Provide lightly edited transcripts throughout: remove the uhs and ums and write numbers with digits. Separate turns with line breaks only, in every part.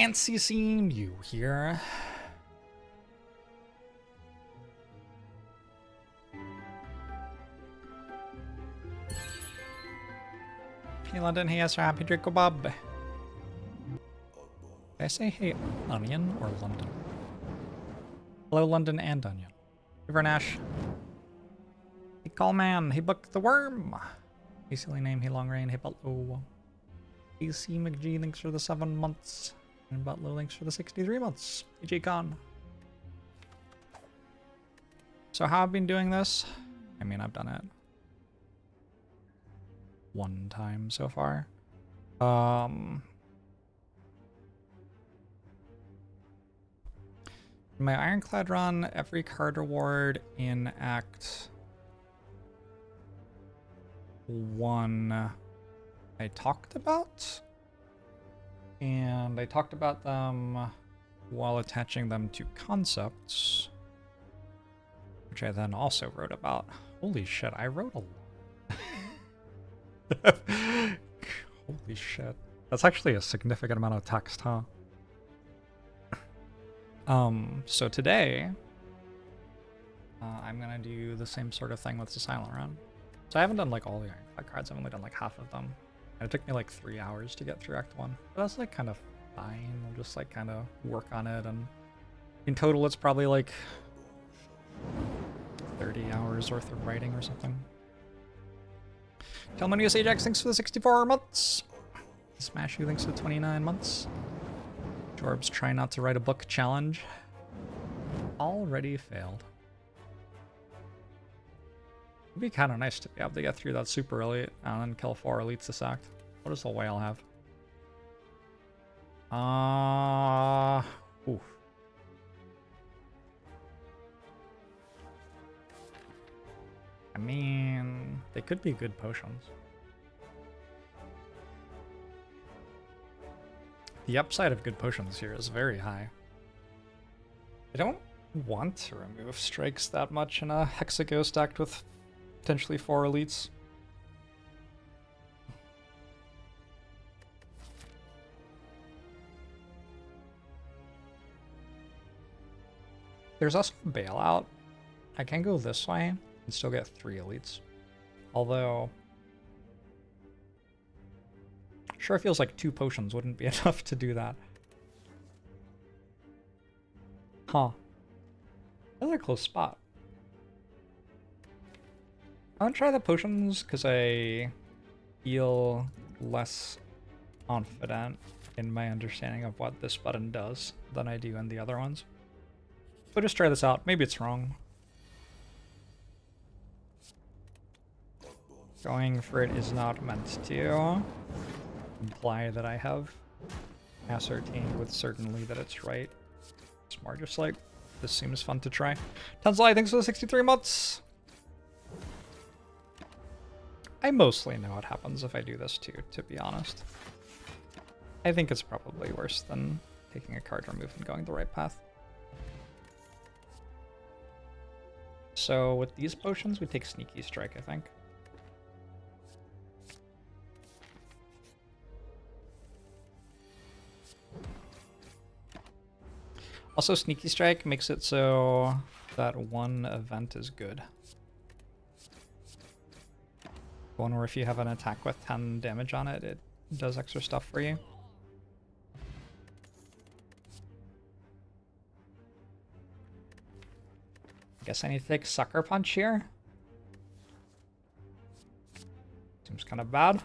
Fancy seeing you here. Hey London, hey Esther, happy Draco Bob. Did I say hey Onion or London? Hello London and Onion. Hey Vernash. Hey Callman, hey Buck the Worm. Hey silly name, hey Long Rain, hey Butlow. Hey C McG, thanks for the 7 months. And Butlow, thanks for the 63 months. Hey J Con. So how I've been doing this? I mean, I've done it 1 time so far. My Ironclad run, every card reward in Act 1 I talked about. And I talked about them while attaching them to concepts, which I then also wrote about. Holy shit, I wrote a lot. Holy shit. That's actually a significant amount of text, huh? So today, I'm gonna do the same sort of thing with the Silent Run. So I haven't done like all the Ironclad cards, I've only done like half of them. And it took me like 3 hours to get through Act 1. But that's like kind of fine, I'll just like kind of work on it, and in total it's probably like 30 hours worth of writing or something. Telmonius Ajax, thanks for the 64 months. Smash You, thanks for the 29 months. Jorbs, try not to write a book challenge. Already failed. It'd be kind of nice to be able to get through that super elite and then kill 4 elites this act. What does the whale have? Oof. I mean, they could be good potions. The upside of good potions here is very high. I don't want to remove strikes that much in a Hexago stacked with potentially 4 elites. There's also a bailout. I can go this way and still get 3 elites. Although, sure feels like 2 potions wouldn't be enough to do that. Huh. Another close spot. I want to try the potions because I feel less confident in my understanding of what this button does than I do in the other ones. So just try this out. Maybe it's wrong. Going for it is not meant to imply that I have ascertained with certainty that it's right. It's more just like, this seems fun to try. Tunsley, thanks for the 63 months! I mostly know what happens if I do this too, to be honest. I think it's probably worse than taking a card remove and going the right path. So with these potions, we take Sneaky Strike, I think. Also, Sneaky Strike makes it so that 1 event is good. One where if you have an attack with 10 damage on it, it does extra stuff for you. I guess I need to take Sucker Punch here. Seems kind of bad.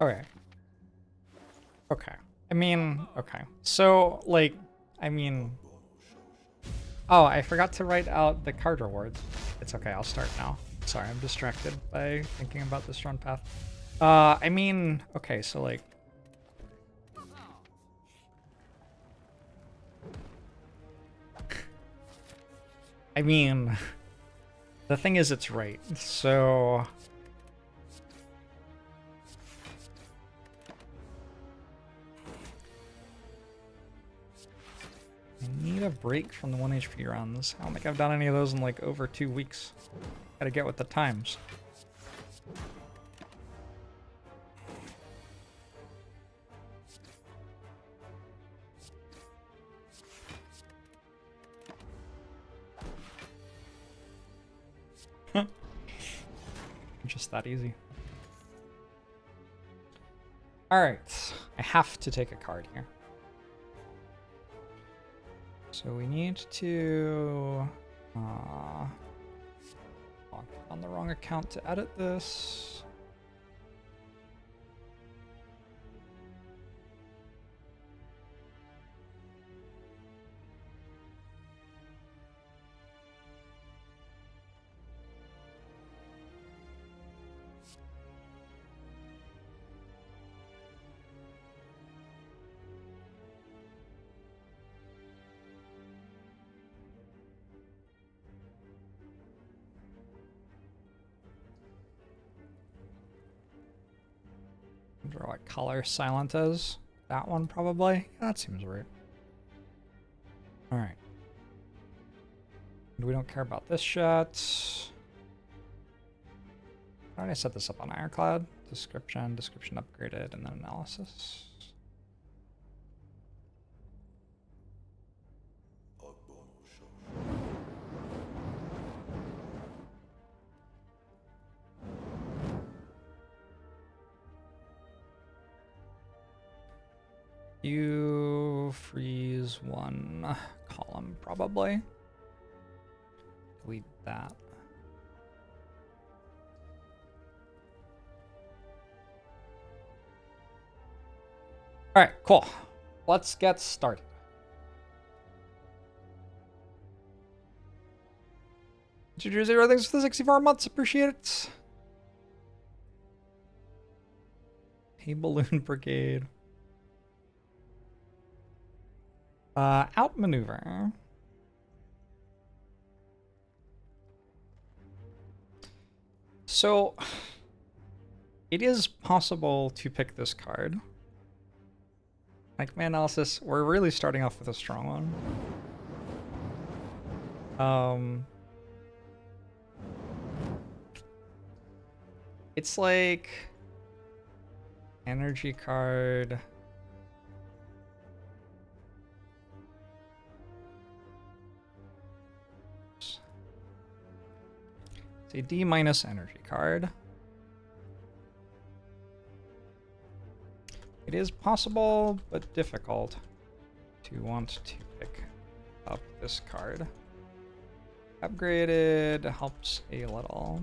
Okay. Okay. I mean, okay. So, like, I mean... Oh, I forgot to write out the card rewards. It's okay, I'll start now. Sorry, I'm distracted by thinking about this run path. I mean, okay, so like... I mean... The thing is, it's right. So... I need a break from the 1 HP runs. I don't think I've done any of those in like over 2 weeks. Gotta get with the times. Just that easy. Alright, I have to take a card here. So we need to log on the wrong account to edit this. I wonder what color silent is. That one probably? Yeah, that seems right. Alright. We don't care about this yet. How did I set this up on Ironclad? Description upgraded, and then analysis. You freeze one column, probably. Delete that. All right, cool. Let's get started. Zero, thanks for the 64 months. Appreciate it. Hey, Balloon Brigade. Outmaneuver. So, it is possible to pick this card. Like my analysis, we're really starting off with a strong one. It's like energy card. It's a D- energy card. It is possible, but difficult, to want to pick up this card. Upgraded helps a little.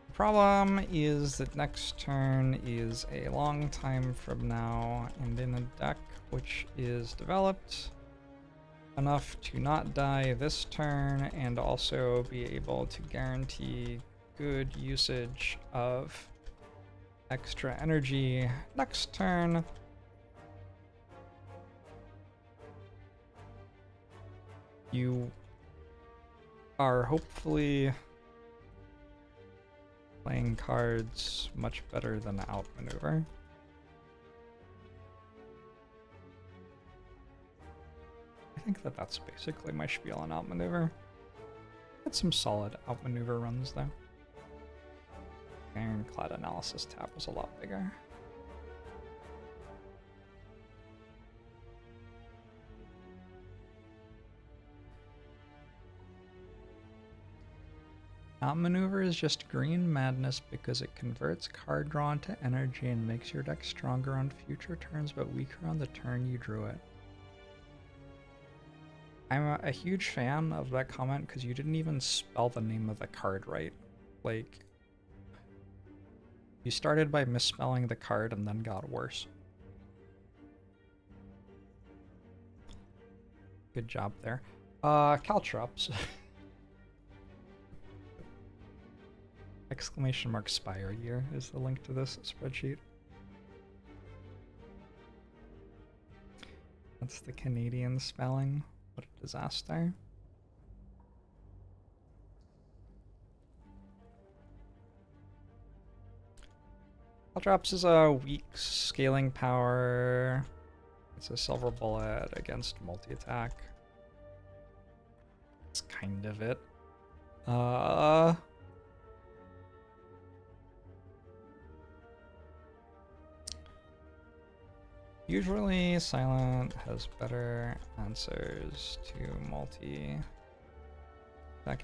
The problem is that next turn is a long time from now, and in a deck which is developed enough to not die this turn and also be able to guarantee good usage of extra energy next turn. You are hopefully playing cards much better than outmaneuver. I think that that's basically my spiel on outmaneuver. Had some solid outmaneuver runs though. Ironclad analysis tab was a lot bigger. Outmaneuver is just green madness because it converts card draw into energy and makes your deck stronger on future turns but weaker on the turn you drew it. I'm a huge fan of that comment because you didn't even spell the name of the card right. Like, you started by misspelling the card and then got worse. Good job there. Caltrops. Exclamation mark Spire year is the link to this spreadsheet. That's the Canadian spelling. What a disaster. Caltrops is a weak scaling power. It's a silver bullet against multi-attack. That's kind of it. Usually silent has better answers to multi-attack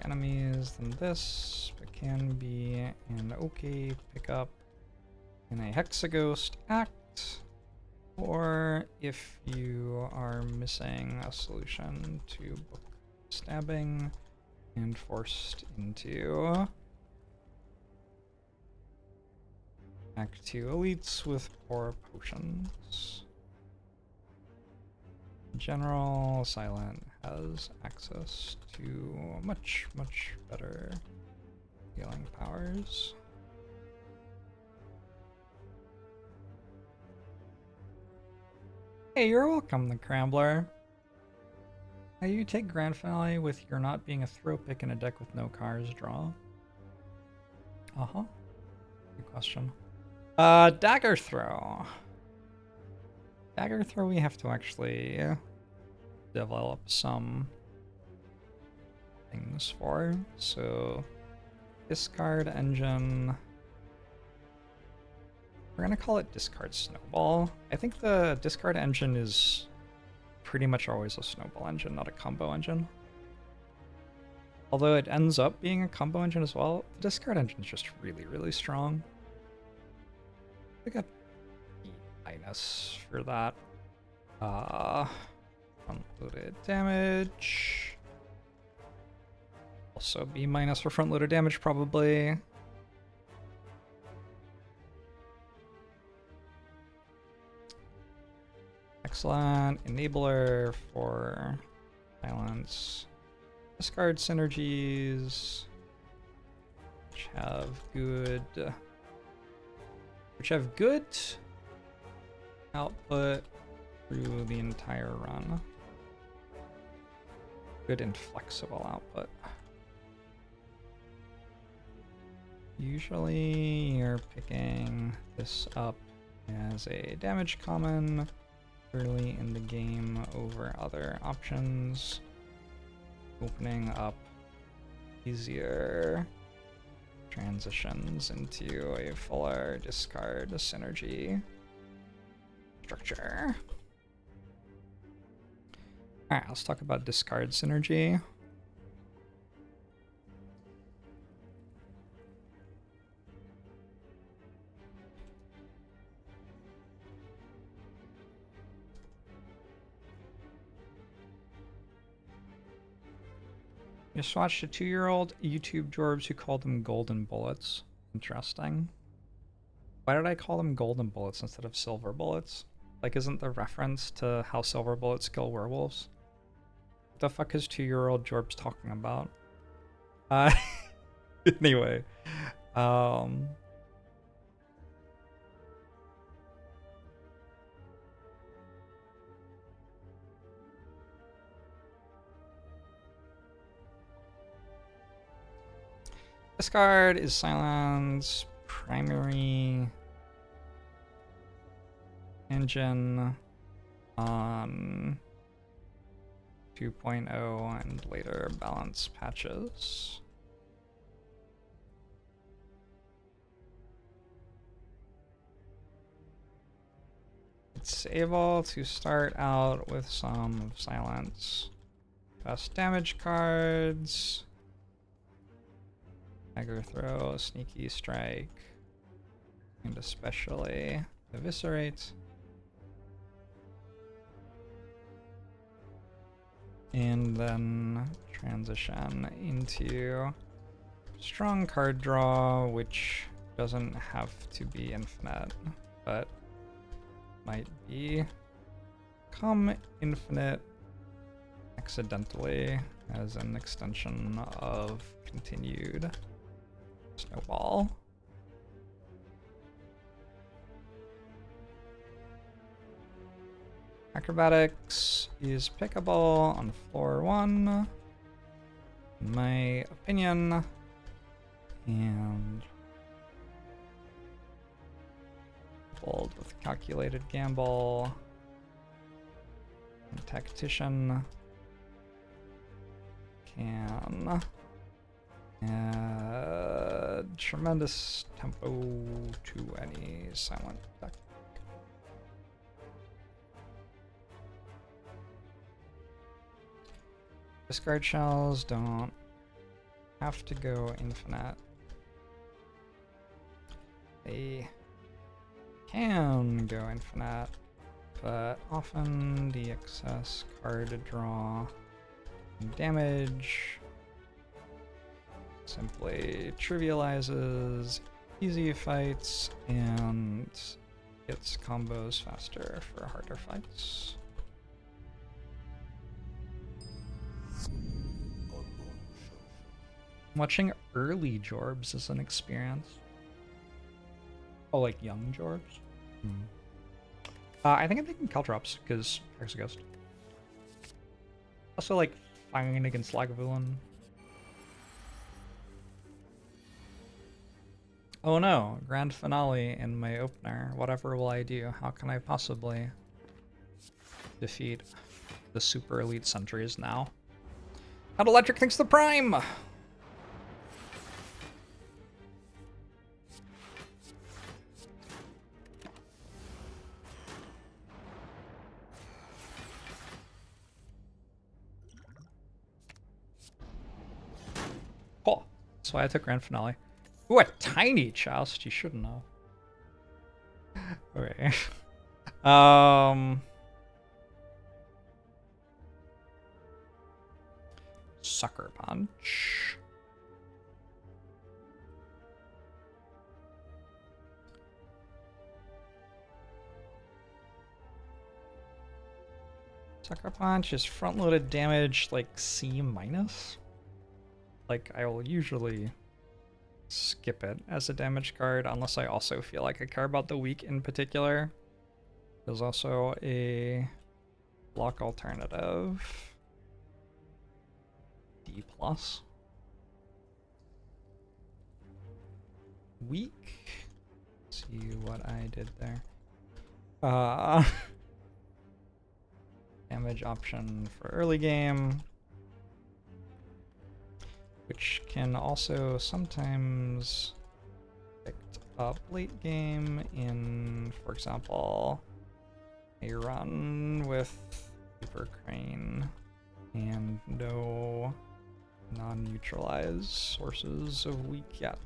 enemies than this, but can be an okay pickup in a Hexaghost act, or if you are missing a solution to book stabbing and forced into Act 2 elites with poor potions. In general, silent has access to much better healing powers. Hey, you're welcome, the Crambler. How you take Grand Finale with your not being a throw pick in a deck with no cards draw? Uh-huh. Good question. Dagger Throw. Dagger Throw we have to actually develop some things for. So, discard engine. We're gonna call it discard snowball. I think the discard engine is pretty much always a snowball engine, not a combo engine. Although it ends up being a combo engine as well, the discard engine is just really strong. I got B- for that. Front-loaded damage. Also B- for front-loaded damage, probably. Excellent. Enabler for silence. Discard synergies, which have good output through the entire run. Good and flexible output. Usually you're picking this up as a damage common early in the game over other options, opening up easier transitions into a fuller discard synergy structure. Alright, let's talk about discard synergy. Just watched a 2-year-old YouTube Jorbs who called them golden bullets. Interesting. Why did I call them golden bullets instead of silver bullets? Like, isn't the reference to how silver bullets kill werewolves? What the fuck is 2-year-old Jorbs talking about? Anyway. Discard is Silence primary engine on 2.0 and later balance patches. It's able to start out with some Silence best damage cards. Dagger Throw, Sneaky Strike, and especially Eviscerate. And then transition into Strong Card Draw, which doesn't have to be infinite, but might become infinite accidentally as an extension of continued Snowball. Acrobatics is pickable on floor 1, in my opinion, and bold with calculated gamble And Tactician can add tremendous tempo to any silent deck. Discard shells don't have to go infinite. They can go infinite, but often the excess card draw and damage simply trivializes easy fights and gets combos faster for harder fights. Watching early Jorbs is an experience. Oh, like young Jorbs? I think I'm thinking Caltrops, because Hexaghost. Also, like, fighting against Lagavulin. Oh no, grand finale in my opener. Whatever will I do? How can I possibly defeat the super elite sentries now? How Electric thinks the Prime! Cool. That's why I took grand finale. Ooh, a tiny joust. You shouldn't have. Okay. Sucker Punch. Sucker Punch is front-loaded damage like C-. Like, I will usually skip it as a damage card unless I also feel like I care about the weak in particular. There's also a block alternative. D+. Weak. Let's see what I did there. Damage option for early game, which can also sometimes picked up late game in, for example, a run with Super Crane and no non-neutralized sources of weak yet.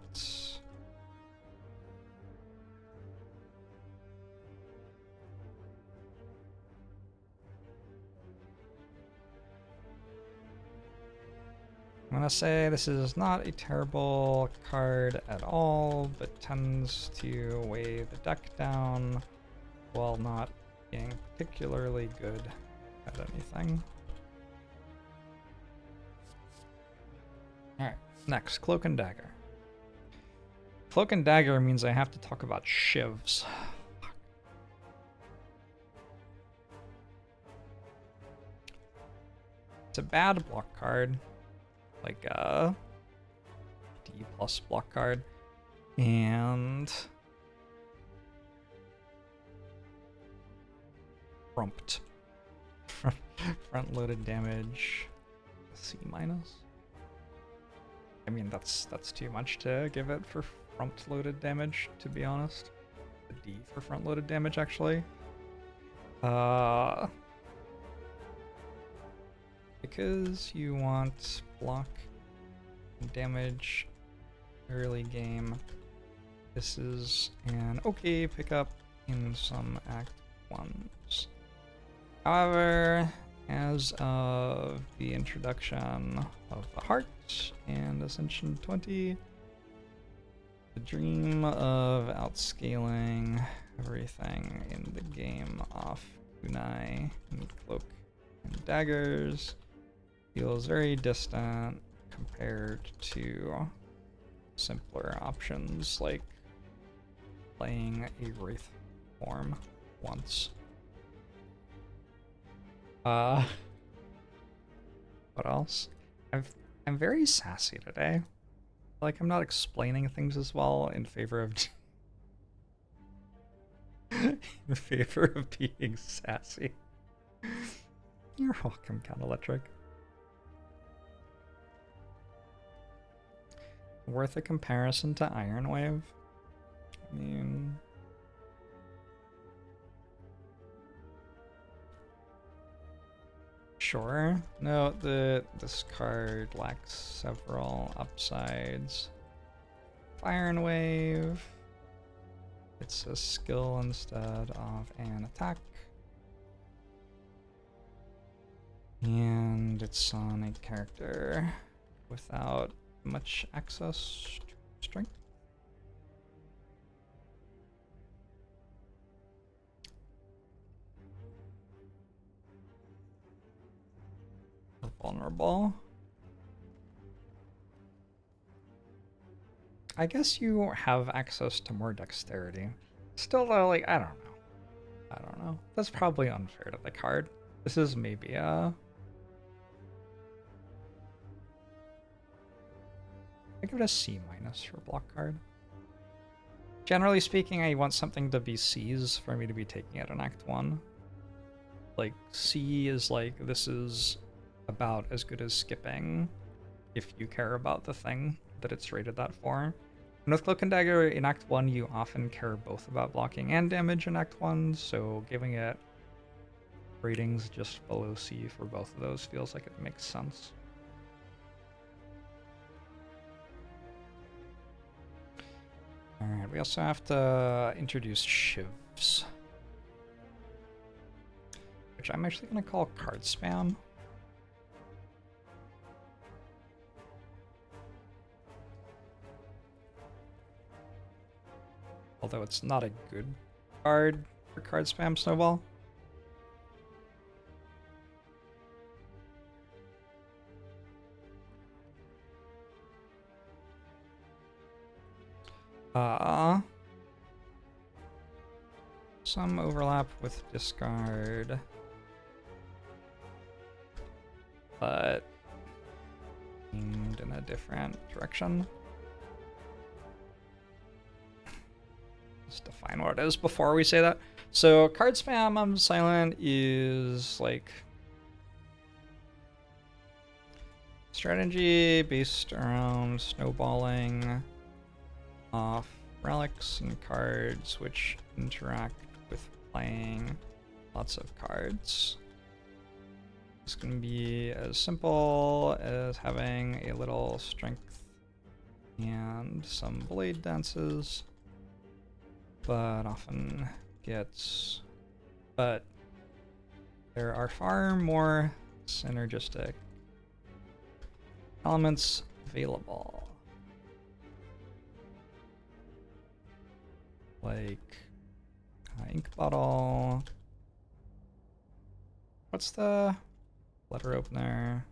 I'm gonna say this is not a terrible card at all, but tends to weigh the deck down while not being particularly good at anything. Alright, next, Cloak and Dagger. Cloak and Dagger means I have to talk about shivs. It's a bad block card. Like a D+ block card, and Frumped. Front-loaded damage C-. I mean, that's too much to give it for front-loaded damage, to be honest. A D for front-loaded damage, actually. Because you want block and damage early game, this is an okay pickup in some Act 1s. However, as of the introduction of the Heart and Ascension 20, the dream of outscaling everything in the game off Kunai and Cloak and Daggers feels very distant compared to simpler options like playing a Wraith form once. What else? I'm very sassy today. Like, I'm not explaining things as well in favor of in favor of being sassy. You're welcome, Cat Electric. Worth a comparison to Iron Wave? I mean... Sure. No, this card lacks several upsides. Iron Wave. It's a skill instead of an attack. And it's on a character without much access to strength. Vulnerable. I guess you have access to more dexterity. Still though, like, I don't know. That's probably unfair to the card. This is maybe a... I give it a C- for block card. Generally speaking, I want something to be C's for me to be taking it in Act 1. Like, C is like, this is about as good as skipping if you care about the thing that it's rated that for. And with Cloak and Dagger in Act 1, you often care both about blocking and damage in Act 1, so giving it ratings just below C for both of those feels like it makes sense. Alright, we also have to introduce shivs, which I'm actually going to call card spam. Although it's not a good card for card spam snowball. Some overlap with discard, but aimed in a different direction. Let's define what it is before we say that. So card spam silent is like strategy based around snowballing off relics and cards which interact with playing lots of cards. It's going to be as simple as having a little strength and some blade dances, but often gets... But there are far more synergistic elements available. Like ink bottle. What's the letter opener?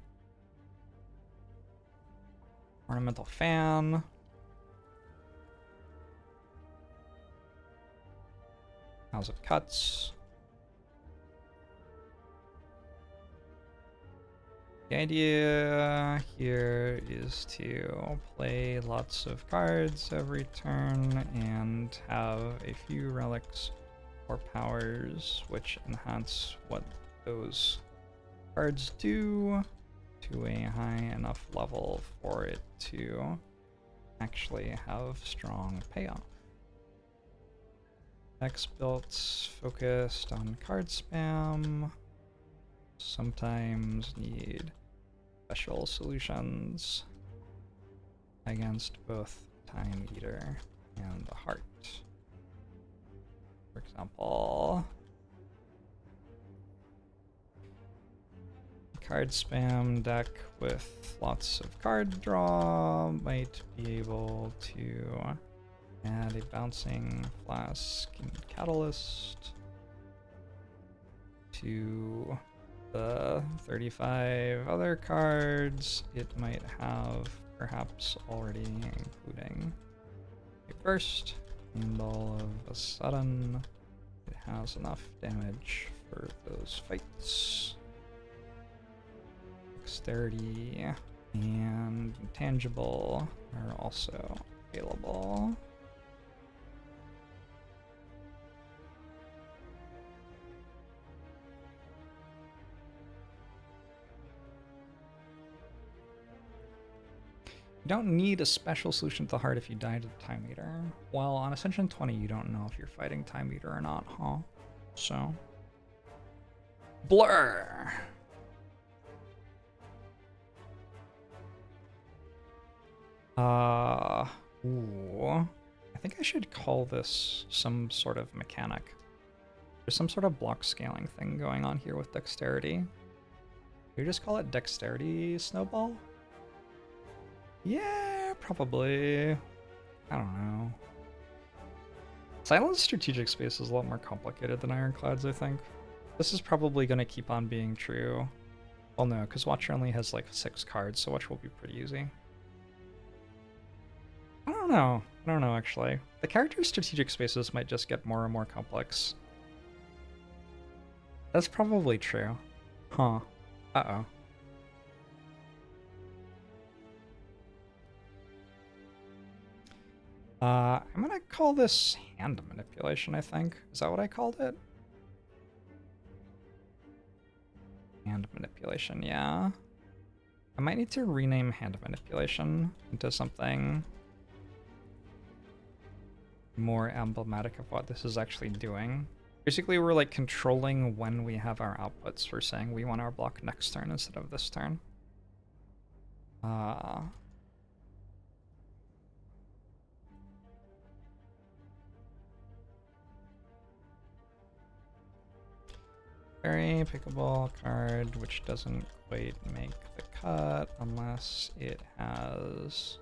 Ornamental fan. House of Cuts. The idea here is to play lots of cards every turn and have a few relics or powers which enhance what those cards do to a high enough level for it to actually have strong payoff. Decks built focused on card spam sometimes need special solutions against both Time Eater and the Heart. For example, card spam deck with lots of card draw might be able to add a bouncing flask and catalyst to the 35 other cards it might have, perhaps already including a burst, and all of a sudden it has enough damage for those fights. Dexterity and intangible are also available. You don't need a special solution to the heart if you die to the Time Eater. Well, on Ascension 20, you don't know if you're fighting Time Eater or not, huh? So... Blur! Ooh. I think I should call this some sort of mechanic. There's some sort of block scaling thing going on here with dexterity. You just call it dexterity snowball? Yeah, probably. I don't know. Silent strategic space is a lot more complicated than Ironclads, I think. This is probably going to keep on being true. Well, no, because Watcher only has like 6 cards, so Watch will be pretty easy. I don't know. I don't know, actually. The character's strategic spaces might just get more and more complex. That's probably true. Huh. Uh-oh. I'm gonna call this hand manipulation, I think. Is that what I called it? Hand manipulation, yeah. I might need to rename hand manipulation into something more emblematic of what this is actually doing. Basically, we're like controlling when we have our outputs. We're saying we want our block next turn instead of this turn. Very pickable card, which doesn't quite make the cut unless it has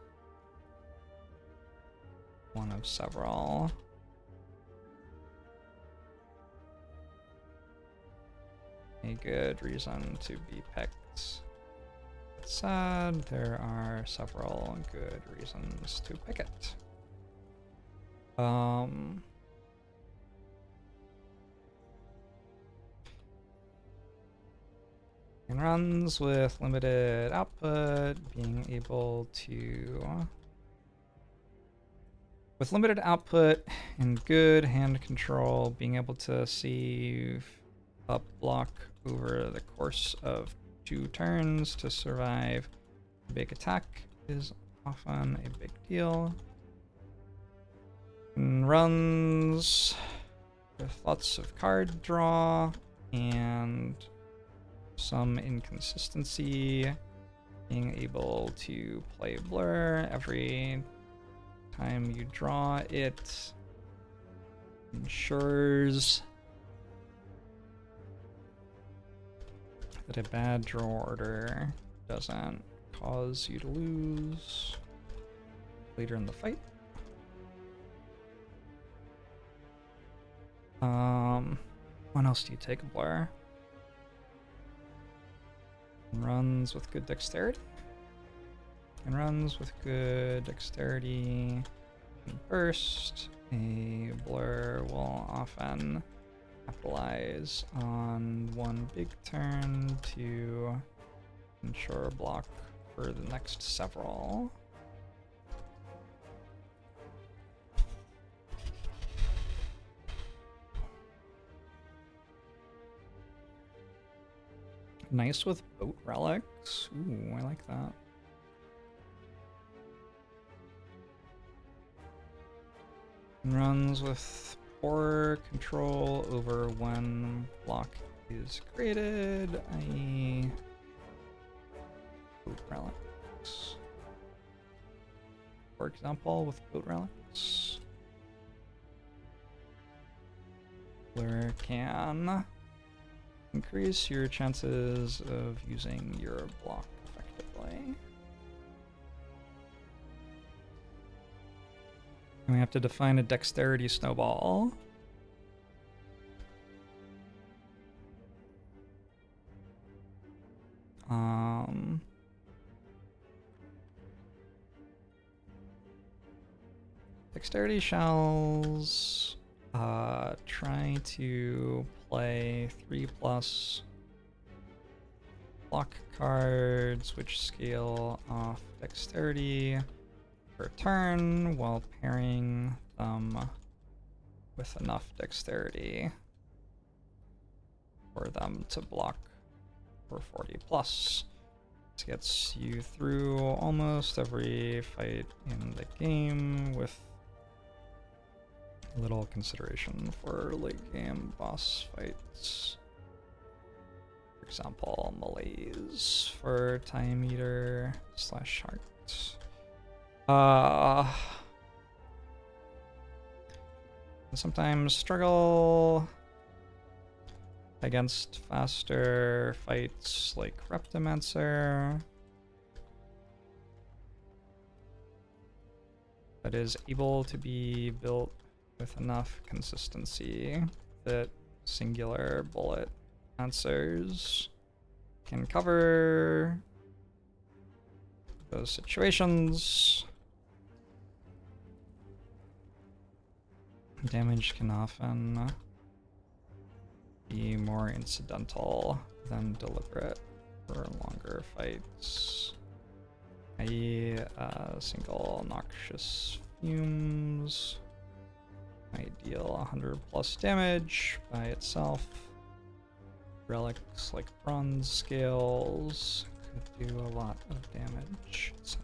one of several. A good reason to be picked. That said, there are several good reasons to pick it. And runs with limited output, being able to... With limited output and good hand control, being able to save up block over the course of 2 turns to survive a big attack is often a big deal. And runs with lots of card draw and some inconsistency, being able to play Blur every time you draw it ensures that a bad draw order doesn't cause you to lose later in the fight. When else do you take a Blur? Runs with good dexterity. And runs with good dexterity and burst. A Blur will often capitalize on one big turn to ensure a block for the next several. Nice with boat relics. Ooh, I like that. Runs with poor control over when block is created, i.e. boat relics. For example, with boat relics, Blur can increase your chances of using your block effectively. And we have to define a dexterity snowball. Dexterity shells try to play 3+ block cards which scale off dexterity per turn while pairing them with enough dexterity for them to block for 40+. gets you through almost every fight in the game with little consideration for late game boss fights. For example, Malaise for Time Eater / Heart. Sometimes struggle against faster fights like Reptimancer, that is able to be built with enough consistency that singular bullet answers can cover those situations. Damage can often be more incidental than deliberate for longer fights, i.e. Single noxious fumes might deal 100+ damage by itself. Relics like bronze scales could do a lot of damage, etc.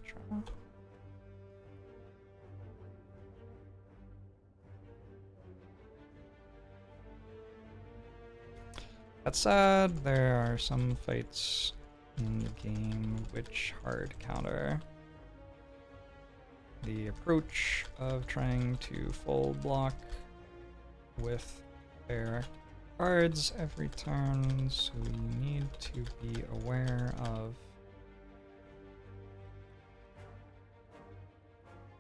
That said, there are some fights in the game which hard counter the approach of trying to full block with their cards every turn, so you need to be aware of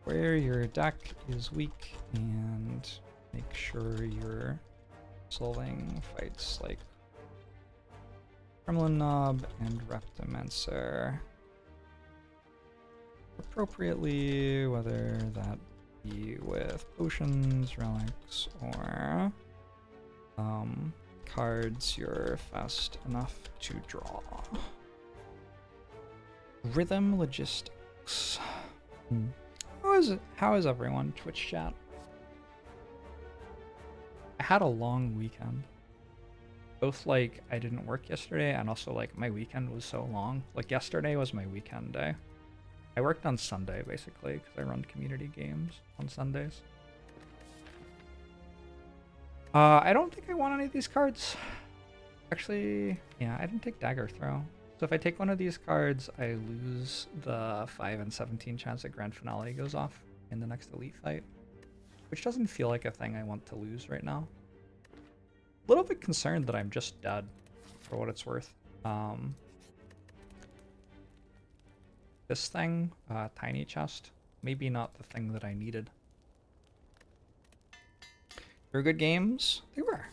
where your deck is weak and make sure you're solving fights like Kremlin Knob and Reptimancer appropriately, whether that be with potions, relics, or cards you're fast enough to draw. Rhythm logistics. How is everyone? Twitch chat. I had a long weekend. Both like I didn't work yesterday and also like my weekend was so long. Like yesterday was my weekend day. I worked on Sunday basically because I run community games on Sundays. I don't think I want any of these cards. Actually, yeah, I didn't take Dagger Throw. So if I take one of these cards, I lose the 5 and 17 chance that Grand Finale goes off in the next Elite fight, which doesn't feel like a thing I want to lose right now. A little bit concerned that I'm just dead, for what it's worth. This thing, Tiny Chest, maybe not the thing that I needed. They were good games? They were.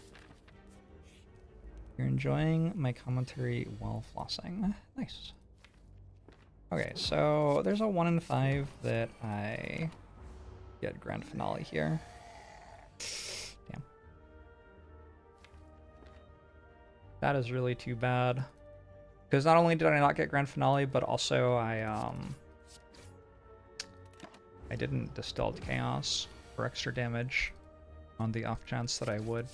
You're enjoying my commentary while flossing. Nice. Okay, so there's a 1 in 5 that I get Grand Finale here. Damn. That is really too bad. Because not only did I not get Grand Finale, but also I didn't Distilled Chaos for extra damage on the off chance that I would.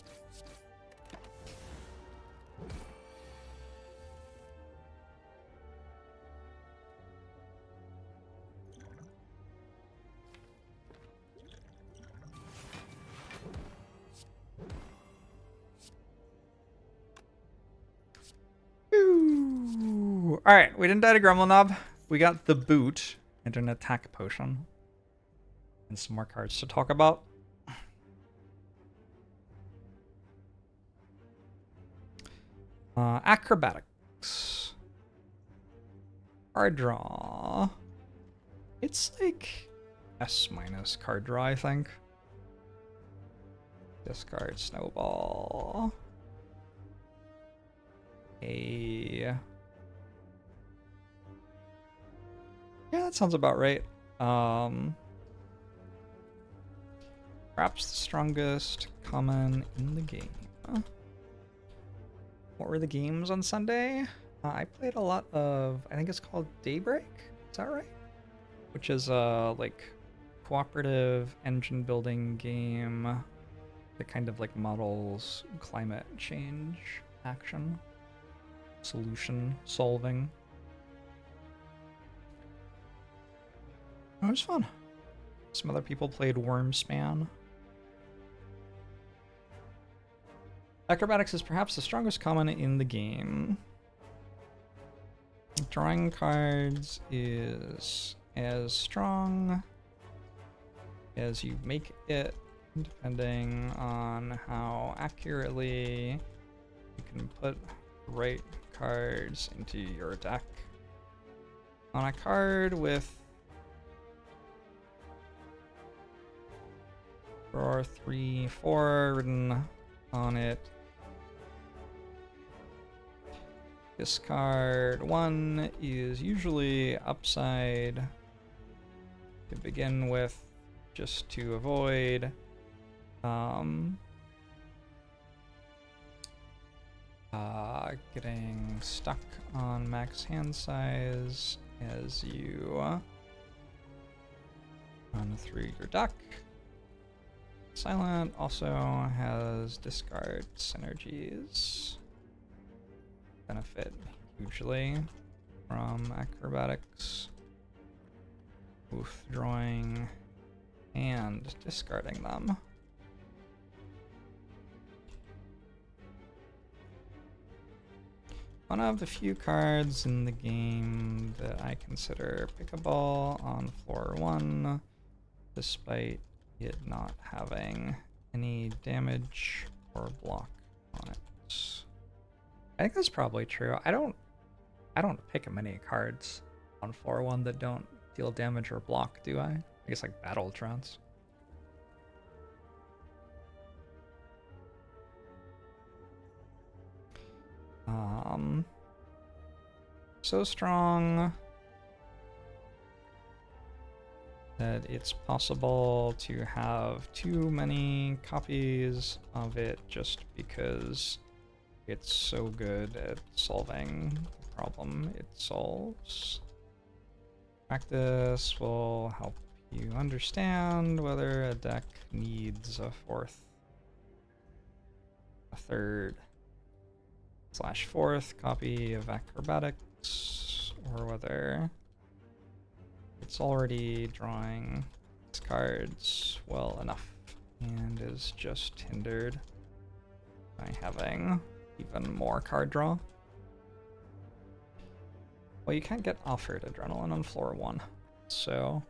Alright, we didn't die to Gremlin Knob. We got the boot and an attack potion. And some more cards to talk about. Acrobatics. Card draw. It's like S- card draw, I think. Discard Snowball. Yeah, that sounds about right. Perhaps the strongest common in the game. What were the games on Sunday? I played a lot of, I think it's called Daybreak. Is that right? Which is a like cooperative engine building game that kind of like models climate change action. Solution solving. Oh, it was fun. Some other people played Wormspan. Acrobatics is perhaps the strongest common in the game. Drawing cards is as strong as you make it, depending on how accurately you can put the right cards into your deck. On a card with 4, 3, 4 written on it, discard 1 is usually upside to begin with, just to avoid getting stuck on max hand size as you run through your deck. Silent also has discard synergies. Benefit hugely from acrobatics, both drawing and discarding them. One of the few cards in the game that I consider pickable on floor 1, despite it not having any damage or block on it. I think that's probably true. I don't pick many cards on floor 1 that don't deal damage or block, do I? I guess like Battle Trance. So strong that it's possible to have too many copies of it just because it's so good at solving the problem it solves. Practice will help you understand whether a deck needs a fourth, a third, / fourth copy of acrobatics, or whether it's already drawing its cards well enough and is just hindered by having even more card draw. Well, you can't get offered adrenaline on floor 1, so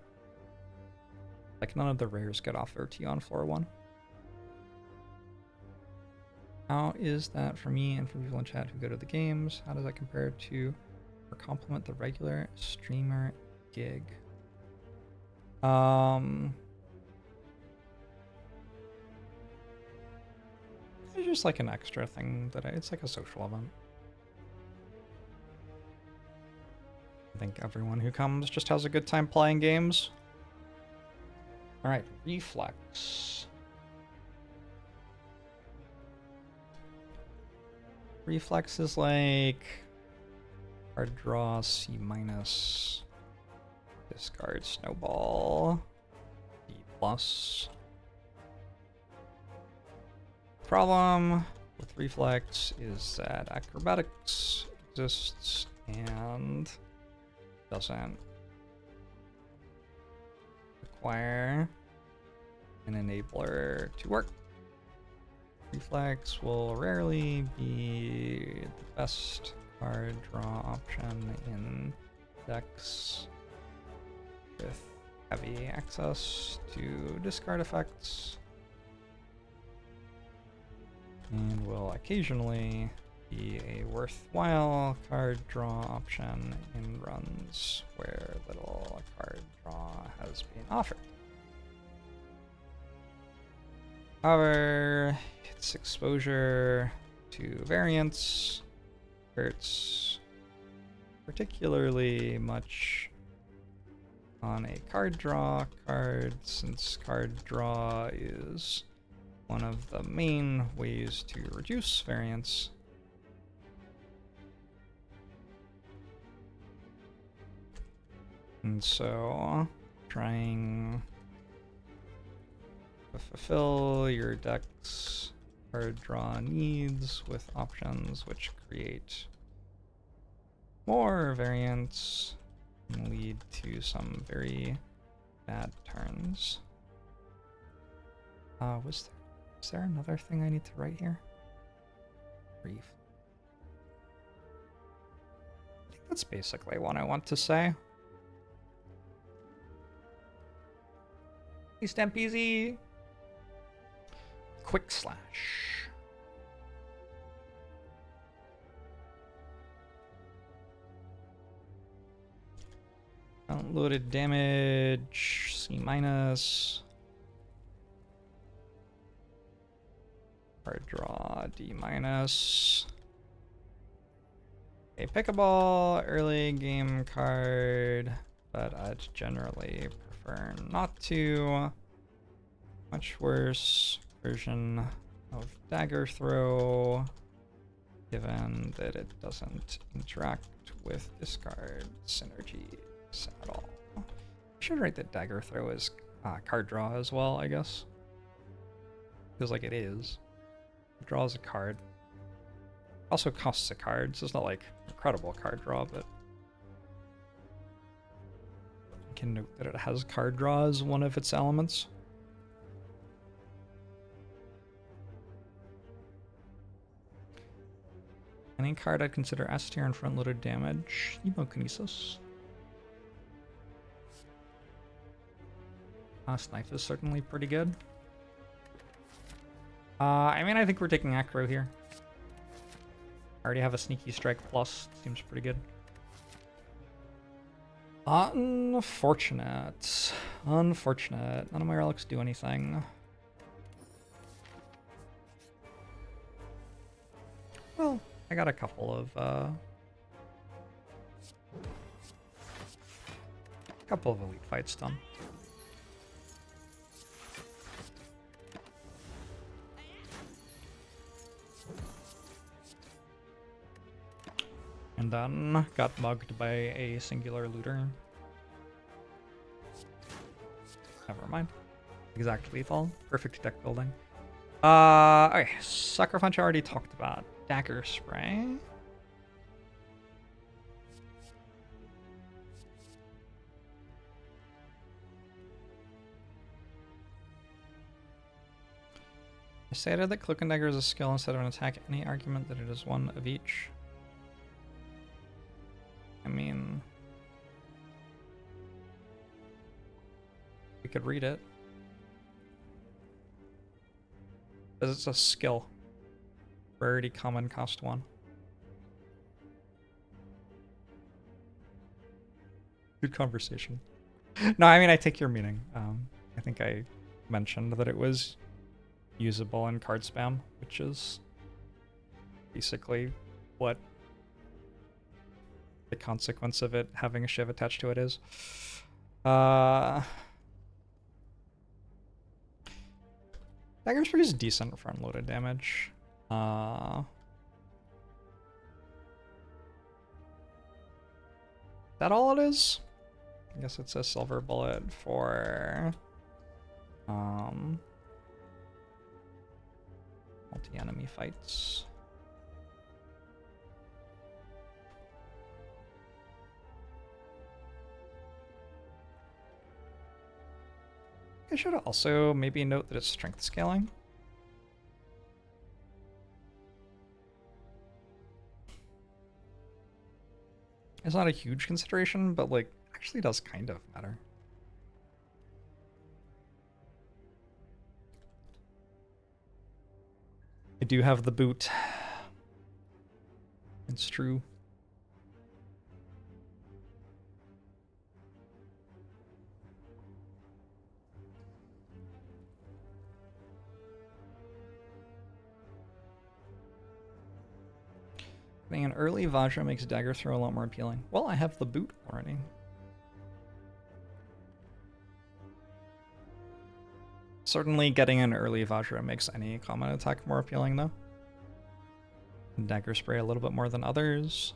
like none of the rares get offered to you on floor 1. How is that for me and for people in chat who go to the games? How does that compare to or complement the regular streamer gig? It's just like an extra thing that it's like a social event. I think everyone who comes just has a good time playing games. All right, reflex. Reflex is like card draw C-, discard snowball D+. Problem with reflex is that acrobatics exists and doesn't require an enabler to work. Reflex will rarely be the best card draw option in decks with heavy access to discard effects, and will occasionally be a worthwhile card draw option in runs where little card draw has been offered. However, its exposure to variance hurts particularly much on a card draw card, since card draw is one of the main ways to reduce variance. And so, trying to fulfill your deck's card draw needs with options which create more variance can lead to some very bad turns. Was there another thing I need to write here? Brief. I think that's basically what I want to say. Hey, Stampeezy. Quick slash. Front-loaded damage, C minus. Card draw, D minus. A pickable early game card, but I'd generally prefer not to. Much worse version of Dagger Throw, given that it doesn't interact with discard synergies at all. I should write that Dagger Throw is card draw as well, I guess. Feels like it is. It draws a card. Also costs a card, so it's not like incredible card draw, but you can note that it has card draw as one of its elements. Any card I'd consider S tier and front-loaded damage. Emokinesis. Snipe is certainly pretty good. I mean, I think we're taking Acro here. I already have a Sneaky Strike plus. Seems pretty good. Unfortunate. Unfortunate. None of my relics do anything. Well, I got a couple of elite fights done. And then got mugged by a singular looter. Never mind. Exact lethal. Perfect deck building. Okay. Sucker Punch I already talked about. Dagger Spray. I stated that Cloak and Dagger is a skill instead of an attack. Any argument that it is one of each? I mean, we could read it. Because it's a skill. Rarity common cost 1. Good conversation. No, I mean, I take your meaning. I think I mentioned that it was usable in card spam, which is basically what the consequence of it having a shiv attached to it is. Dagger Spray is decent front-loaded damage. That all it is? I guess it's a silver bullet for multi-enemy fights. I should also maybe note that it's strength scaling. It's not a huge consideration, but like actually does kind of matter. I do have the boot. It's true. Getting an early Vajra makes Dagger Throw a lot more appealing. Well, I have the boot already. Certainly getting an early Vajra makes any common attack more appealing, though. And Dagger Spray a little bit more than others.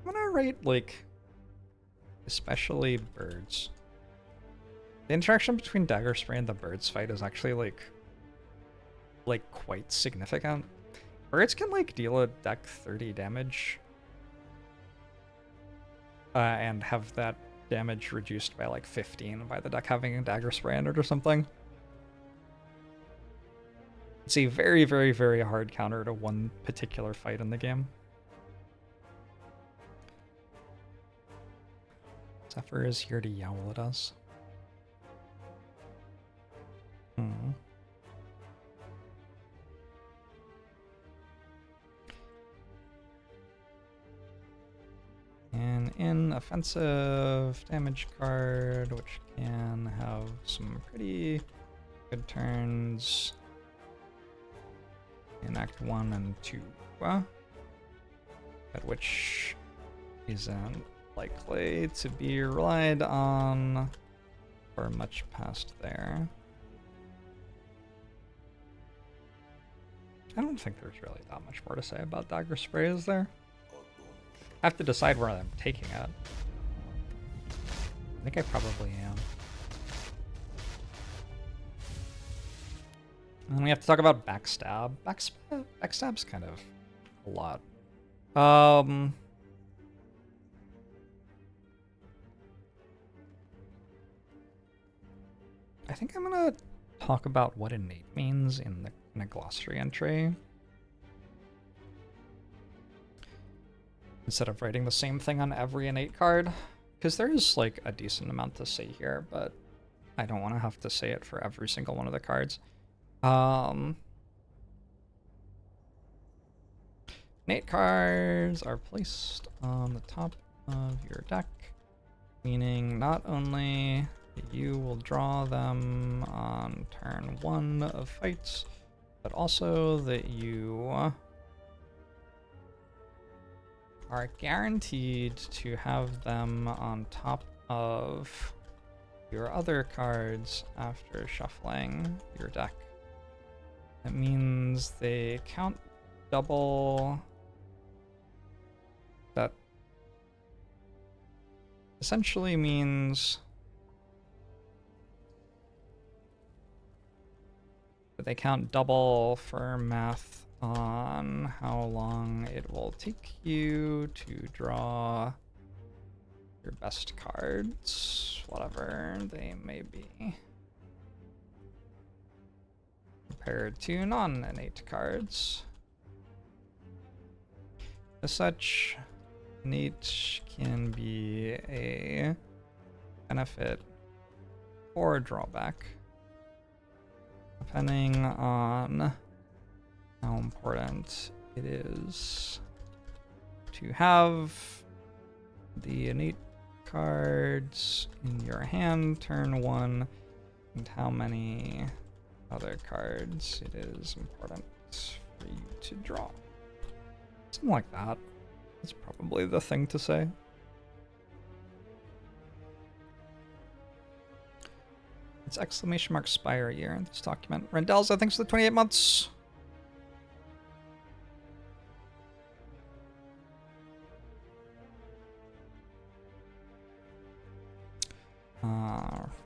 I'm gonna rate, like, especially birds. The interaction between Dagger Spray and the birds fight is actually, like quite significant. Birds can, like, deal a deck 30 damage. And have that damage reduced by like 15 by the deck having a dagger spray in it or something. It's a very, very, very hard counter to one particular fight in the game. Zephyr is here to yowl at us. And in offensive damage card, which can have some pretty good turns in Act 1 and 2, but which isn't likely to be relied on for much past there. I don't think there's really that much more to say about dagger spray, is there? I have to decide where I'm taking it. I think I probably am. And then we have to talk about backstab. Backstab's kind of a lot. I think I'm gonna talk about what innate means in a glossary entry, instead of writing the same thing on every innate card, because there is like a decent amount to say here, but I don't want to have to say it for every single one of the cards. Innate cards are placed on the top of your deck, meaning not only that you will draw them on turn 1 of fights, but also that you are guaranteed to have them on top of your other cards after shuffling your deck. That means they count double. That essentially means that they count double for math on how long it will take you to draw your best cards, whatever they may be, compared to non-innate cards. As such, innate can be a benefit or a drawback, depending on how important it is to have the innate cards in your hand turn 1 and how many other cards it is important for you to draw. Something like that. That's probably the thing to say. It's ! Spire year in this document. Rendelza, thanks for the 28 months.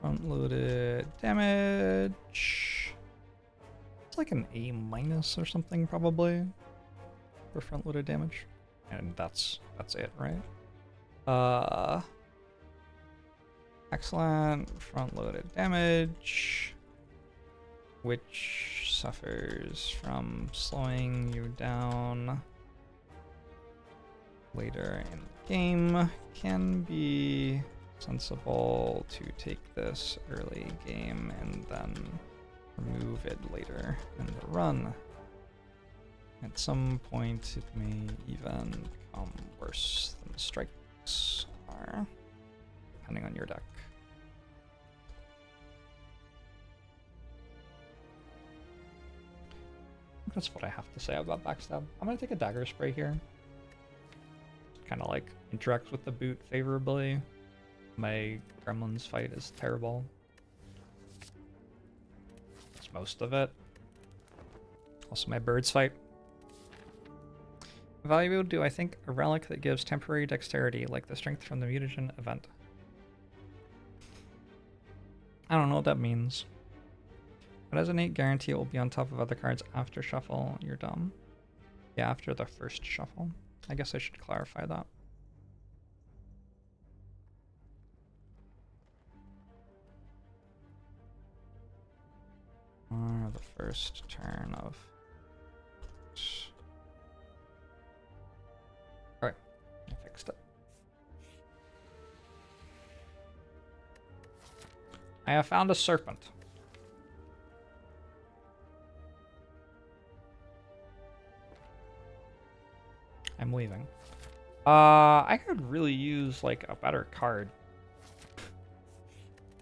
Front-loaded damage. It's like an A- or something, probably, for front-loaded damage. And that's it, right? Excellent front-loaded damage, which suffers from slowing you down later in the game. Can be sensible to take this early game and then remove it later in the run. At some point, it may even become worse than strikes are, depending on your deck. That's what I have to say about backstab. I'm gonna take a dagger spray here. Kind of like interacts with the boot favorably. My gremlins fight is terrible. That's most of it. Also my birds fight. Valuable, do I think a relic that gives temporary dexterity, like the strength from the mutagen event? I don't know what that means. But as an innate guarantee, it will be on top of other cards after shuffle. You're dumb. Yeah, after the first shuffle. I guess I should clarify that. Or the first turn of... Alright, I fixed it. I have found a serpent. I'm leaving. I could really use like a better card.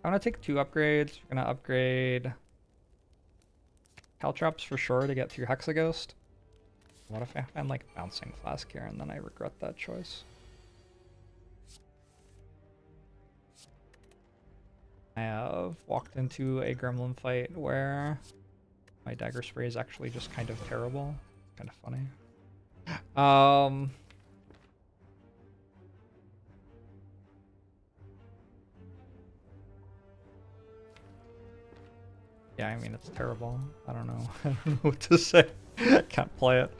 I'm gonna take 2 upgrades. We're gonna upgrade Caltrops for sure to get through Hexaghost. What if I find like Bouncing Flask here and then I regret that choice? I have walked into a gremlin fight where my dagger spray is actually just kind of terrible. Kind of funny. Yeah, I mean, it's terrible. I don't know. I don't know what to say. Can't play it.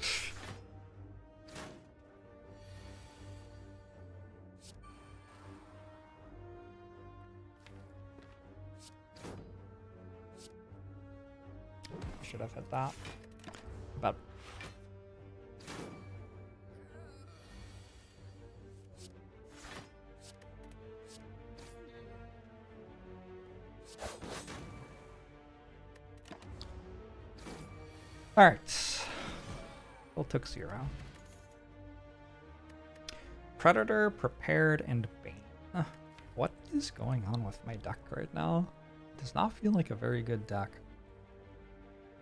Should have hit that. But alright. Still took 0. Predator, Prepared, and Bane. What is going on with my deck right now? It does not feel like a very good deck.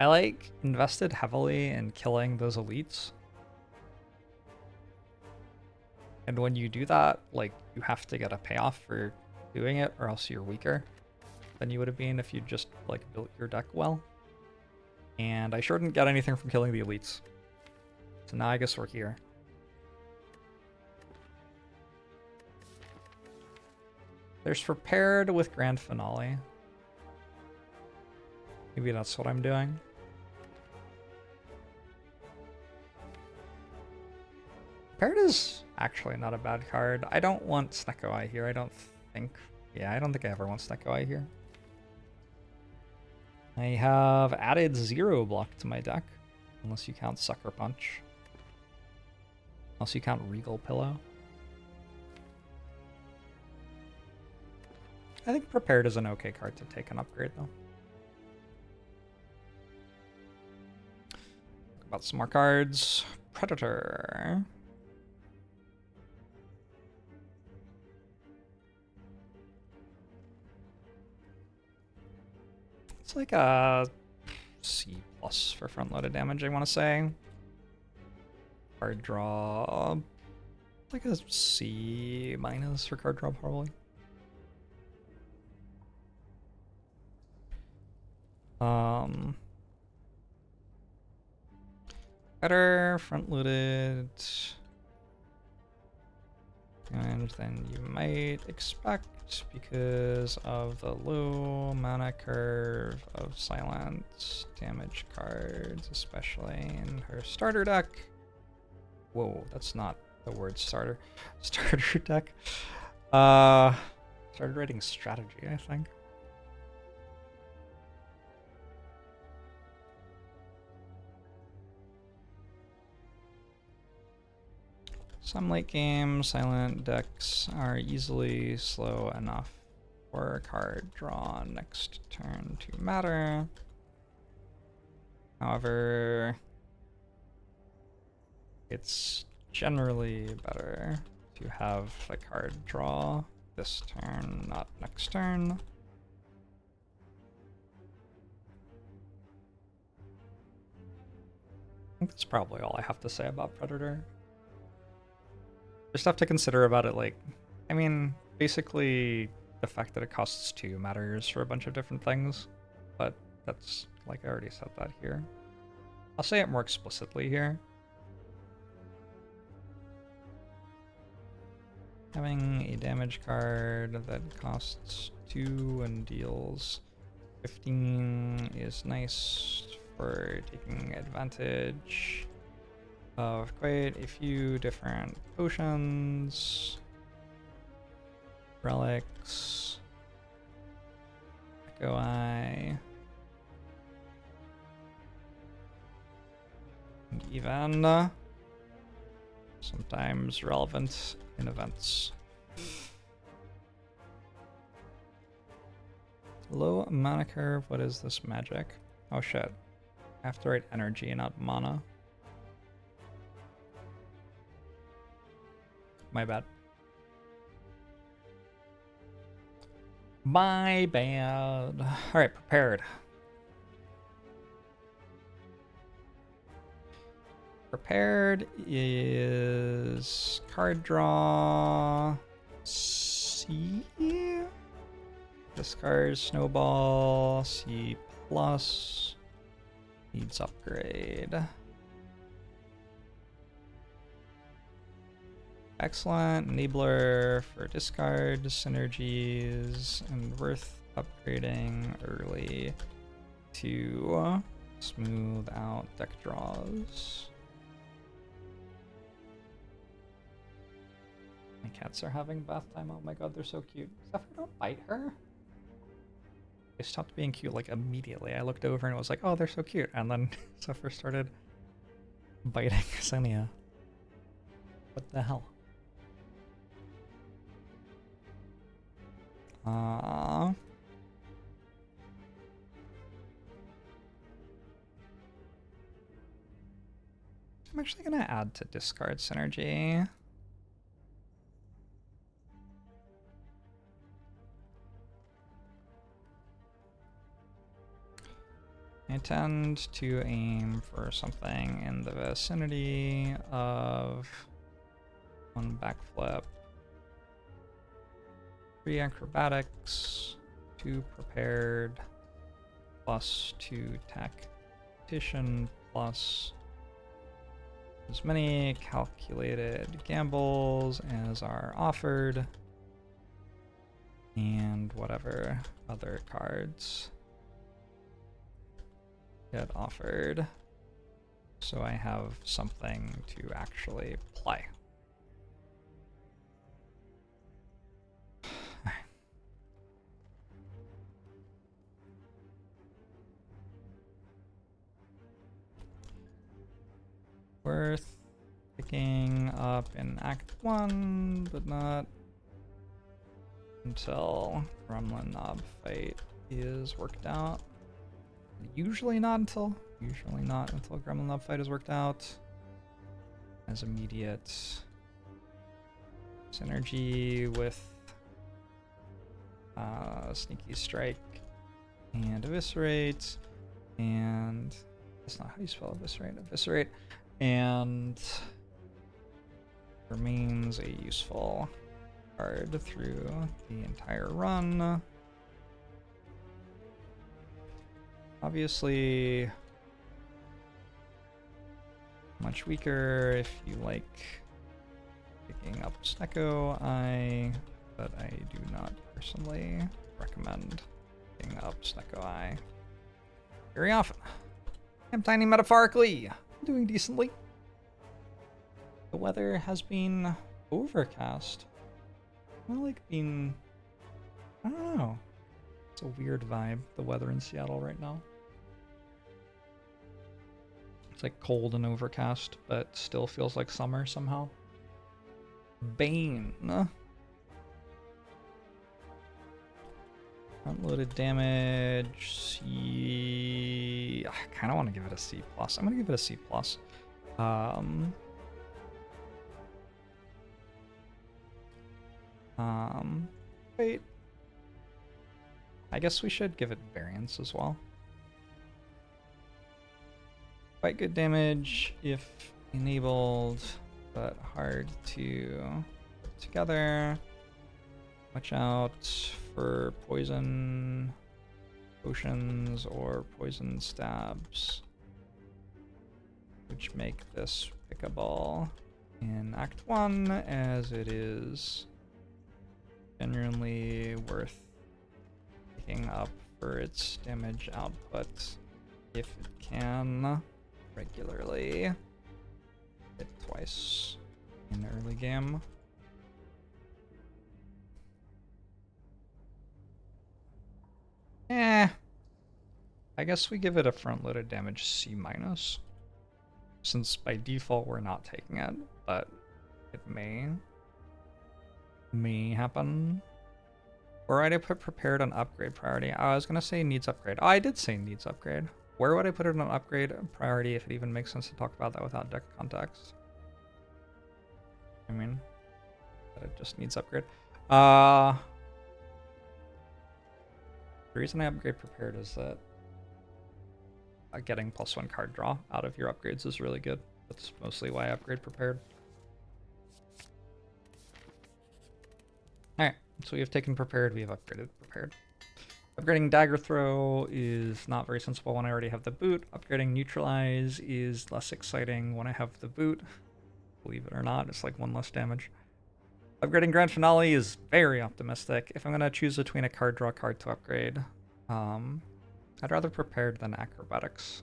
I like invested heavily in killing those elites. And when you do that, like you have to get a payoff for doing it or else you're weaker than you would have been if you just like built your deck well. And I sure didn't get anything from killing the elites. So now I guess we're here. There's Prepared with Grand Finale. Maybe that's what I'm doing. Prepared is actually not a bad card. I don't want Snecko Eye here, I don't think. Yeah, I don't think I ever want Snecko Eye here. I have added 0 block to my deck. Unless you count Sucker Punch. Unless you count Regal Pillow. I think Prepared is an okay card to take an upgrade, though. Talk about some more cards. Predator. It's like a C+ for front-loaded damage, I want to say. Card draw. Like a C- for card draw, probably. Better front-loaded damage than you might expect because of the low mana curve of silent damage cards, especially in her starter deck. Whoa, that's not the word starter. Starter deck. Started writing strategy, I think. Some late game silent decks are easily slow enough for a card draw next turn to matter. However, it's generally better to have the card draw this turn, not next turn. I think that's probably all I have to say about Predator. There's stuff to consider about it, like, I mean, basically the fact that it costs 2 matters for a bunch of different things, but that's, like, I already said that here. I'll say it more explicitly here. Having a damage card that costs 2 and deals 15 is nice for taking advantage of quite a few different potions, relics, Echo Eye, And even sometimes relevant in events. Low mana curve, what is this magic? Oh shit. I have to write energy, not mana. My bad. My bad. Alright, prepared. Prepared is card draw C. Discard snowball C plus. Needs upgrade. Excellent. Enabler for discard synergies and worth upgrading early to smooth out deck draws. My cats are having bath time. Oh my god, they're so cute. Zephyr, don't bite her. They stopped being cute like immediately. I looked over and was like, oh, they're so cute. And then Zephyr started biting Xenia. What the hell? I'm actually gonna add to discard synergy. I tend to aim for something in the vicinity of 1 backflip, 3 acrobatics, 2 prepared, plus 2 tactician, plus as many calculated gambles as are offered, and whatever other cards get offered, so I have something to actually play. Worth picking up in Act 1, but not until Gremlin Knob fight is worked out. Usually not until Gremlin Knob fight is worked out. As immediate synergy with Sneaky Strike and Eviscerate, and that's not how you spell Eviscerate. Eviscerate, and remains a useful card through the entire run. Obviously, much weaker if you like picking up Snecko Eye, but I do not personally recommend picking up Snecko Eye very often. I'm tiny metaphorically. I'm doing decently. The weather has been overcast. I don't know. It's a weird vibe, the weather in Seattle right now. It's like cold and overcast, but still feels like summer somehow. Bane. Front-loaded damage, C. I kind of want to give it a C+. I'm going to give it a C+. Wait. I guess we should give it variance as well. Quite good damage if enabled, but hard to put together. Watch out for poison potions or poison stabs, which make this pickable in Act 1, as it is genuinely worth picking up for its damage output if it can regularly hit twice in the early game. I guess we give it a front-loaded damage C-. since by default we're not taking it, but it may happen. Where would I put prepared on upgrade priority? Oh, I was gonna say needs upgrade. Oh, I did say needs upgrade. Where would I put it on upgrade priority if it even makes sense to talk about that without deck context? I mean, that it just needs upgrade. The reason I upgrade prepared is that getting +1 card draw out of your upgrades is really good. That's mostly why I upgrade prepared. Alright, so we have taken prepared, we have upgraded prepared. Upgrading dagger throw is not very sensible when I already have the boot. Upgrading neutralize is less exciting when I have the boot. Believe it or not, it's like 1 less damage. Upgrading grand finale is very optimistic. If I'm gonna choose between a card draw card to upgrade, I'd rather prepared than acrobatics.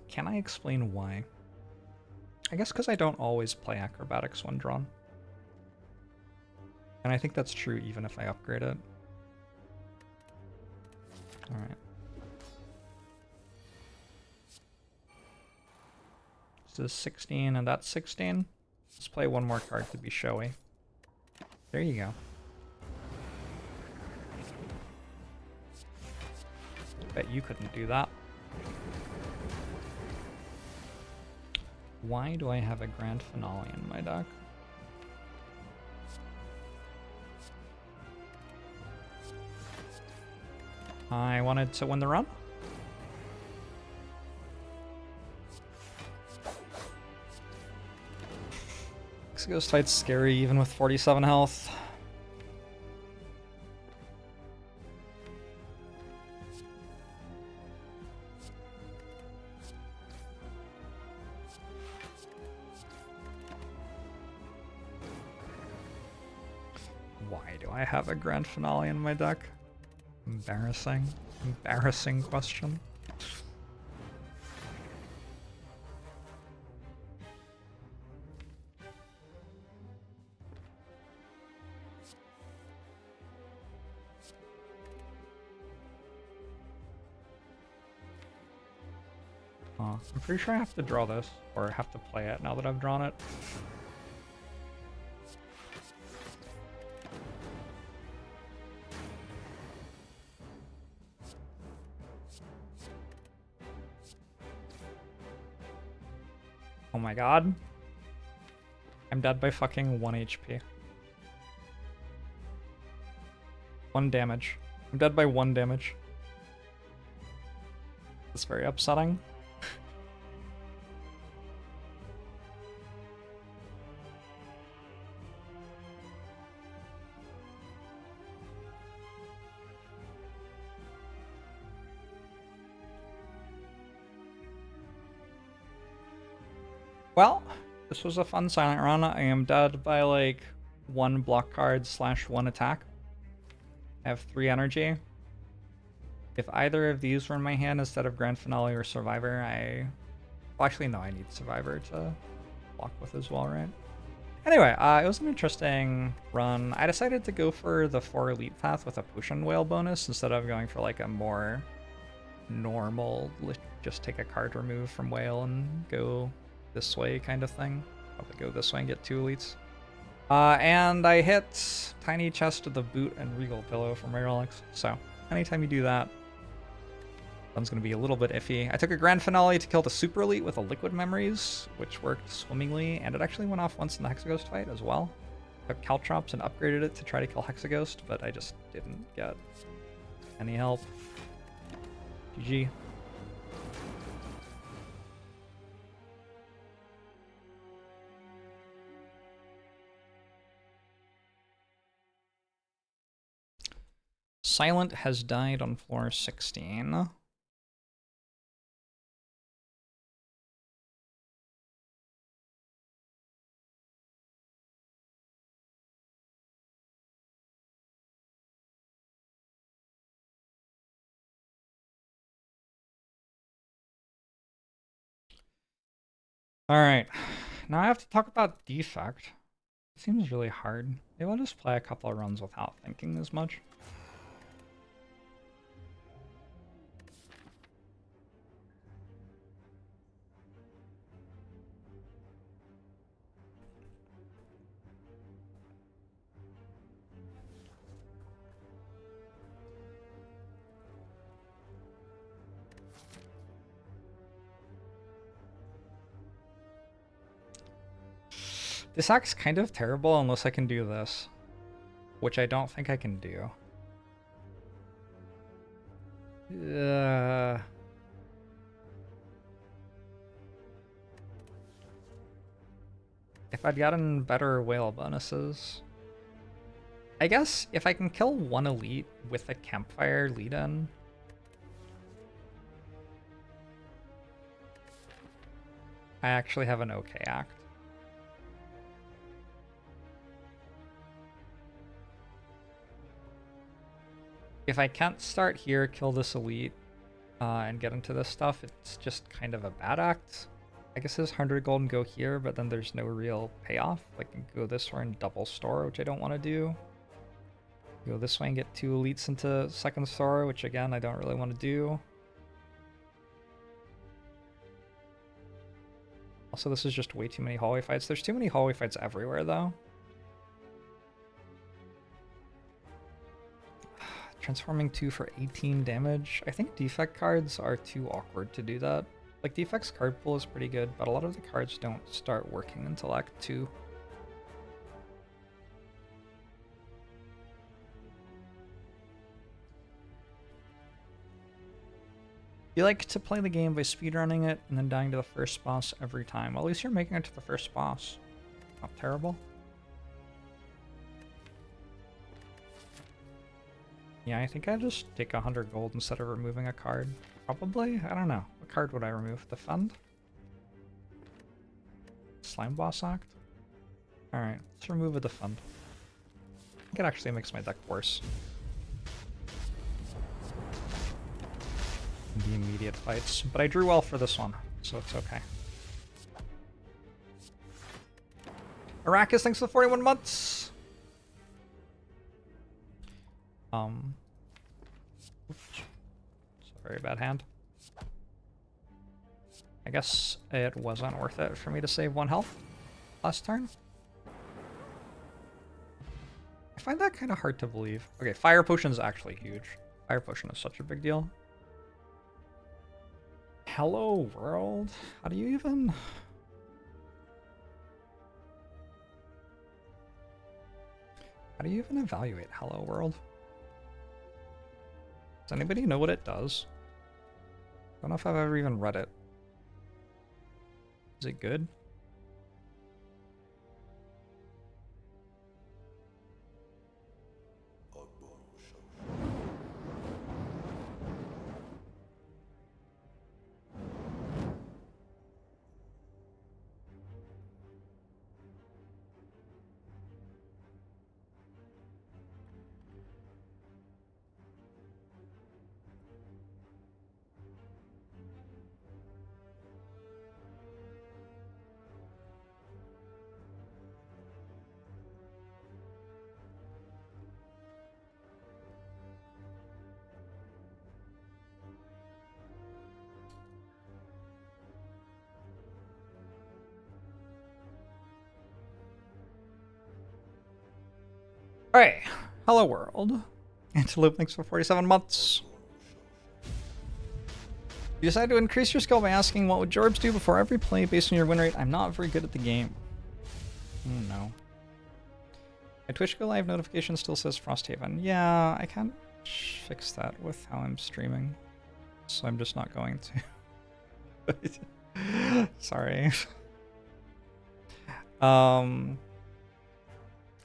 Can I explain why? I guess because I don't always play acrobatics when drawn. And I think that's true even if I upgrade it. Alright. This is 16 and that's 16. Let's play one more card to be showy. There you go. Bet you couldn't do that. Why do I have a grand finale in my deck? I wanted to win the run. Ghost fight's scary even with 47 health. Why do I have a grand finale in my deck? Embarrassing. Embarrassing question. I'm pretty sure I have to draw this, or have to play it now that I've drawn it. Oh my god. I'm dead by fucking 1 HP. 1 damage. I'm dead by 1 damage. That's very upsetting. Well, this was a fun silent run. I am dead by like 1 block card / 1 attack. I have 3 energy. If either of these were in my hand instead of Grand Finale or Survivor, well, actually, no, I need Survivor to block with as well, right? Anyway, it was an interesting run. I decided to go for the 4 Elite path with a Potion Whale bonus instead of going for like a more normal, just take a card remove from Whale and go this way kind of thing. Probably go this way and get 2 elites. And I hit Tiny Chest of the Boot and Regal Pillow from my relics. So anytime you do that, one's going to be a little bit iffy. I took a Grand Finale to kill the Super Elite with a Liquid Memories, which worked swimmingly, and it actually went off once in the Hexaghost fight as well. Took Caltrops and upgraded it to try to kill Hexaghost, but I just didn't get any help. GG. Silent has died on floor 16. Alright, now I have to talk about Defect. It seems really hard. Maybe I'll just play a couple of runs without thinking as much. This act's kind of terrible unless I can do this, which I don't think I can do. If I'd gotten better whale bonuses. I guess if I can kill one elite with a campfire lead-in. I actually have an okay act. If I can't start here, kill this elite, and get into this stuff, it's just kind of a bad act. I guess there's 100 gold and go here, but then there's no real payoff. Like, go this way and double store, which I don't want to do. Go this way and get 2 elites into second store, which again, I don't really want to do. Also, this is just way too many hallway fights. There's too many hallway fights everywhere, though. Transforming 2 for 18 damage. I think defect cards are too awkward to do that. Like, defect's card pool is pretty good, but a lot of the cards don't start working until Act 2. You like to play the game by speedrunning it and then dying to the first boss every time. Well, at least you're making it to the first boss. Not terrible. Yeah, I think I just take 100 gold instead of removing a card. Probably? I don't know. What card would I remove? Defend? Slime Boss Act? Alright, let's remove a Defend. I think it actually makes my deck worse. The immediate fights. But I drew well for this one, so it's okay. Arrakis, thanks for the 41 months! It's a very bad hand. I guess it wasn't worth it for me to save 1 health last turn. I find that kind of hard to believe. Okay, Fire Potion is actually huge. Fire Potion is such a big deal. Hello, world. How do you even... How do you even evaluate Hello, world? Does anybody know what it does? I don't know if I've ever even read it. Is it good? Alright, hello world. Antelope, thanks for 47 months. You decide to increase your skill by asking what would JORBS do before every play based on your win rate. I'm not very good at the game. Oh no. My Twitch Go Live notification still says Frosthaven. Yeah, I can't fix that with how I'm streaming. So I'm just not going to. Sorry.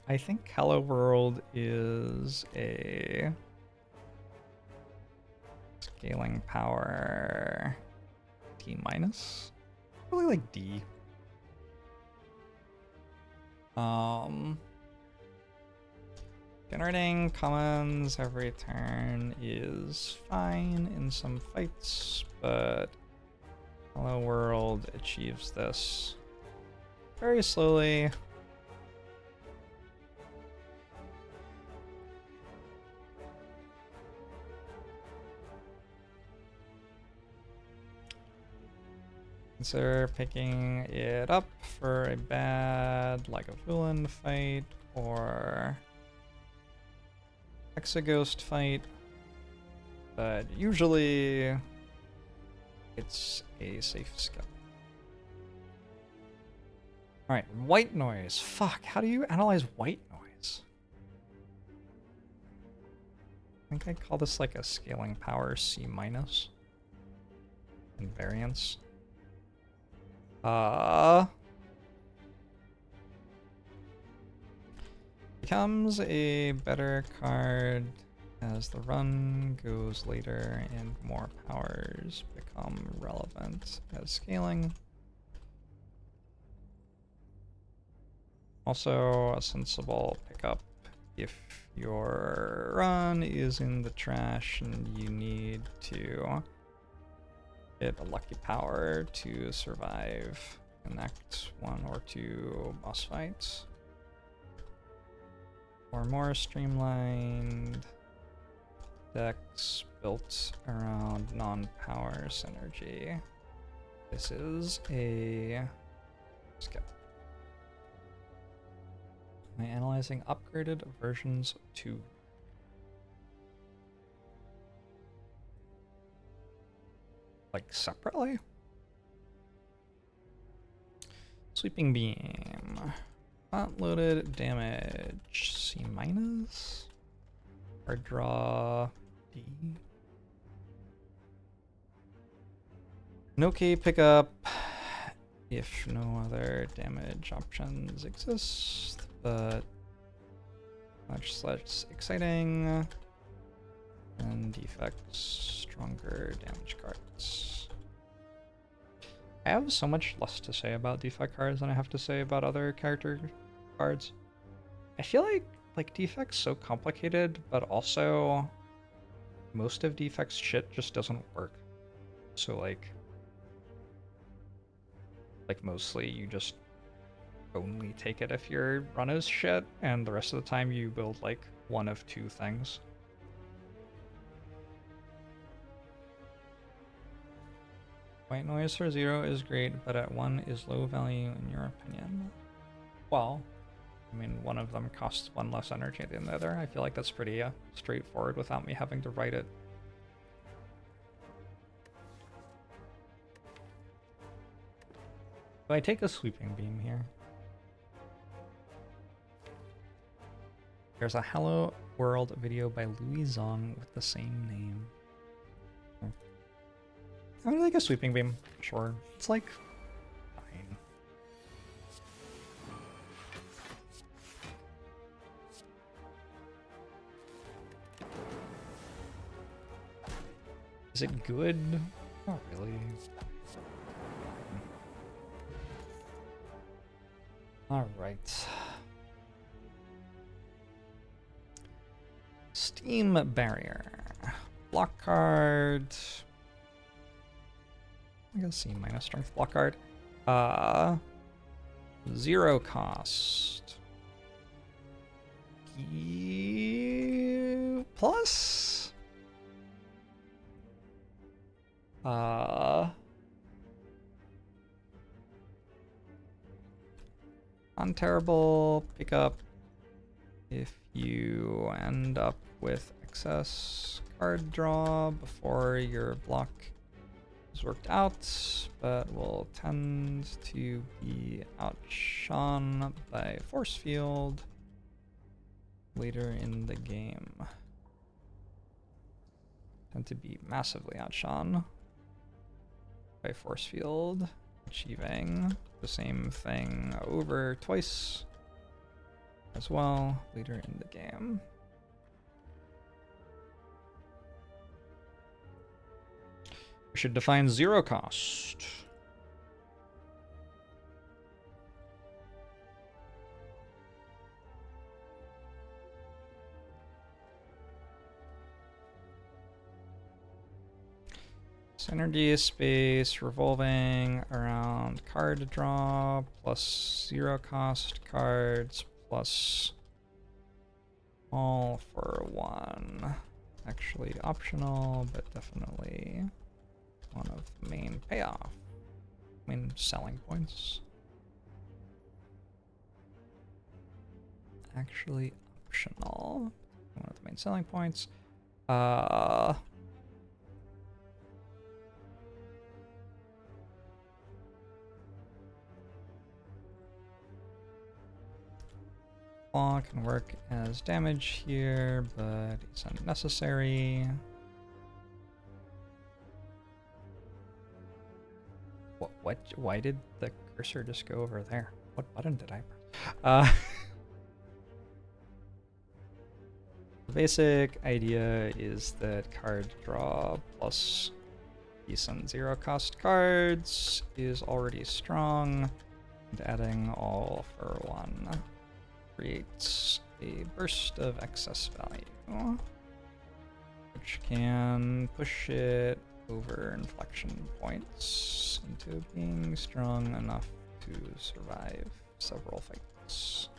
I think Hello World is a scaling power T minus. Probably like D. Generating commons every turn is fine in some fights, but Hello World achieves this very slowly. Consider picking it up for a bad Lagavulin fight or Hexaghost fight, but usually it's a safe skip. Alright, white noise. Fuck, how do you analyze white noise? I think I call this like a scaling power C minus. And variance. Becomes a better card as the run goes later and more powers become relevant as scaling. Also a sensible pickup if your run is in the trash and you need to get a lucky power to survive the next 1 or 2 boss fights. Or more streamlined decks built around non-power synergy. This is a skip. Am I analyzing upgraded versions 2? Like separately? Sweeping beam. Not loaded damage C minus. Hard draw D. No K pickup if no other damage options exist, but much less exciting. And defects, stronger damage cards. I have so much less to say about defect cards than I have to say about other character cards. I feel like defect's so complicated, but also most of defect's shit just doesn't work. So like mostly you just only take it if your run is shit, and the rest of the time you build like 1 of 2 things. White noise for 0 is great, but at 1 is low value in your opinion. Well, I mean, one of them costs 1 less energy than the other. I feel like that's pretty straightforward without me having to write it. Do I take a sweeping beam here? There's a Hello World video by Louis Zong with the same name. I'm gonna take a sweeping beam. Sure. It's like fine. Is it good? Not really. Alright. Steam barrier. Block card. I can see minus strength block card. 0 cost. Plus. Unterrible pickup if you end up with excess card draw before your block is worked out, but will tend to be outshone by force field later in the game. Tend to be massively outshone by force field, achieving the same thing over twice as well later in the game. We should define 0 cost. Synergy space revolving around card draw plus 0 cost cards plus all for 1. Actually optional, but definitely one of the main payoff. Main selling points. Actually optional. One of the main selling points. Claw can work as damage here, but it's unnecessary. What? Why did the cursor just go over there? What button did I press? The basic idea is that card draw plus decent zero cost cards is already strong, and adding all for one creates a burst of excess value, which can push it over inflection points into being strong enough to survive several fights.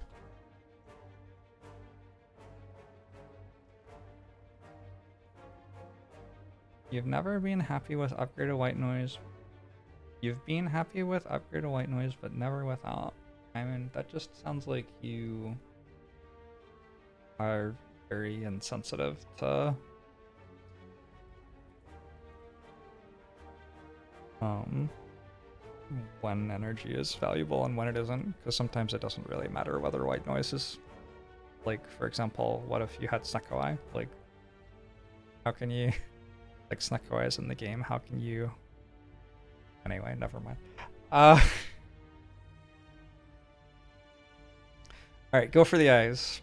You've never been happy with upgraded white noise. You've been happy with upgraded white noise, but never without. I mean, that just sounds like you are very insensitive to when energy is valuable and when it isn't, because sometimes it doesn't really matter whether white noise is, like, for example, what if you had Snecko Eye? Like, how can you, like, Snecko Eye is in the game, how can you, anyway, never mind. Alright, go for the eyes.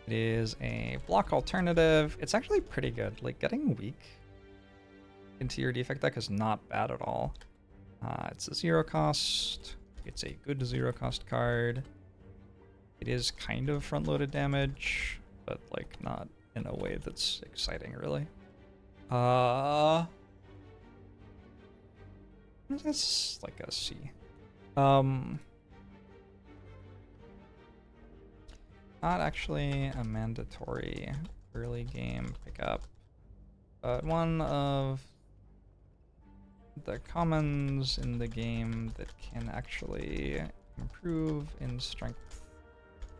It is a block alternative. It's actually pretty good. Like, getting weak into your defect deck is not bad at all. It's a zero cost. It's a good zero cost card. It is kind of front-loaded damage, but like not in a way that's exciting, really. It's like a C. Not actually a mandatory early game pickup, but one of the commons in the game that can actually improve in strength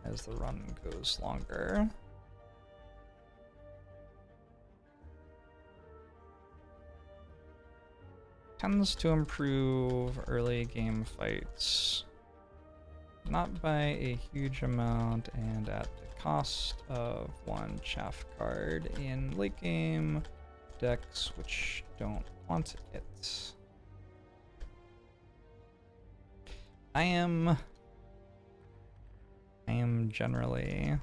as the run goes longer. Tends to improve early game fights, not by a huge amount and at the cost of one chaff card in late game decks which don't want it. I am generally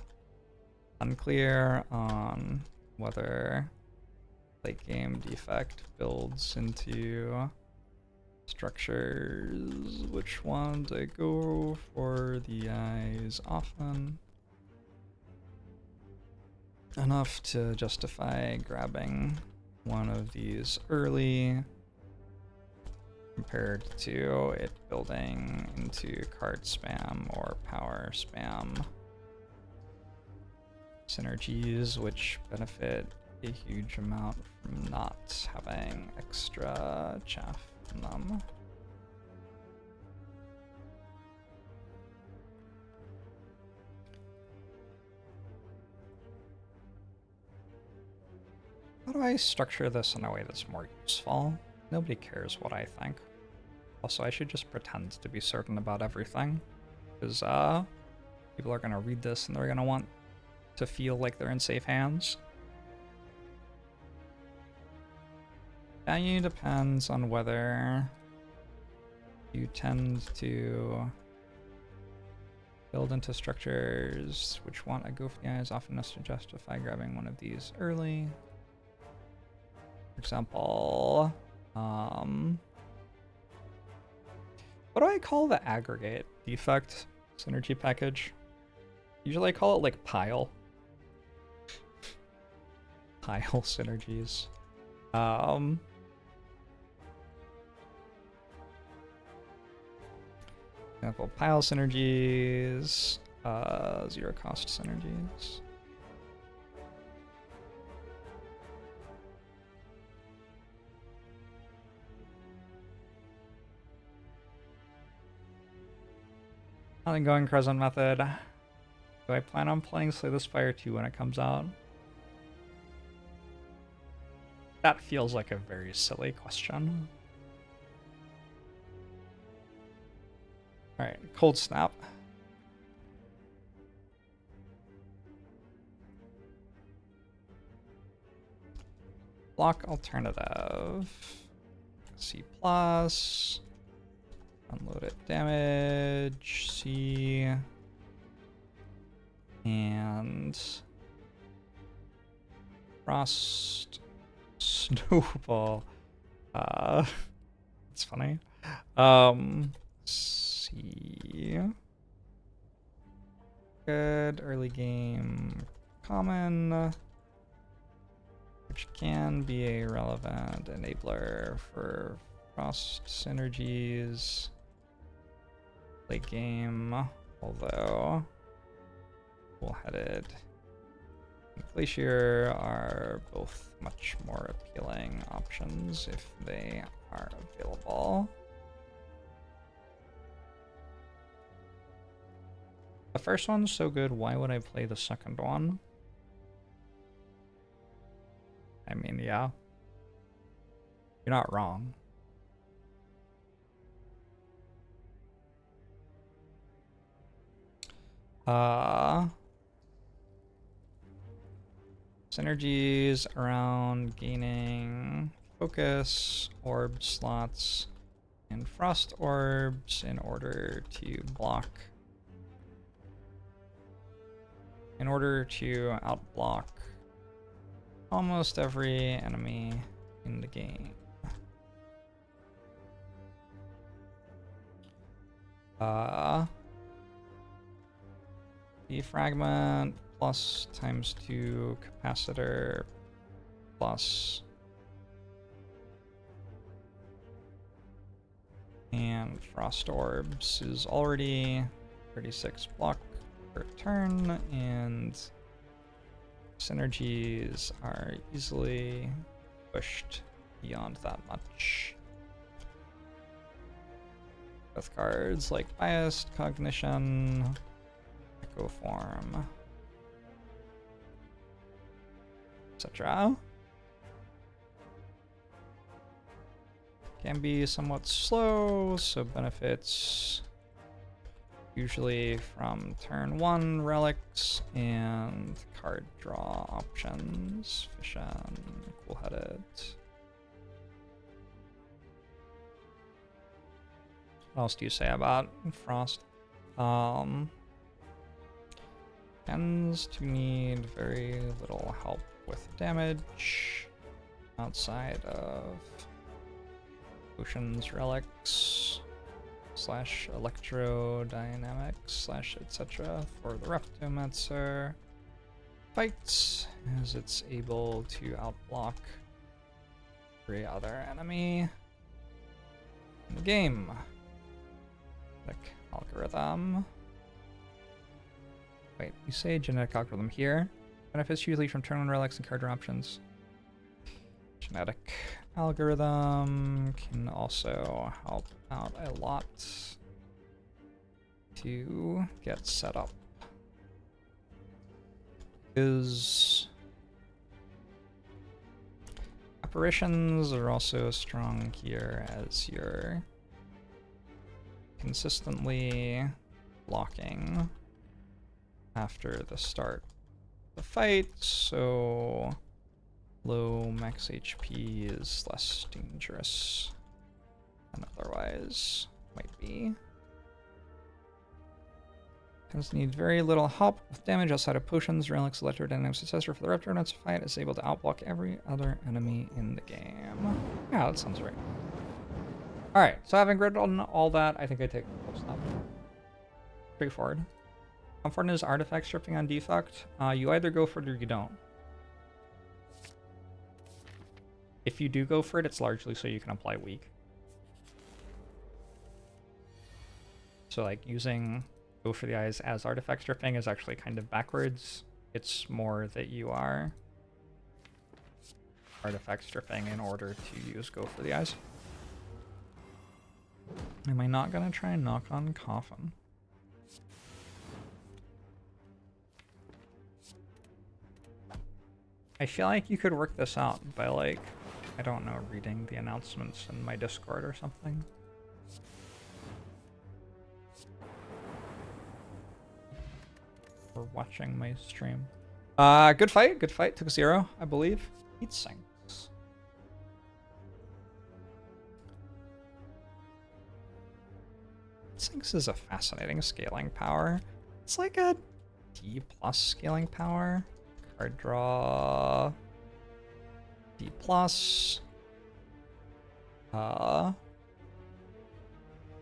unclear on whether late game defect builds into structures which want to go for the eyes often enough to justify grabbing one of these early compared to it building into card spam or power spam synergies which benefit a huge amount from not having extra chaff in them. How do I structure this in a way that's more useful? Nobody cares what I think. Also, I should just pretend to be certain about everything, because people are going to read this and they're going to want to feel like they're in safe hands. Value depends on whether you tend to build into structures which want a go for the eyes often enough to justify grabbing one of these early. For example, what do I call the aggregate defect synergy package? Usually I call it like pile. Pile synergies. Example, pile synergies, zero cost synergies. Nothing going Crescent method. Do I plan on playing Slay the Spire 2 when it comes out? That feels like a very silly question. Alright, cold snap. Block alternative. C plus. Unload it, damage. C. And frost. Snowball. It's funny. C. Good. Early game common. Which can be a relevant enabler for frost synergies. Late game, although cool-headed and glacier are both much more appealing options if they are available. The first one's so good, why would I play the second one? I mean, yeah. You're not wrong. Synergies around gaining focus, orb slots, and frost orbs in order to block. In order to outblock almost every enemy in the game. Defragment plus ×2 capacitor plus and frost orbs is already 36 block per turn, and synergies are easily pushed beyond that much. With cards like Biased, Cognition, Echo Form, etc. Can be somewhat slow, so benefits usually from turn 1 relics and card draw options. Fission, cool-headed. What else do you say about Frost? Tends to need very little help with damage outside of potions, relics, slash electrodynamics, slash etc. for the Reptomancer fights, as it's able to outblock every other enemy in the game. Genetic algorithm. Wait, you say genetic algorithm here? Benefits usually from turn 1 relics and card draw options. Genetic algorithm can also help out a lot to get set up. Because apparitions are also strong here, as you're consistently blocking after the start of the fight, so low max HP is less dangerous than otherwise might be. Tends to need very little help with damage outside of potions. Relics, electrodynamic successor for the Reptomancer fight is able to outblock every other enemy in the game. Yeah, that sounds right. Alright, so having read on all that, I think I take full stop. Straightforward. How important is artifact stripping on defect? You either go for it or you don't. If you do go for it, it's largely so you can apply weak. So like using go for the eyes as artifact stripping is actually kind of backwards. It's more that you are artifact stripping in order to use go for the eyes. Am I not gonna try and knock on coffin? I feel like you could work this out by, like, I don't know, reading the announcements in my Discord or something. for watching my stream. Good fight, good fight. Took 0, I believe. Heat sinks. Sinks is a fascinating scaling power. It's like a D+ scaling power. Card draw. D+.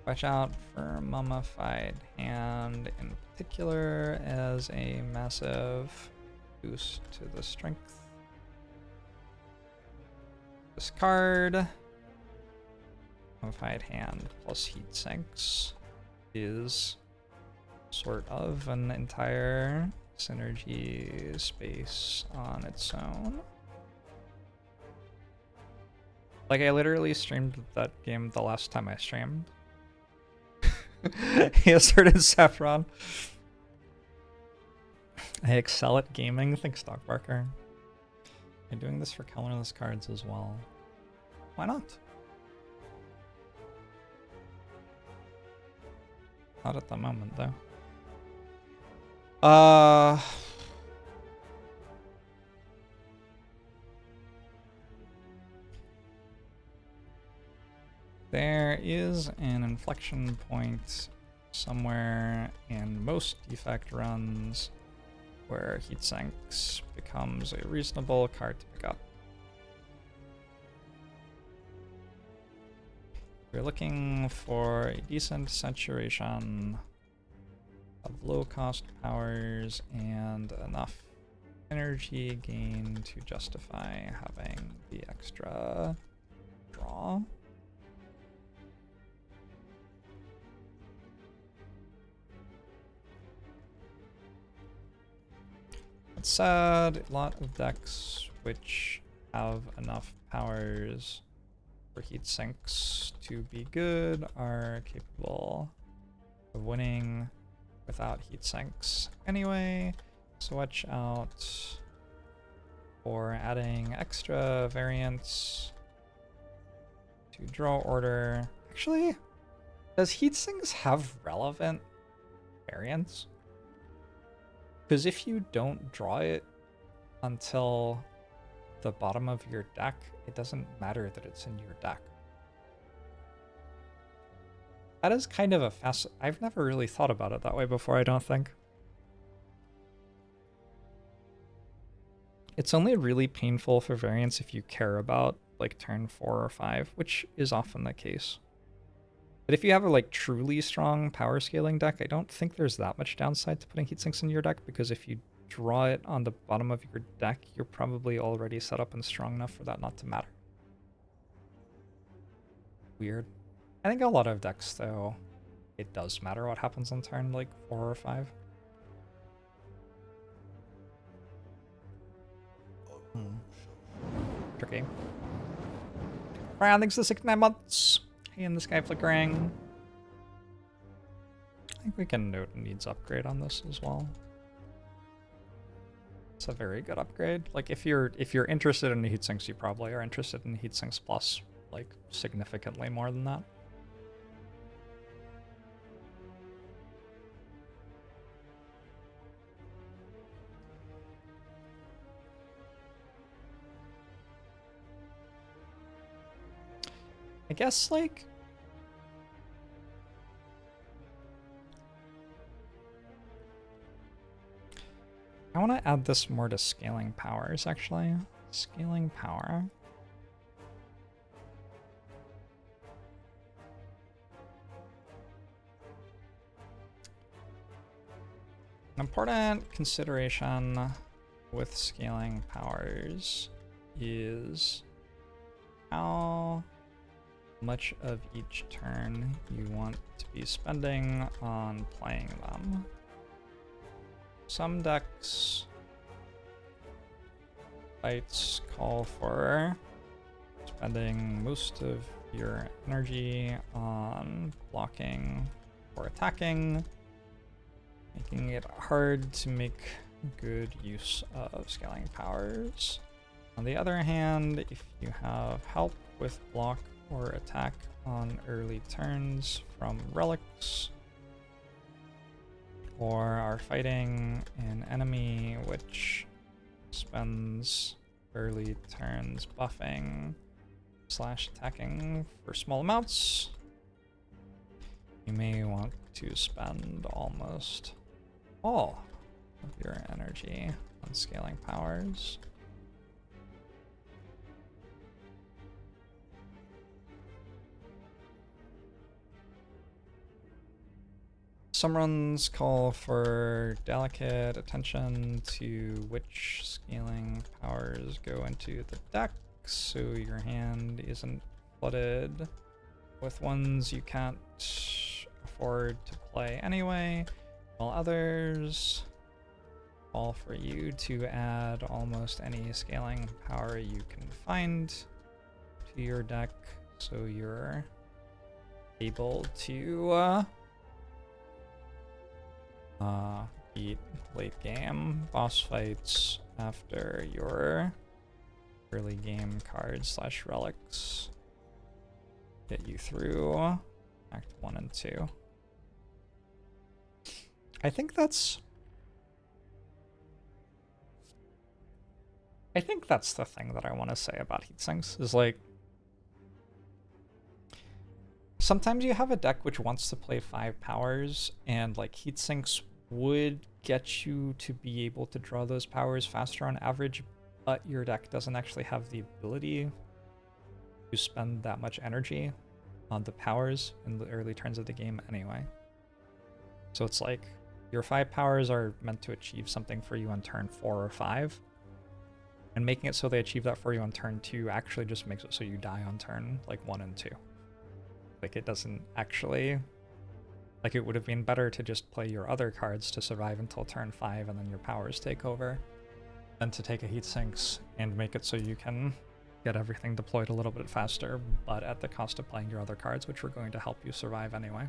Watch out for Mummified Hand in particular as a massive boost to the strength. Discard. Mummified Hand plus Heat Sinks is sort of an entire synergy space on its own. Like, I literally streamed that game the last time I streamed. He asserted Saffron. I excel at gaming. Thanks, Dog Barker. I'm doing this for colorless cards as well. Why not? Not at the moment, though. There is an inflection point somewhere in most defect runs where Heat Sinks becomes a reasonable card to pick up. We're looking for a decent saturation of low-cost powers and enough energy gain to justify having the extra draw. That said, a lot of decks which have enough powers for Heat Sinks to be good are capable of winning without Heat Sinks anyway, so watch out for adding extra variants to draw order. Actually, does Heat Sinks have relevant variants? Because if you don't draw it until the bottom of your deck, it doesn't matter that it's in your deck. That is kind of a I've never really thought about it that way before, I don't think. It's only really painful for variants if you care about like turn 4 or 5, which is often the case. But if you have a like truly strong power scaling deck, I don't think there's that much downside to putting Heat Sinks in your deck, because if you draw it on the bottom of your deck, you're probably already set up and strong enough for that not to matter. Weird. I think a lot of decks, though, it does matter what happens on turn like 4 or 5. Tricky. Brian, thanks for the 69 months. Hey, and this guy flickering. I think we can note needs upgrade on this as well. It's a very good upgrade. Like if you're interested in Heat Sinks, you probably are interested in Heat Sinks Plus, like significantly more than that. I guess, like, I want to add this more to scaling powers, actually. Scaling power. An important consideration with scaling powers is how much of each turn you want to be spending on playing them. Some decks fights call for spending most of your energy on blocking or attacking, making it hard to make good use of scaling powers. On the other hand, if you have help with block or attack on early turns from relics, or are fighting an enemy which spends early turns buffing / attacking for small amounts, you may want to spend almost all of your energy on scaling powers. Some runs call for delicate attention to which scaling powers go into the deck, so your hand isn't flooded with ones you can't afford to play anyway, while others call for you to add almost any scaling power you can find to your deck, so you're able to beat late game boss fights after your early game cards / relics get you through Act 1 and 2. I think that's the thing that I want to say about heatsinks, is like, sometimes you have a deck which wants to play 5 powers, and like heatsinks would get you to be able to draw those powers faster on average, but your deck doesn't actually have the ability to spend that much energy on the powers in the early turns of the game anyway. So it's like, your 5 powers are meant to achieve something for you on turn 4 or 5, and making it so they achieve that for you on turn 2 actually just makes it so you die on turn like 1 and 2. Like, it doesn't actually, like, it would have been better to just play your other cards to survive until turn 5 and then your powers take over, than to take a heatsinks and make it so you can get everything deployed a little bit faster, but at the cost of playing your other cards, which were going to help you survive anyway.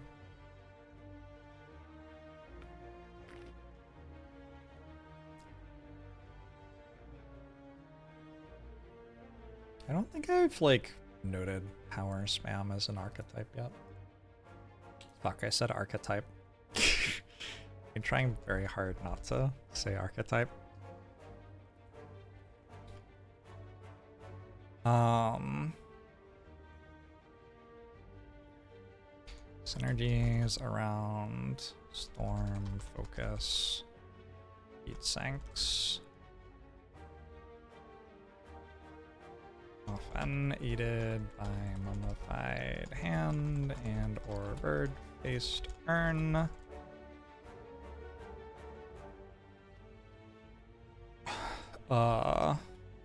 I don't think I've, like, noted power spam as an archetype yet. Fuck, I said archetype. I'm trying very hard not to say archetype. Synergies around Storm, Focus, Heatsinks. Often aided by Mummified Hand and or Bird-Faced Urn.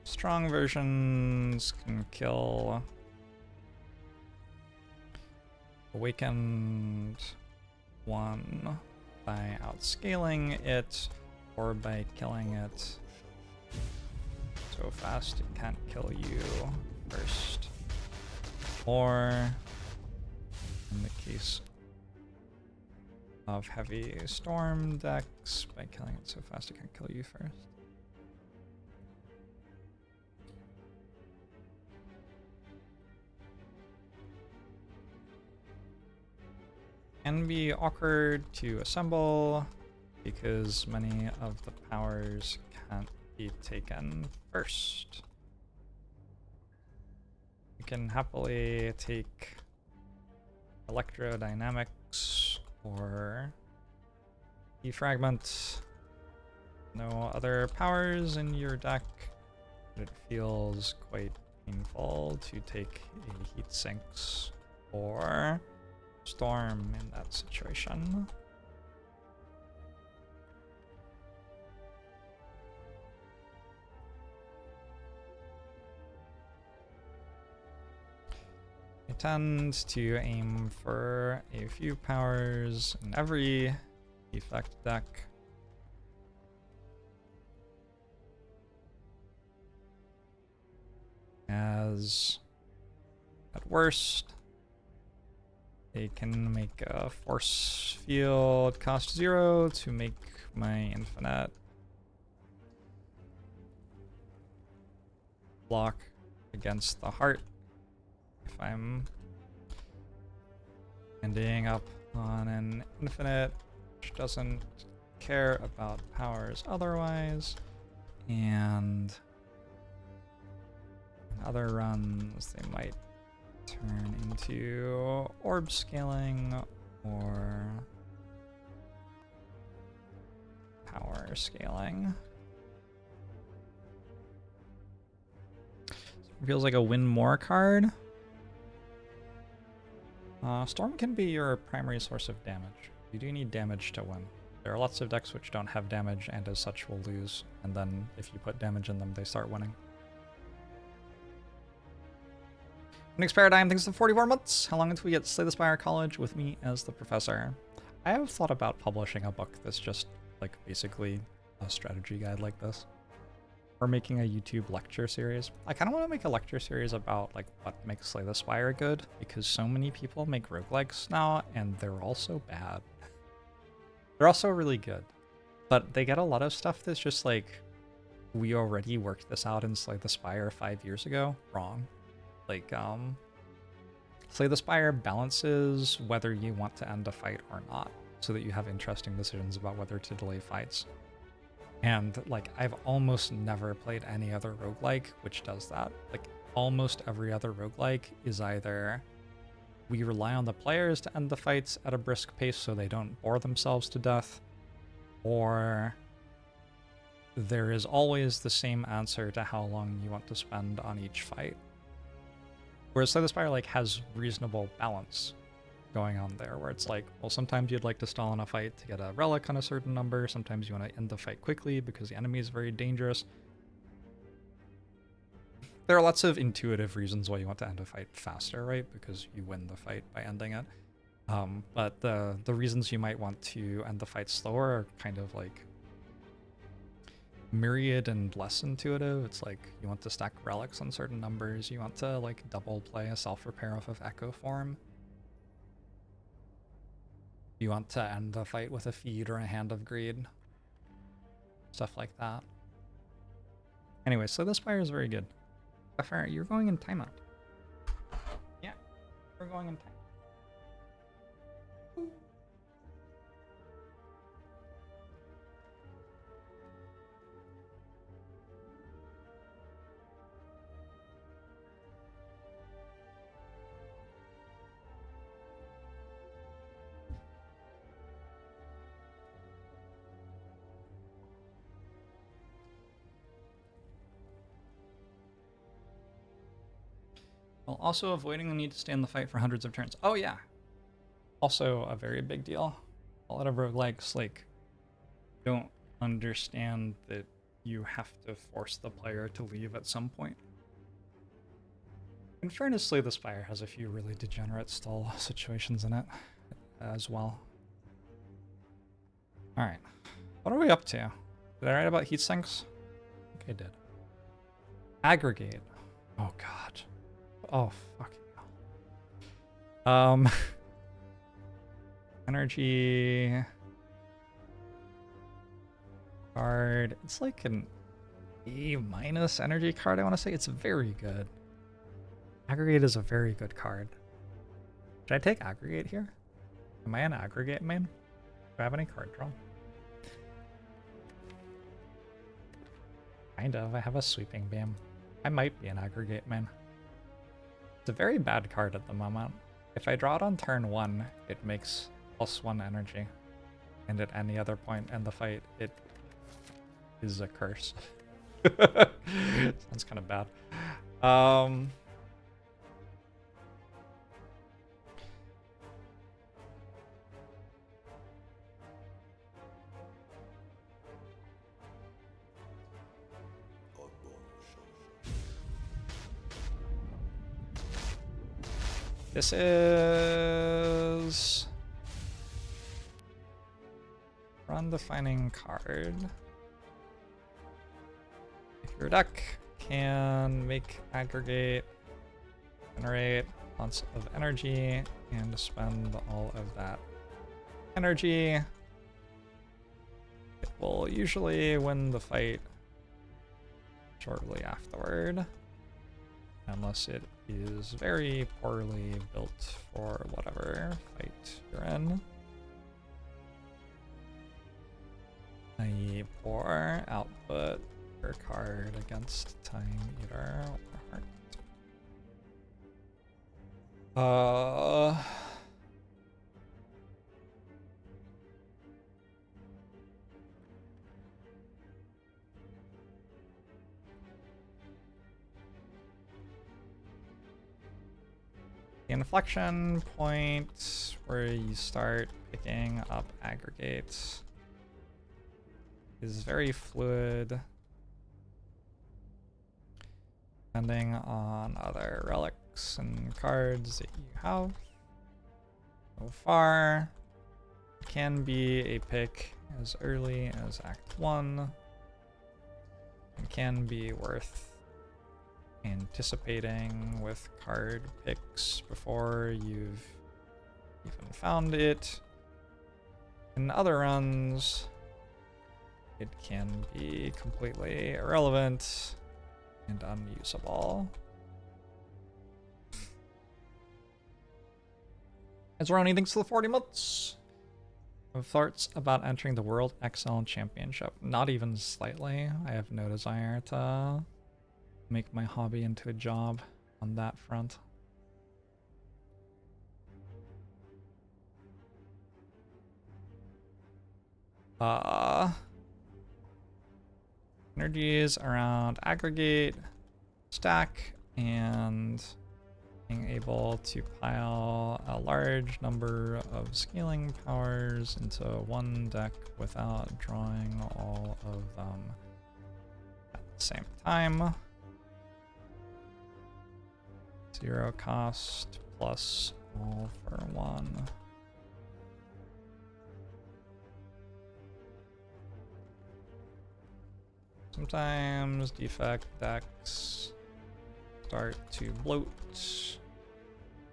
Strong versions can kill Awakened one by outscaling it, or by killing it so fast it can't kill you first. Or, in the case of heavy storm decks, by killing it so fast it can't kill you first. Can be awkward to assemble because many of the powers can't be taken first. You can happily take Electrodynamics or Defragment. No other powers in your deck, but it feels quite painful to take a Heatsinks or Storm in that situation. I tend to aim for a few powers in every effect deck. As at worst, they can make a force field cost 0 to make my infinite block against the heart. If I'm ending up on an infinite, which doesn't care about powers otherwise. And in other runs, they might turn into orb scaling or power scaling. Feels like a win more card. Storm can be your primary source of damage. You do need damage to win. There are lots of decks which don't have damage and as such will lose, and then if you put damage in them, they start winning. Next paradigm, thanks for 44 months. How long until we get Slay the Spire College with me as the professor? I have thought about publishing a book that's just like basically a strategy guide like this. Or making a YouTube lecture series. I kind of want to make a lecture series about like what makes Slay the Spire good, because so many people make roguelikes now and they're also bad. They're also really good, but they get a lot of stuff that's just like, we already worked this out in Slay the Spire 5 years ago. Wrong. Like, Slay the Spire balances whether you want to end a fight or not, so that you have interesting decisions about whether to delay fights. And like, I've almost never played any other roguelike which does that. Like, almost every other roguelike is either we rely on the players to end the fights at a brisk pace so they don't bore themselves to death, or there is always the same answer to how long you want to spend on each fight. Whereas Slay the Spire like has reasonable balance going on there, where it's like, well, sometimes you'd like to stall in a fight to get a relic on a certain number, sometimes you want to end the fight quickly because the enemy is very dangerous. There are lots of intuitive reasons why you want to end a fight faster, right? Because you win the fight by ending it. But the reasons you might want to end the fight slower are kind of like myriad and less intuitive. It's like you want to stack relics on certain numbers, you want to like double play a self-repair off of Echo Form. You want to end the fight with a feed or a Hand of Greed. Stuff like that. Anyway, so the Spire is very good. Sapphire, you're going in timeout. Yeah, we're going in timeout. While also avoiding the need to stay in the fight for hundreds of turns. Oh yeah. Also a very big deal. A lot of roguelikes like don't understand that you have to force the player to leave at some point. In fairness, Slay the Spire has a few really degenerate stall situations in it as well. Alright. What are we up to? Did I write about heat sinks? I think I did. Aggregate. Oh god. Oh, fucking hell. Energy card. It's like an A- energy card, I want to say. It's very good. Aggregate is a very good card. Should I take Aggregate here? Am I an Aggregate main? Do I have any card draw? Kind of. I have a Sweeping Beam. I might be an Aggregate main. It's a very bad card at the moment. If I draw it on turn 1, it makes +1 energy. And at any other point in the fight, it is a curse. Sounds kind of bad. This is run defining card. If your deck can make aggregate, generate lots of energy, and spend all of that energy, it will usually win the fight shortly afterward. Unless it is very poorly built for whatever fight you're in. i.e. poor output per card against Time Eater or Heart. The inflection point where you start picking up aggregates is very fluid, depending on other relics and cards that you have. So far, it can be a pick as early as Act 1. It can be worth anticipating with card picks before you've even found it. In other runs, it can be completely irrelevant and unusable. As Roni, thanks for the 40 months. Have thoughts about entering the World XL Championship? Not even slightly. I have no desire to make my hobby into a job on that front. Energies around aggregate, stack, and being able to pile a large number of scaling powers into one deck without drawing all of them at the same time. 0 cost plus all for 1. Sometimes defect decks start to bloat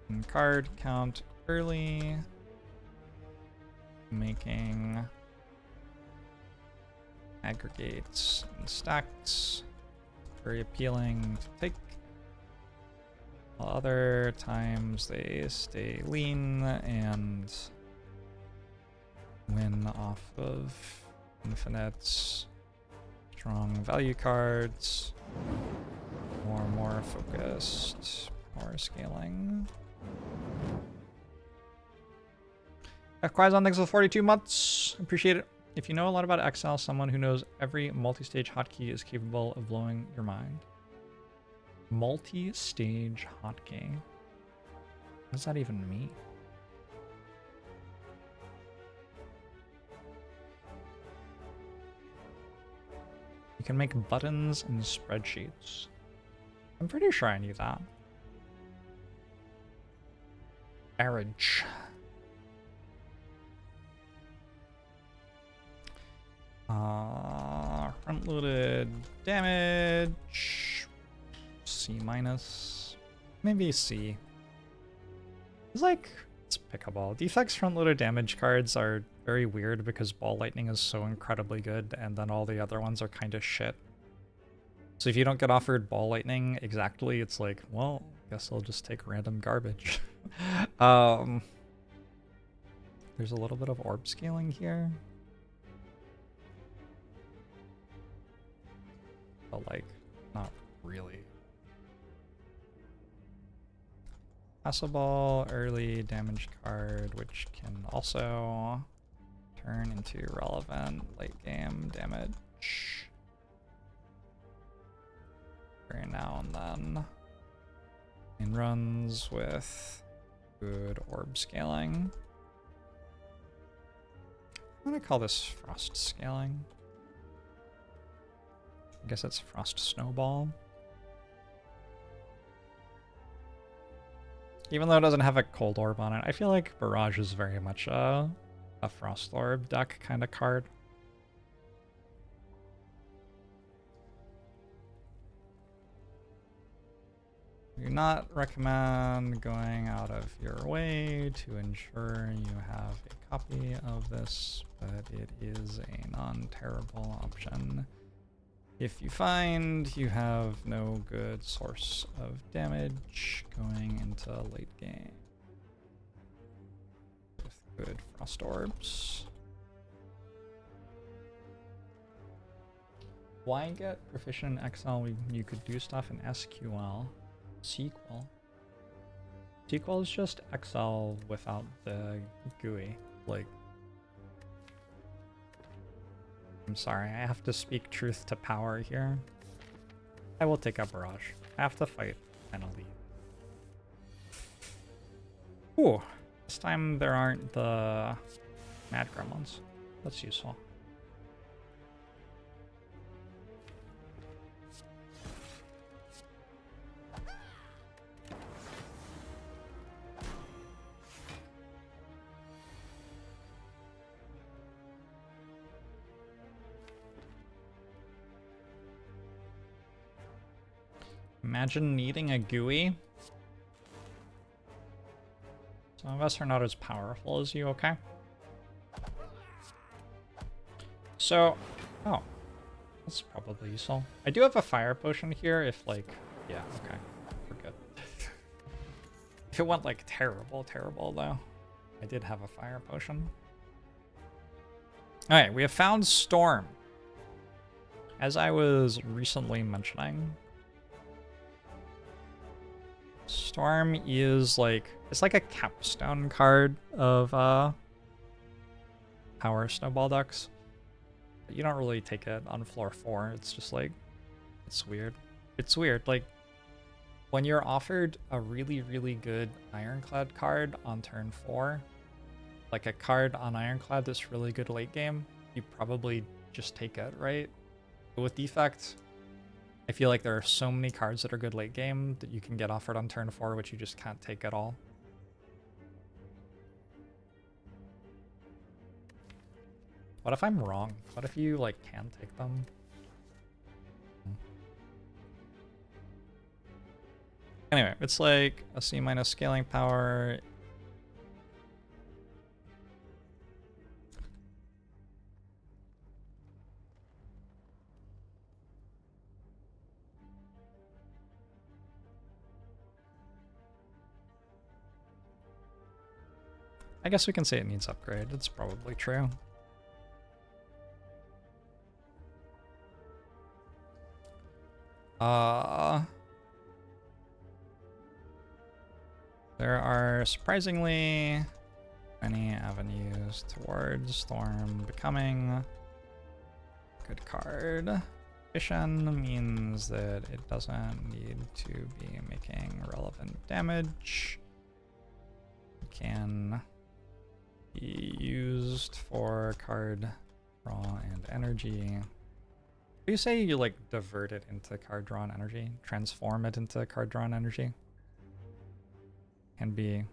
and card count early, making aggregates and stacks very appealing to take. Other times they stay lean and win off of infinite strong value cards, more focused, more scaling. Quaizon, thanks for 42 months. Appreciate it. If you know a lot about XL, someone who knows every multi-stage hotkey is capable of blowing your mind. Multi-stage hotkey. What does that even mean? You can make buttons and spreadsheets. I'm pretty sure I knew that. Marriage. Front-loaded damage. C minus. Maybe C. It's like, it's pickable. Defects front-loaded damage cards are very weird because Ball Lightning is so incredibly good and then all the other ones are kind of shit. So if you don't get offered Ball Lightning exactly, it's like, well, I guess I'll just take random garbage. There's a little bit of orb scaling here. But like, not really. Passable early damage card, which can also turn into relevant late game damage every now and then. And runs with good orb scaling. I'm gonna call this frost scaling. I guess it's frost snowball. Even though it doesn't have a cold orb on it, I feel like Barrage is very much a frost orb deck kind of card. Do not recommend going out of your way to ensure you have a copy of this, but it is a non-terrible option. If you find you have no good source of damage going into late game with good frost orbs. Why get proficient in Excel when you could do stuff in SQL? SQL? SQL is just Excel without the GUI. Like, I'm sorry, I have to speak truth to power here. I will take up Barrage. I have to fight and I'll leave. Ooh, this time there aren't the mad gremlins. That's useful. Imagine needing a GUI. Some of us are not as powerful as you, okay? So, oh, that's probably useful. I do have a fire potion here if like, yeah, okay, we're good. If it went like terrible though, I did have a fire potion. All right, we have found Storm. As I was recently mentioning, Storm is like, it's like a capstone card of power snowball ducks. But you don't really take it on floor 4. It's just like, it's weird. It's weird. Like, when you're offered a really, really good Ironclad card on turn 4, like a card on Ironclad that's really good late game, you probably just take it, right? But with Defect, I feel like there are so many cards that are good late game that you can get offered on turn 4, which you just can't take at all. What if I'm wrong? What if you, like, can take them? Anyway, it's like a C- scaling power. I guess we can say it needs upgrade. It's probably true. There are surprisingly many avenues towards Storm becoming a good card. Vision means that it doesn't need to be making relevant damage. It can be used for card draw and energy. Do you say you like divert it into card draw and energy? Transform it into card draw and energy? Can be.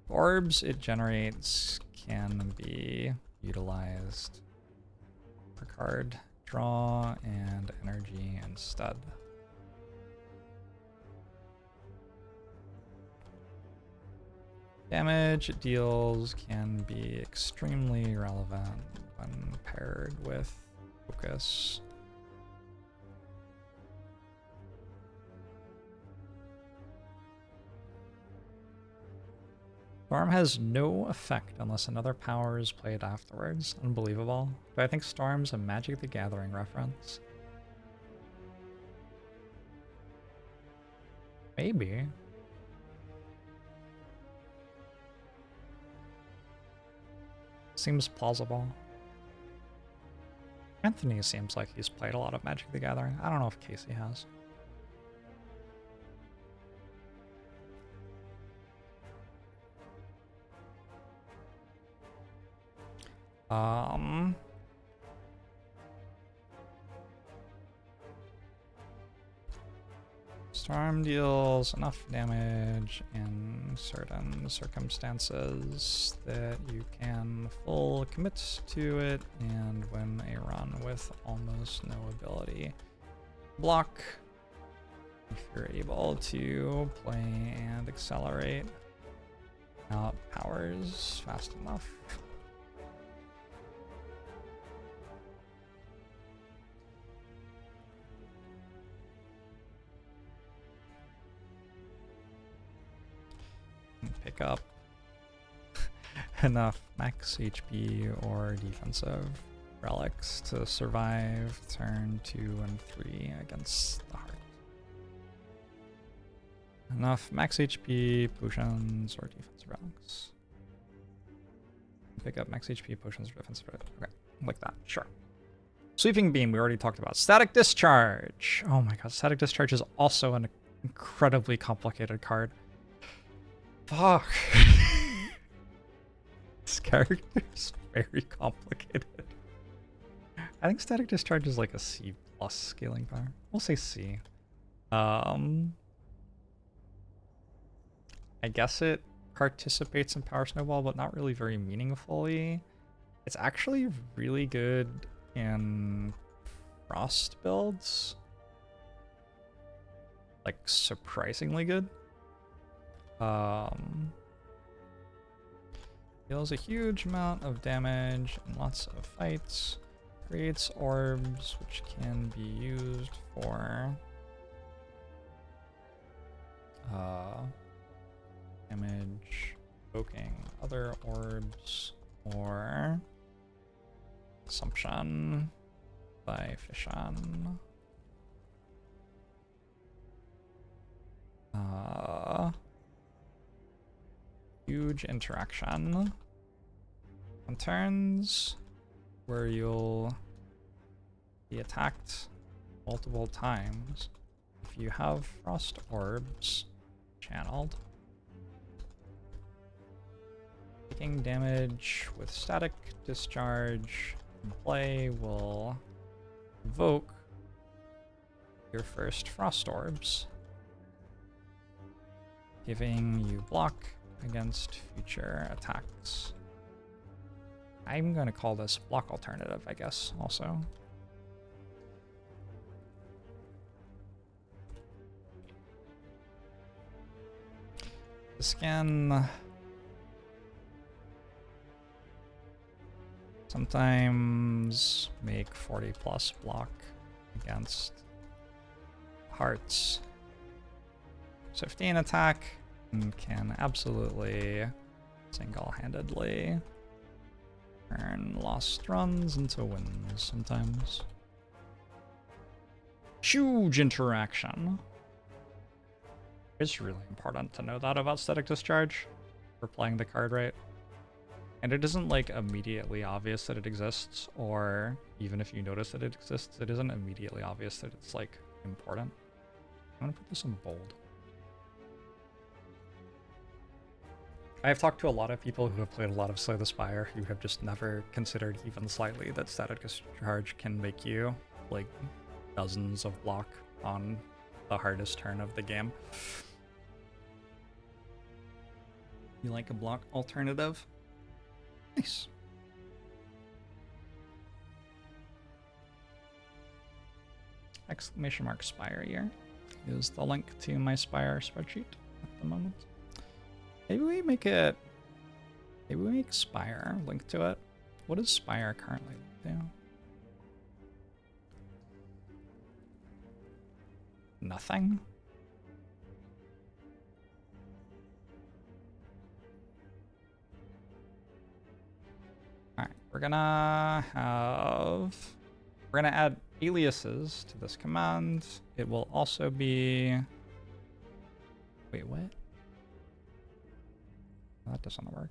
Orbs it generates can be utilized for card draw and energy instead. Damage it deals can be extremely relevant when paired with focus. Storm has no effect unless another power is played afterwards. Unbelievable. Do I think Storm's a Magic the Gathering reference? Maybe. Seems plausible. Anthony seems like he's played a lot of Magic the Gathering. I don't know if Casey has. Storm deals enough damage in certain circumstances that you can full commit to it and win a run with almost no ability block if you're able to play and accelerate out powers fast enough. Pick up enough max HP or defensive relics to survive turn 2 and 3 against the heart. Enough max HP, potions, or defensive relics. Pick up max HP, potions, or defensive relics. Okay, like that, sure. Sweeping Beam, we already talked about. Static Discharge. Oh my god, Static Discharge is also an incredibly complicated card. Fuck. This character is very complicated. I think Static Discharge is like a C+ scaling power. We'll say C. I guess it participates in Power Snowball, but not really very meaningfully. It's actually really good in Frost builds. Like, surprisingly good. Deals a huge amount of damage in lots of fights. Creates orbs, which can be used for damage, evoking other orbs, or consumption by fission. Huge interaction on turns where you'll be attacked multiple times. If you have frost orbs channeled, taking damage with static discharge in play will evoke your first frost orbs, giving you block against future attacks. I'm gonna call this block alternative, I guess, also. This can sometimes make 40+ block against hearts. 15 attack and can absolutely single-handedly turn lost runs into wins sometimes. Huge interaction. It's really important to know that about Static Discharge for playing the card right. And it isn't like immediately obvious that it exists, or even if you notice that it exists, it isn't immediately obvious that it's like important. I'm gonna put this in bold. I have talked to a lot of people who have played a lot of Slay the Spire who have just never considered even slightly that Static Discharge can make you like dozens of block on the hardest turn of the game. You like a block alternative? Nice. Exclamation mark Spire here is the link to my Spire spreadsheet at the moment. Maybe we make it, maybe we make Spire link to it. What is Spire currently linked to? Nothing? Alright, we're gonna add aliases to this command. It will also be, wait, what? That doesn't work.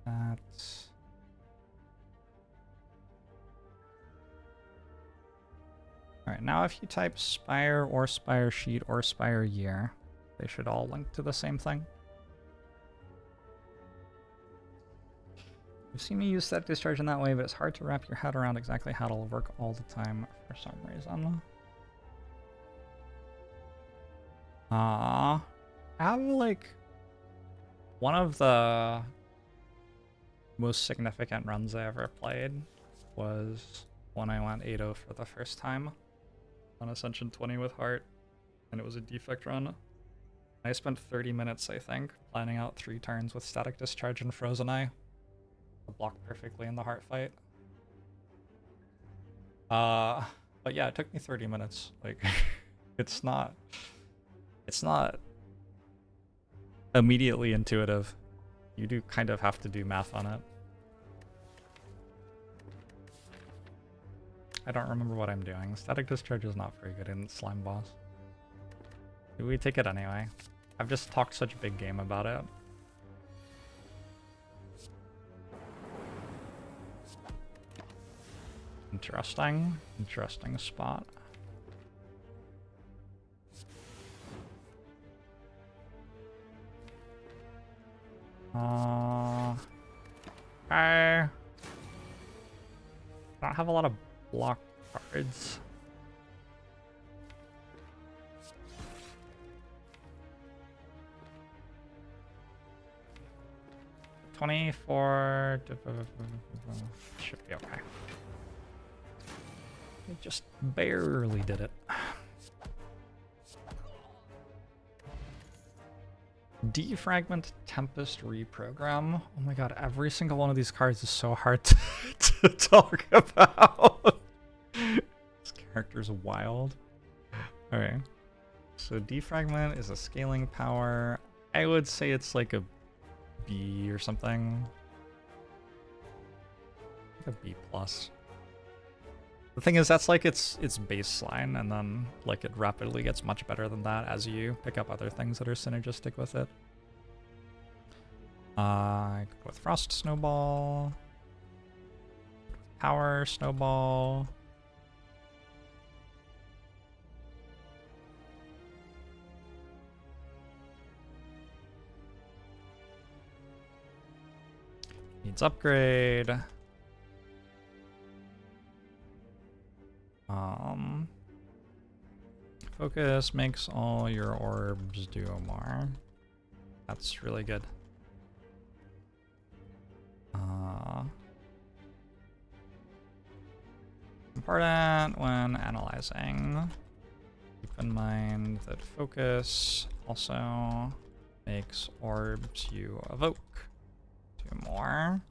That's... Alright, now if you type Spire or Spire Sheet or Spire Year, they should all link to the same thing. You've seen me use Static Discharge in that way, but it's hard to wrap your head around exactly how it'll work all the time for some reason. I have like one of the most significant runs I ever played was when I went 8-0 for the first time on Ascension 20 with Heart, and it was a defect run. I spent 30 minutes, I think, planning out 3 turns with Static Discharge and Frozen Eye to block perfectly in the Heart fight. But yeah, it took me 30 minutes. Like, it's not immediately intuitive. You do kind of have to do math on it. I don't remember what I'm doing. Static Discharge is not very good in Slime Boss. Do we take it anyway? I've just talked such a big game about it. Interesting. Interesting spot. I don't have a lot of block cards. $24 should be okay. It just barely did it. Defragment Tempest Reprogram. Oh my god, every single one of these cards is so hard to talk about. This character's wild. Alright. So Defragment is a scaling power. I would say it's like a B or something. Like a B plus. The thing is, that's like its baseline, and then like it rapidly gets much better than that as you pick up other things that are synergistic with it. I go with Frost Snowball, Power Snowball. Needs upgrade. Focus makes all your orbs do more. That's really good. Important when analyzing. Keep in mind that focus also makes orbs you evoke do more.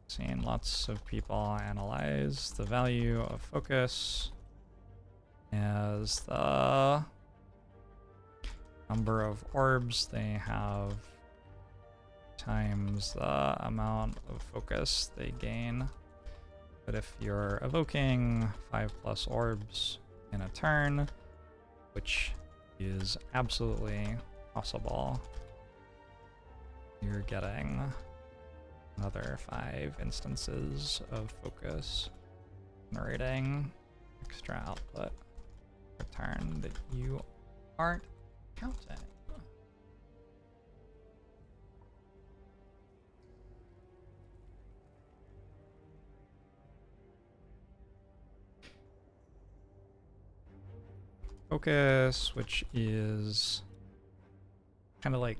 Seen lots of people analyze the value of focus as the number of orbs they have times the amount of focus they gain. But if you're evoking 5+ orbs in a turn, which is absolutely possible, you're getting another 5 instances of focus, generating extra output per turn that you aren't counting. Focus, which is kind of like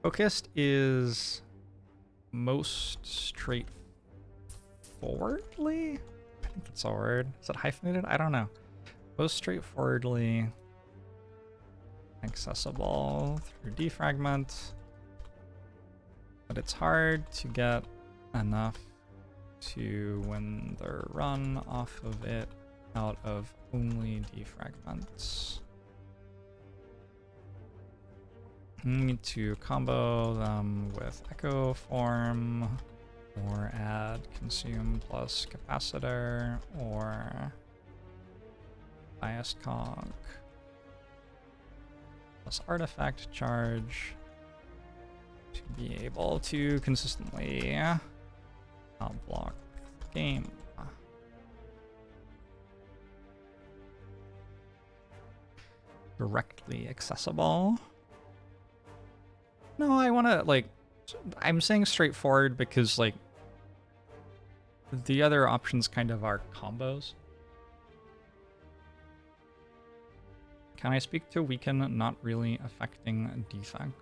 focused is most straightforwardly, I think that's a word. Is it hyphenated? I don't know. Most straightforwardly accessible through defragment, but it's hard to get enough to win the run off of it out of only defragments. Need to combo them with Echo Form, or add Consume plus Capacitor, or Biased Conch plus Artifact Charge to be able to consistently outblock the game. Directly accessible. No, I want to, like, I'm saying straightforward because, like, the other options kind of are combos. Can I speak to weaken not really affecting defect?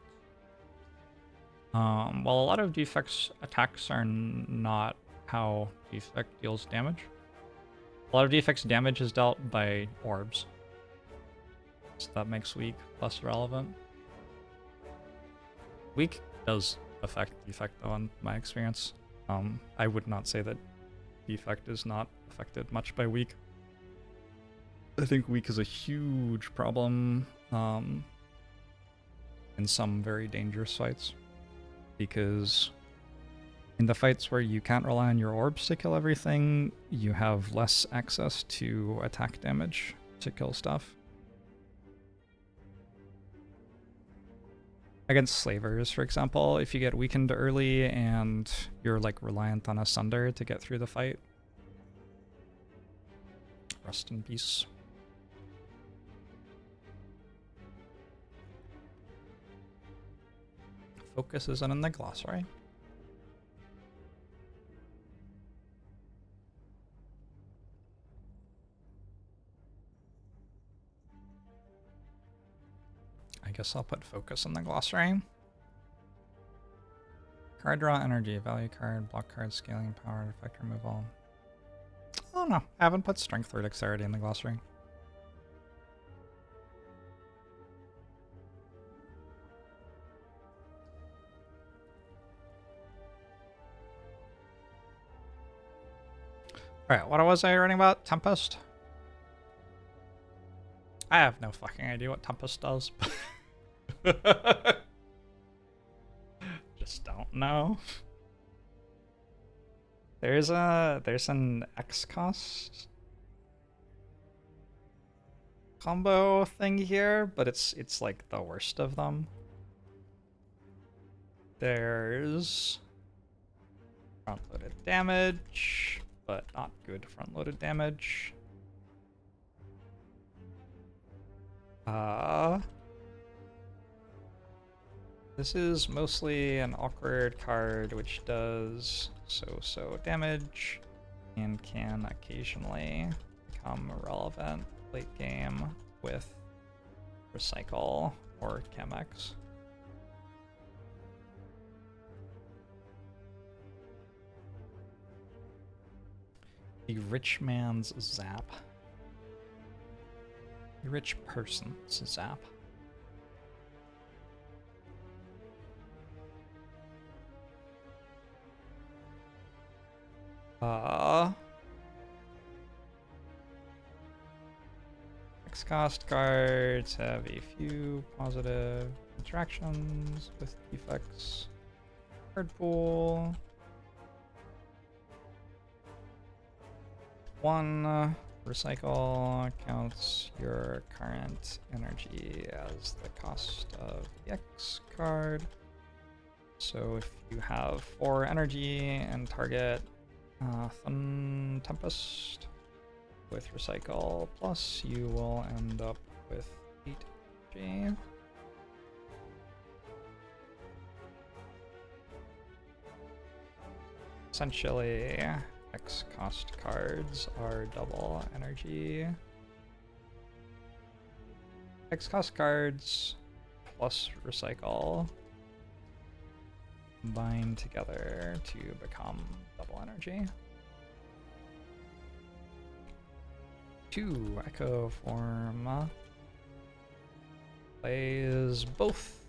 Well, a lot of defects attacks are not how defect deals damage. A lot of defects damage is dealt by orbs. So that makes weak less relevant. Weak does affect defect though, in my experience. I would not say that defect is not affected much by weak. I think weak is a huge problem in some very dangerous fights, because in the fights where you can't rely on your orbs to kill everything, you have less access to attack damage to kill stuff. Against slavers, for example, if you get weakened early and you're like reliant on a Sunder to get through the fight. Rest in peace. Focus isn't in the glossary. I guess I'll put focus in the glossary. Card draw, energy, value card, block card, scaling power, effect removal. Oh no, I haven't put strength or dexterity in the glossary. Alright, what was I writing about? Tempest? I have no fucking idea what Tempest does. Just don't know. There's an X cost combo thing here, but it's like the worst of them. There's front-loaded damage, but not good front-loaded damage. This is mostly an awkward card which does so damage and can occasionally become relevant late game with Recycle or Chemex. The rich man's zap. The rich person's zap. X cost cards have a few positive interactions with defects. Card pool. 1 recycle counts your current energy as the cost of the X card. So if you have 4 energy and target Tempest with Recycle Plus, you will end up with 8 energy. Essentially, X cost cards are double energy. X cost cards plus Recycle combine together to become double energy. 2 Echo Form plays both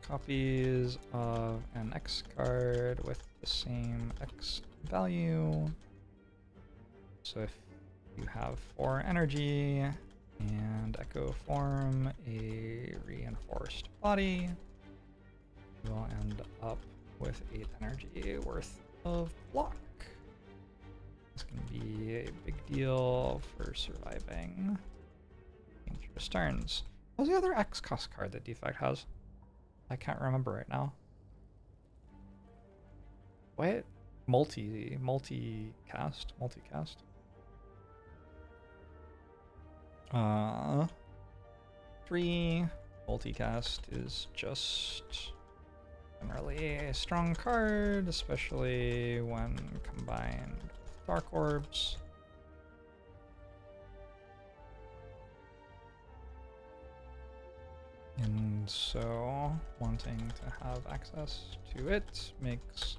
copies of an X card with the same X value. So if you have 4 energy and Echo Form a reinforced body, you will end up with 8 energy worth of block. This can be a big deal for surviving dangerous turns. What's the other X cost card that Defect has? I can't remember right now. What? Multicast. 3 multicast is just generally a strong card, especially when combined with Dark Orbs. And so wanting to have access to it makes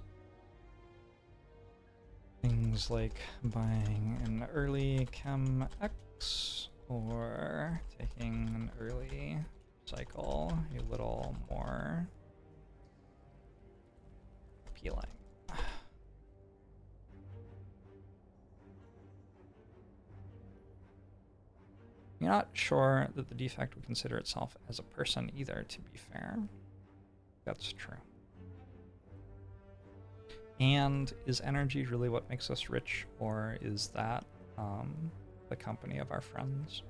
things like buying an early Chem X or taking an early cycle a little more appealing. You're not sure that the defect would consider itself as a person either, to be fair. That's true. And is energy really what makes us rich, or is that the company of our friends?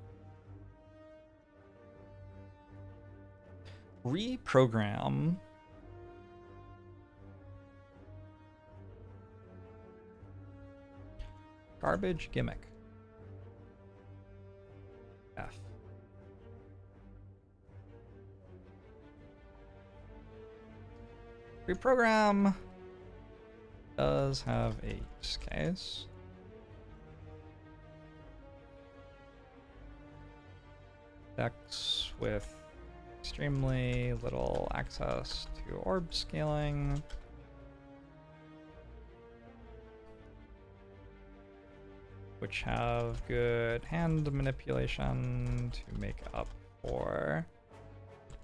Reprogram. Garbage gimmick. F. Reprogram does have a use case. Decks with extremely little access to orb scaling. Which have good hand manipulation to make up for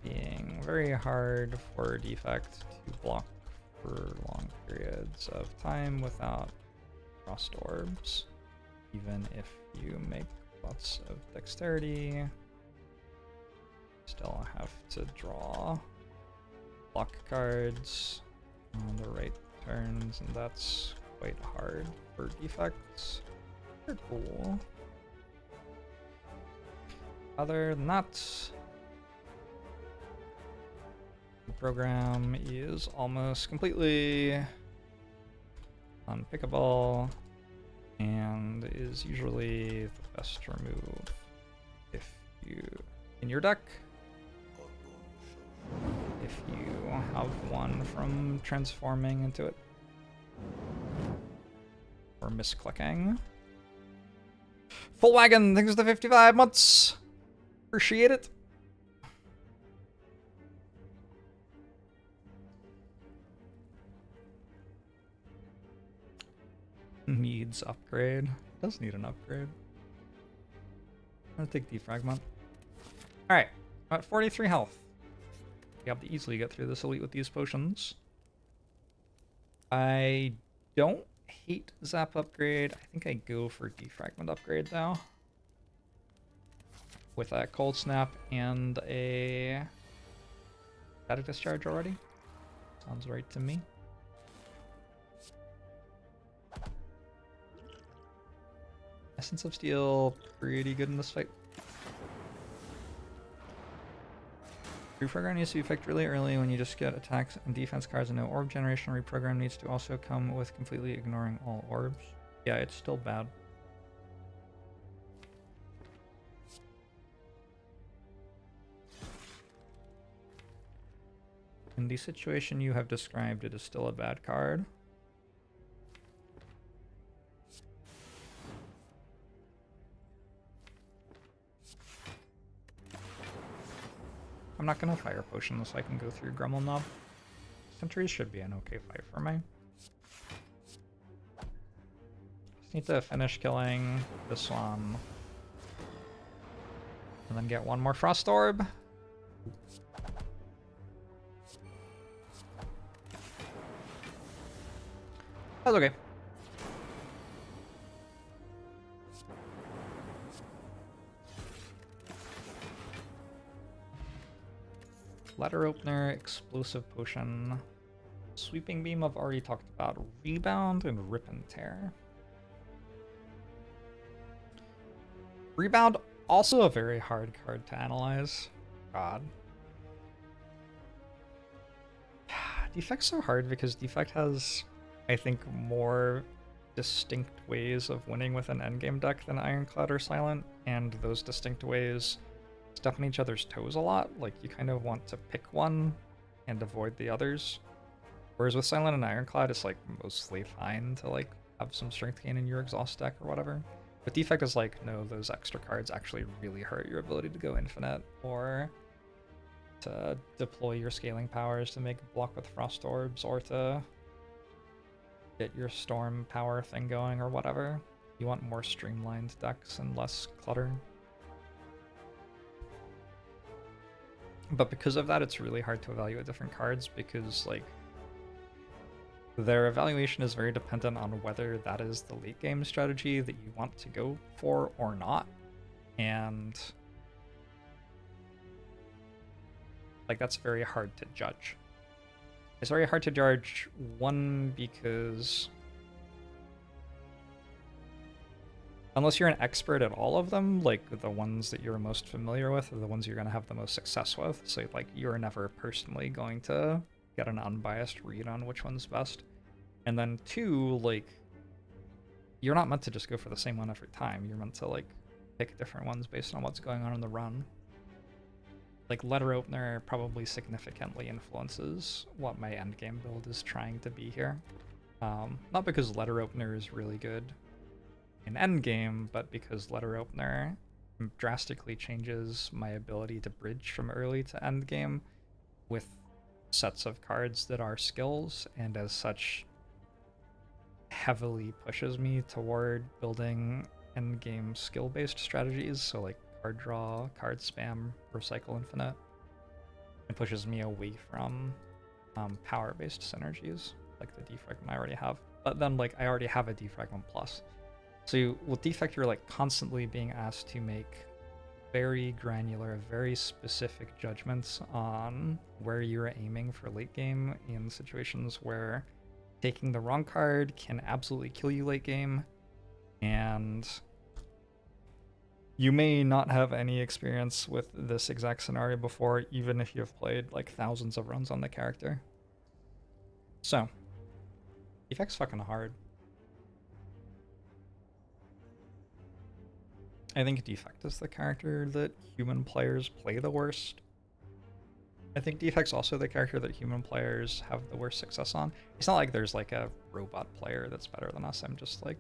being very hard for defect to block for long periods of time without frost orbs. Even if you make lots of dexterity, still have to draw block cards on the right turns, and that's quite hard for defects. They're cool. Other than that, the program is almost completely unpickable and is usually the best to remove if you, in your deck, if you have one from transforming into it or misclicking. Full wagon, thanks for the 55 months. Appreciate it. Needs upgrade. Does need an upgrade. I'm gonna take defragment. Alright, I'm at 43 health. We have to easily get through this elite with these potions. I don't hate zap upgrade. I think I go for defragment upgrade though. With a cold snap and a static discharge already. Sounds right to me. Essence of Steel, pretty good in this fight. Reprogram needs to be effect really early when you just get attacks and defense cards and no orb generation. Reprogram needs to also come with completely ignoring all orbs. Yeah, it's still bad. In the situation you have described, it is still a bad card. I'm not gonna fire potion this so I can go through Gremlin Knob. Sentries should be an okay fight for me. Just need to finish killing this one. And then get one more Frost Orb. That's okay. Letter Opener, Explosive Potion, Sweeping Beam I've already talked about, Rebound, and Rip and Tear. Rebound, also a very hard card to analyze. God. Defect's so hard because Defect has, I think, more distinct ways of winning with an endgame deck than Ironclad or Silent, and those distinct ways step on each other's toes a lot. Like, you kind of want to pick one and avoid the others. Whereas with Silent and Ironclad, it's like mostly fine to like have some strength gain in your exhaust deck or whatever. But Defect is like, no, those extra cards actually really hurt your ability to go infinite or to deploy your scaling powers to make a block with Frost Orbs or to get your Storm power thing going or whatever. You want more streamlined decks and less clutter. But because of that, it's really hard to evaluate different cards because, like, their evaluation is very dependent on whether that is the late game strategy that you want to go for or not. And Like, that's very hard to judge. It's very hard to judge, one, because unless you're an expert at all of them, like the ones that you're most familiar with are the ones you're going to have the most success with. So like you're never personally going to get an unbiased read on which one's best. And then two, like you're not meant to just go for the same one every time. You're meant to like pick different ones based on what's going on in the run. Like letter opener probably significantly influences what my endgame build is trying to be here. Not because letter opener is really good in endgame, but because letter opener drastically changes my ability to bridge from early to endgame with sets of cards that are skills, and as such heavily pushes me toward building endgame skill-based strategies, so like card draw, card spam, recycle infinite. It pushes me away from power-based synergies, like the defragment I already have. But then like I already have a defragment plus. So with defect, you're like constantly being asked to make very granular, very specific judgments on where you're aiming for late game in situations where taking the wrong card can absolutely kill you late game, and you may not have any experience with this exact scenario before, even if you've played like thousands of runs on the character. So, defect's fucking hard. I think Defect is the character that human players play the worst. I think Defect's also the character that human players have the worst success on. It's not like there's like a robot player that's better than us. I'm just like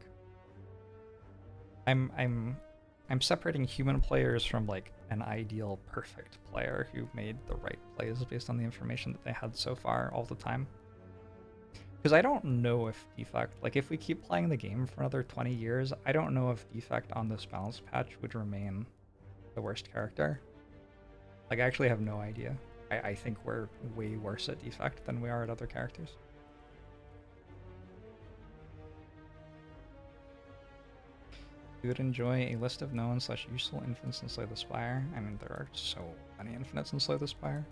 I'm separating human players from like an ideal perfect player who made the right plays based on the information that they had so far all the time. Because I don't know if Defect, like if we keep playing the game for another 20 years, I don't know if Defect on this balance patch would remain the worst character. Like I actually have no idea. I think we're way worse at Defect than we are at other characters. You would enjoy a list of known / useful infinites in Slay the Spire. I mean, there are so many infinites in Slay the Spire.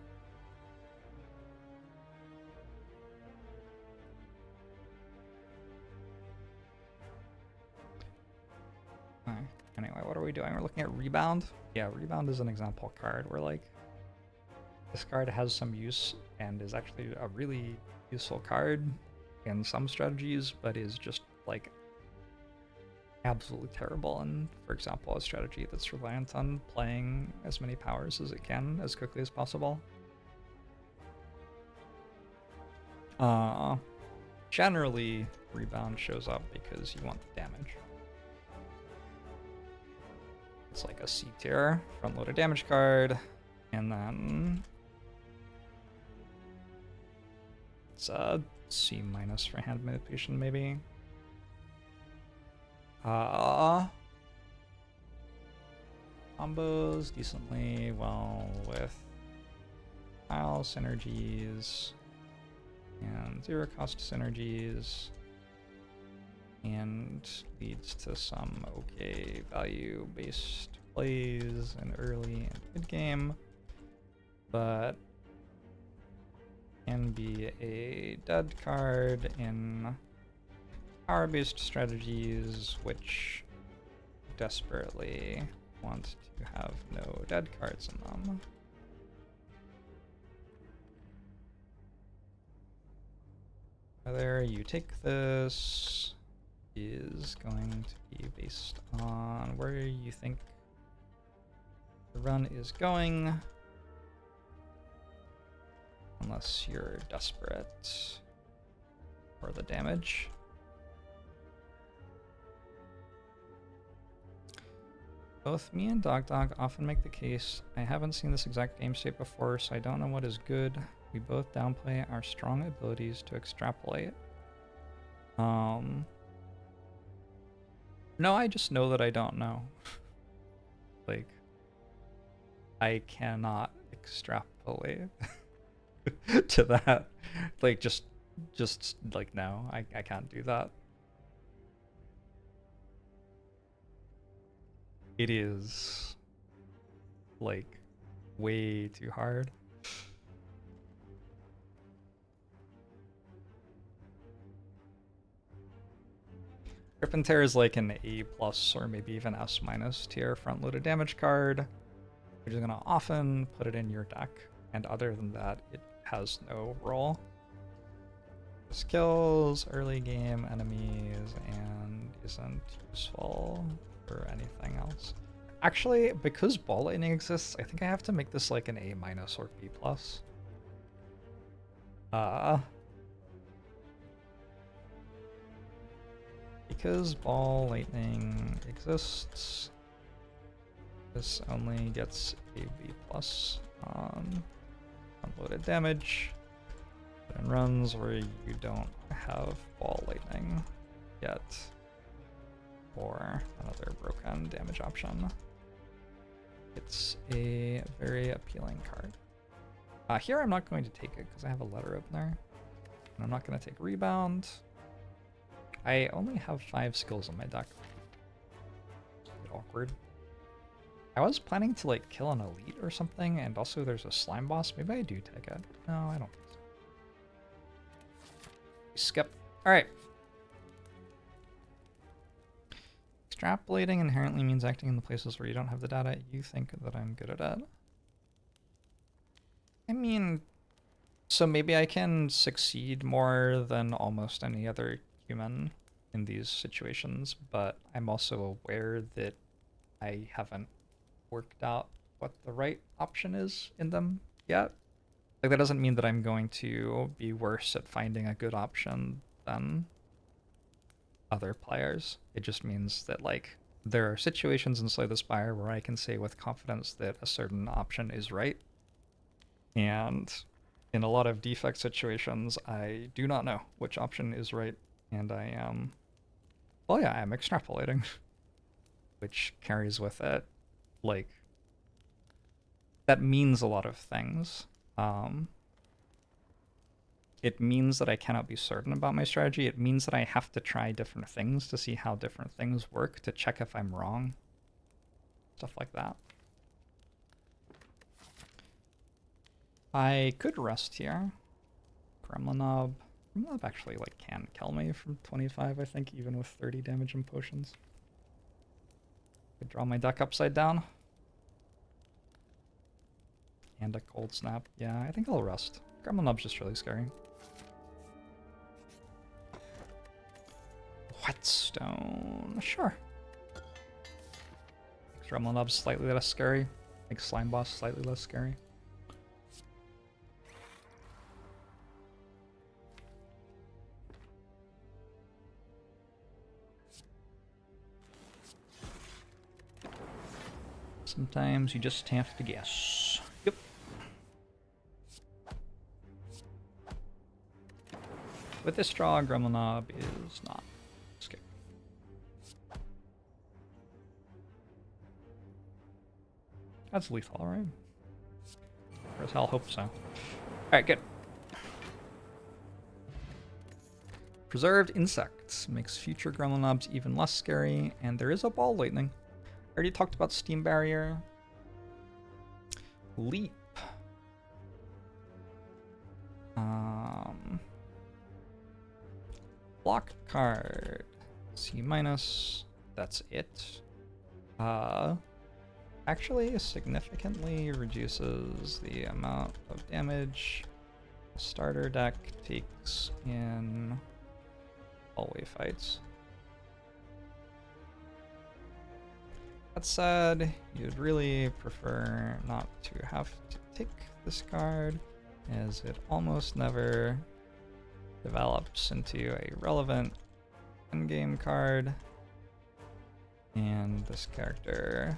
Anyway, what are we doing? We're looking at Rebound. Yeah, Rebound is an example card where like this card has some use and is actually a really useful card in some strategies, but is just like absolutely terrible in, for example, a strategy that's reliant on playing as many powers as it can as quickly as possible. Generally, Rebound shows up because you want the damage. It's like a C tier, front loaded damage card, and then it's a C- for hand manipulation, maybe. Combos decently well with tile synergies and zero cost synergies, and leads to some okay value-based plays in early and mid-game, but can be a dead card in power-based strategies which desperately want to have no dead cards in them. Whether you take this is going to be based on where you think the run is going, unless you're desperate for the damage. Both me and Dog often make the case, I haven't seen this exact game state before, so I don't know what is good. We both downplay our strong abilities to extrapolate. No, I just know that I don't know. Like, I cannot extrapolate to that. Like, just like, no, I can't do that. It is, like, way too hard. Rip and Tear is like an A+ or maybe even S- tier front-loaded damage card. You're just gonna often put it in your deck, and other than that, it has no role. This kills early game enemies and isn't useful for anything else. Actually, because Ball Lightning exists, I think I have to make this like an A- or B+. Because Ball Lightning exists, this only gets a B+ on unloaded damage. But in runs where you don't have Ball Lightning yet, or another broken damage option, it's a very appealing card. Here I'm not going to take it because I have a letter opener. And I'm not going to take Rebound. I only have 5 skills on my deck. A bit awkward. I was planning to like kill an elite or something, and also there's a slime boss. Maybe I do take it. No, I don't think so. Skip. Alright. Extrapolating inherently means acting in the places where you don't have the data you think that I'm good at it. I mean, so maybe I can succeed more than almost any other human in these situations, but I'm also aware that I haven't worked out what the right option is in them yet. Like, that doesn't mean that I'm going to be worse at finding a good option than other players. It just means that, like, there are situations in Slay the Spire where I can say with confidence that a certain option is right. And in a lot of defect situations, I do not know which option is right, and I am, well, yeah, I'm extrapolating, which carries with it, like, that means a lot of things. It means that I cannot be certain about my strategy. It means that I have to try different things to see how different things work, to check if I'm wrong. Stuff like that. I could rest here. Gremlinob. Gremlinob actually like can kill me from 25, I think, even with 30 damage and potions. Could draw my deck upside down. And a cold snap. Yeah, I think I'll rest. Gremlinob's just really scary. Whetstone. Sure. Gremlinob's slightly less scary. Makes Slime Boss slightly less scary. Sometimes you just have to guess. Yep. With this draw, Gremlinob is not scary. That's lethal, right? Or as hell hope so. Alright, good. Preserved Insects makes future Gremlinobs even less scary, and there is a Ball Lightning. I already talked about Steam Barrier. Leap. Block card. C-. That's it. Actually significantly reduces the amount of damage a starter deck takes in hallway fights. That said, you'd really prefer not to have to take this card, as it almost never develops into a relevant endgame card, and this character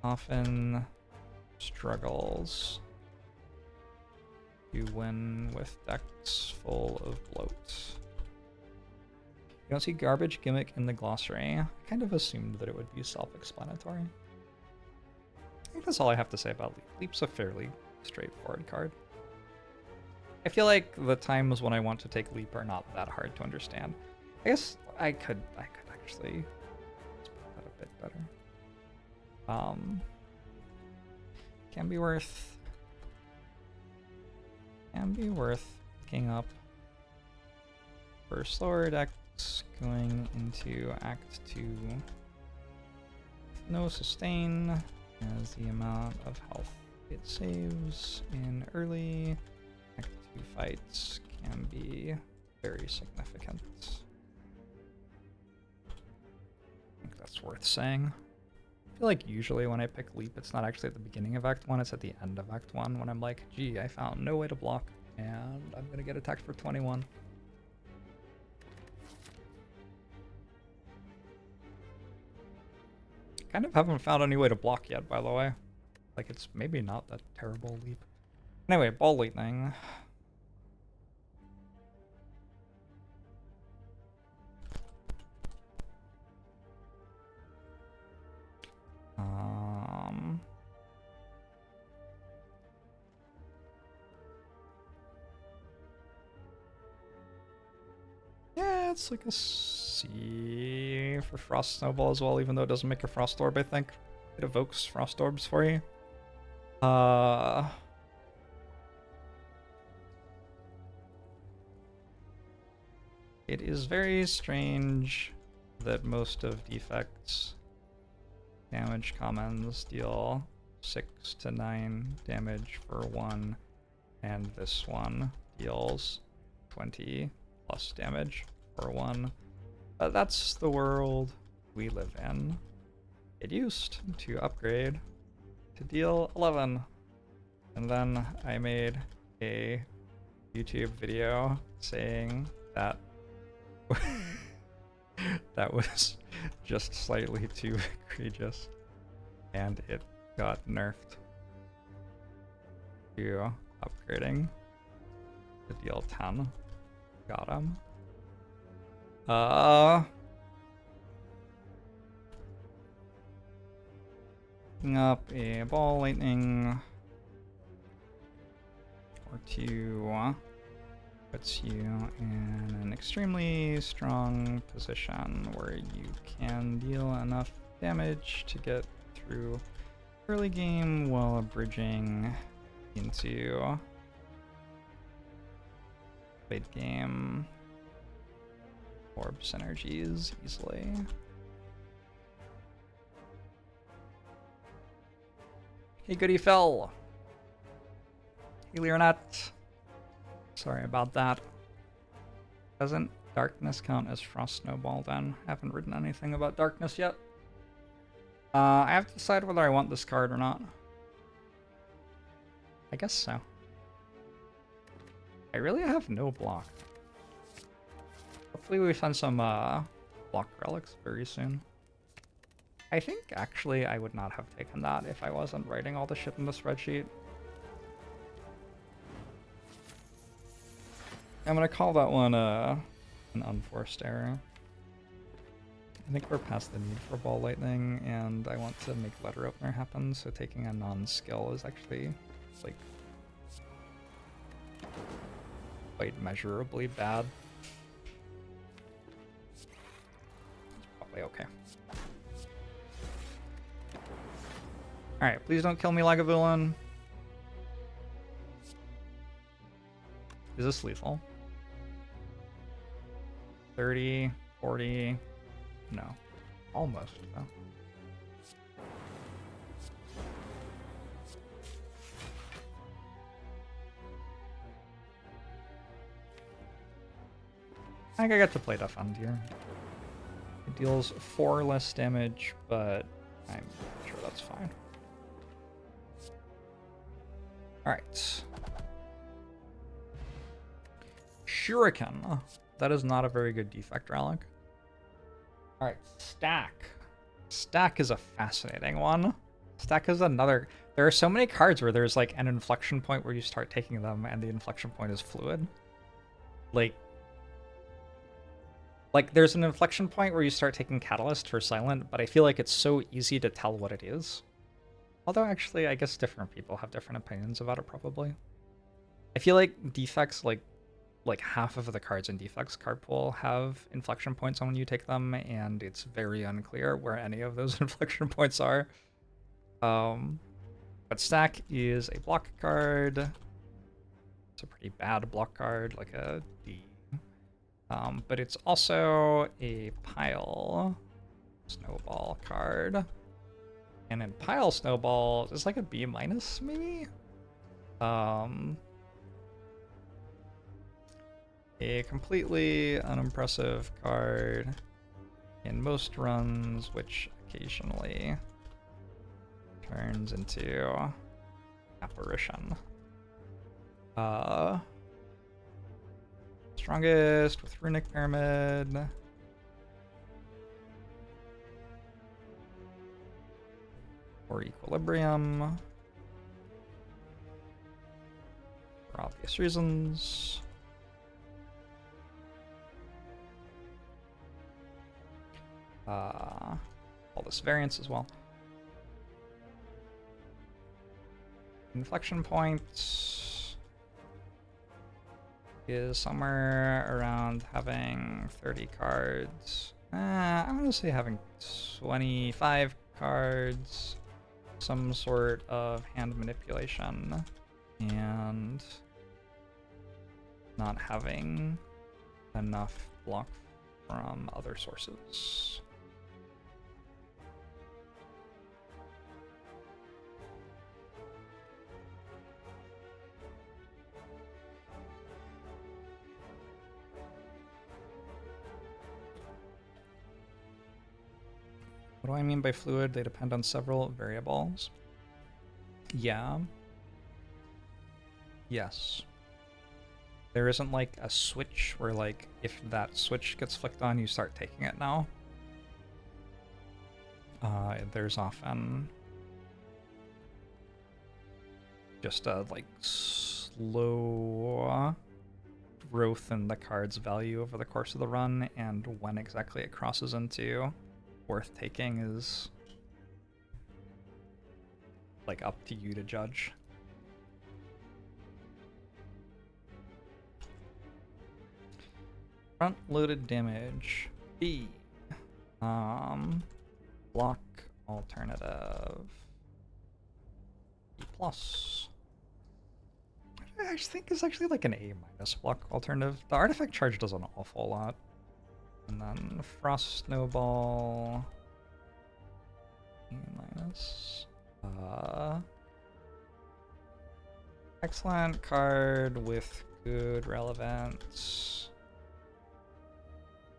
often struggles to win with decks full of bloat. You don't see garbage gimmick in the glossary. I kind of assumed that it would be self-explanatory. I think that's all I have to say about Leap. Leap's a fairly straightforward card. I feel like the times when I want to take Leap are not that hard to understand. I guess I could actually put that a bit better. Can be worth picking up for slower deck going into Act 2. No sustain as the amount of health it saves in early Act 2 fights can be very significant. I think that's worth saying. I feel like usually when I pick Leap, it's not actually at the beginning of Act 1, it's at the end of Act 1 when I'm like, gee, I found no way to block, and I'm gonna get attacked for 21. Kind of haven't found any way to block yet, by the way. Like, it's maybe not that terrible Leap. Anyway, Ball Lightning. Yeah, it's like a C for Frost Snowball as well, even though it doesn't make a Frost Orb, I think. It evokes Frost Orbs for you. It is very strange that most of Defect's damage commons deal 6 to 9 damage for 1, and this one deals 20 plus damage for 1. That's the world we live in. It used to upgrade to deal 11, and then I made a YouTube video saying that that was just slightly too egregious, and it got nerfed to upgrading to deal 10. Got him. Picking up a Ball Lightning or 2 puts you in an extremely strong position where you can deal enough damage to get through early game while bridging into late game orb synergies easily. Hey, Goody fell. Hey, Leonette. Sorry about that. Doesn't darkness count as Frost Snowball then? Haven't written anything about darkness yet. I have to decide whether I want this card or not. I guess so. I really have no block. Hopefully we find some block relics very soon. I think actually I would not have taken that if I wasn't writing all the shit in the spreadsheet. I'm gonna call that one an unforced error. I think we're past the need for Ball Lightning, and I want to make Letter Opener happen, so taking a non-skill is actually, like, quite measurably bad. It's probably okay. Alright, please don't kill me, Lagavulin. Is this lethal? 30, 40... No. Almost, though. I think I get to play Defend here. It deals 4 less damage, but I'm sure that's fine. Alright. Shuriken. That is not a very good defect relic. Alright, Stack. Stack is a fascinating one. Stack is another... There are so many cards where there's like an inflection point where you start taking them and the inflection point is fluid. Like there's an inflection point where you start taking Catalyst for Silent, but I feel like it's so easy to tell what it is. Although actually, I guess different people have different opinions about it probably. I feel like defects, like half of the cards in Defects card pool have inflection points on when you take them, and it's very unclear where any of those inflection points are. But Stack is a block card. It's a pretty bad block card, like a D. But it's also a pile snowball card. And in pile snowball, it's like a B minus maybe? A completely unimpressive card in most runs, which occasionally turns into apparition. Strongest with Runic Pyramid. Or Equilibrium. For obvious reasons. All this variance as well. Inflection point is somewhere around having 30 cards. I'm gonna say having 25 cards, some sort of hand manipulation, and not having enough block from other sources. What do I mean by fluid? They depend on several variables. Yeah. Yes. There isn't like a switch where like if that switch gets flicked on, you start taking it now. There's often just a like slow growth in the card's value over the course of the run, and when exactly it crosses into worth taking is like up to you to judge. Front loaded damage B. Block alternative B plus. I just think it's actually like an A minus block alternative. The artifact charge does an awful lot. And then Frost Snowball A minus. Excellent card with good relevance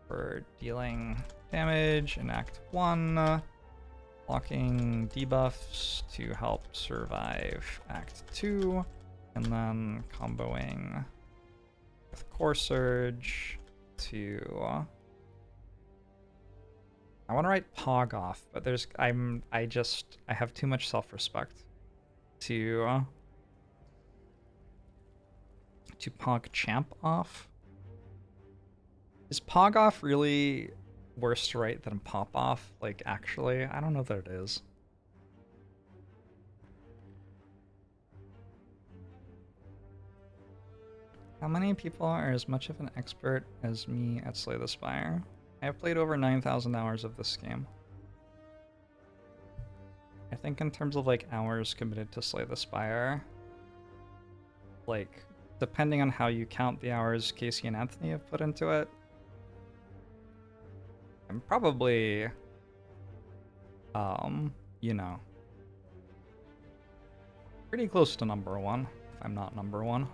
for dealing damage in Act 1, blocking debuffs to help survive Act 2, and then comboing with Core Surge to... I want to write Pog off, but I have too much self-respect to Pog Champ off. Is Pog off really worse to write than Pop off? Like, actually, I don't know that it is. How many people are as much of an expert as me at Slay the Spire? I have played over 9,000 hours of this game. I think in terms of like hours committed to Slay the Spire, like depending on how you count the hours Casey and Anthony have put into it, I'm probably, you know, pretty close to number one, if I'm not number one.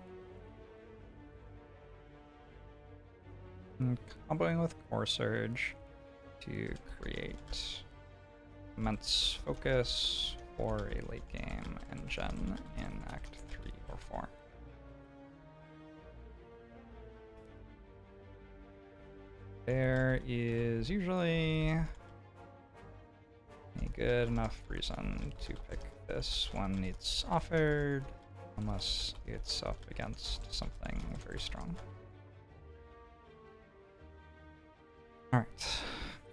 And comboing with Core Surge to create immense focus for a late game engine in Act 3 or 4. There is usually a good enough reason to pick this when it's offered, unless it's up against something very strong. Alright.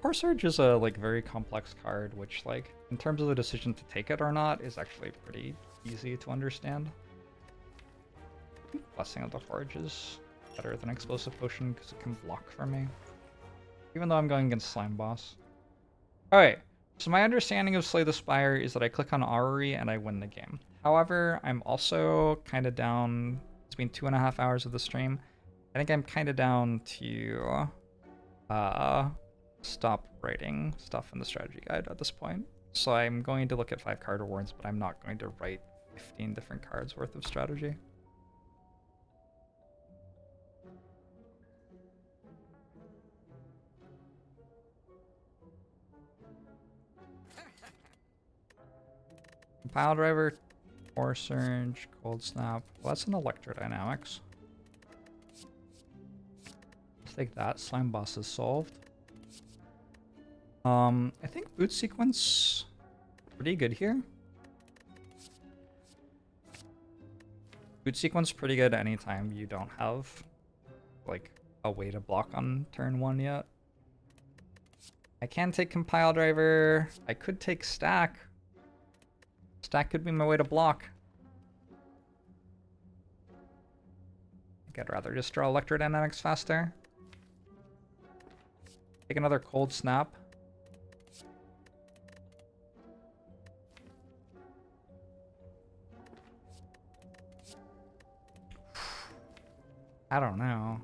Core Surge is a like very complex card, which like in terms of the decision to take it or not is actually pretty easy to understand. Blessing of the Forge is better than Explosive Potion because it can block for me. Even though I'm going against Slime Boss. Alright, so my understanding of Slay the Spire is that I click on Orrery and I win the game. However, I'm also kind of down between 2.5 hours of the stream. I think I'm kind of down to stop writing stuff in the strategy guide at this point. So I'm going to look at 5 card rewards, but I'm not going to write 15 different cards worth of strategy. Pile driver, Core Surge, Cold Snap. Well, that's an Electrodynamics. Let's take that. Slime boss is solved. I think boot sequence pretty good here. Boot sequence pretty good anytime you don't have like a way to block on turn 1 yet. I can take compile driver. I could take stack. Stack could be my way to block. I think I'd rather just draw Electrodynamics faster. Take another cold snap. I don't know.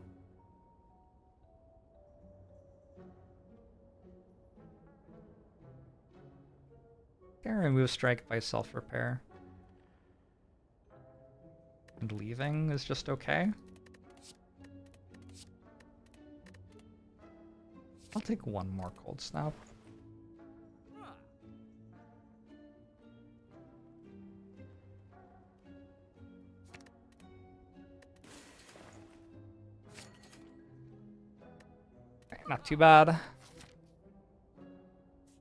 Can remove strike by self-repair. And leaving is just okay. I'll take one more cold snap. Not too bad.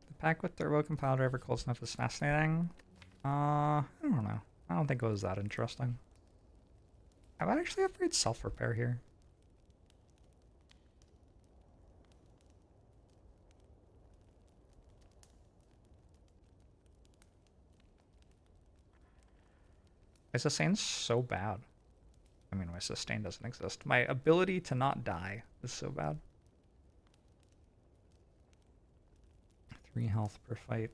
The pack with turbo compile driver cold snap is fascinating. I don't know. I don't think it was that interesting. I would actually upgrade self-repair here. My sustain's so bad. I mean, my sustain doesn't exist. My ability to not die is so bad. 3 health per fight.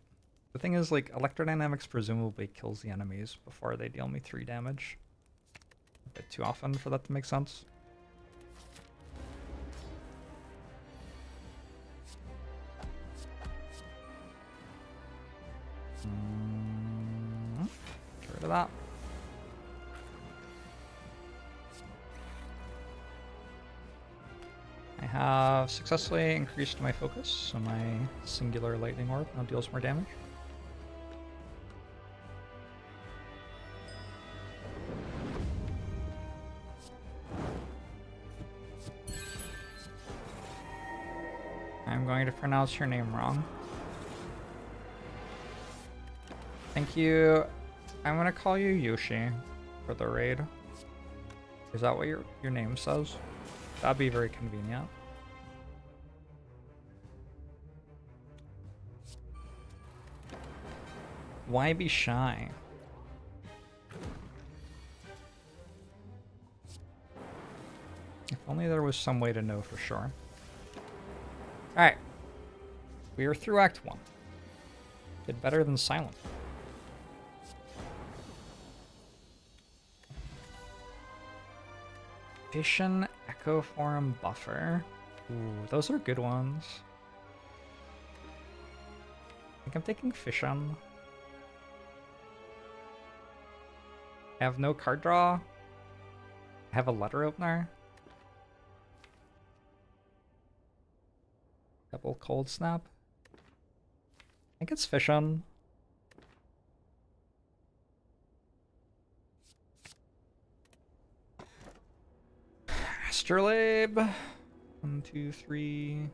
The thing is, like, Electrodynamics presumably kills the enemies before they deal me 3 damage. A bit too often for that to make sense. Get rid of that. I have successfully increased my focus, so my singular lightning orb now deals more damage. I'm going to pronounce your name wrong. Thank you. I'm gonna call you Yoshi for the raid. Is that what your name says? That'd be very convenient. Why be shy? If only there was some way to know for sure. Alright. We are through Act 1. Did better than Silent. Fission Echo Forum Buffer. Ooh, those are good ones. I think I'm taking Fission. I have no card draw. I have a letter opener. Double cold snap. I think it's Fission. Astrolabe. 1, 2, 3.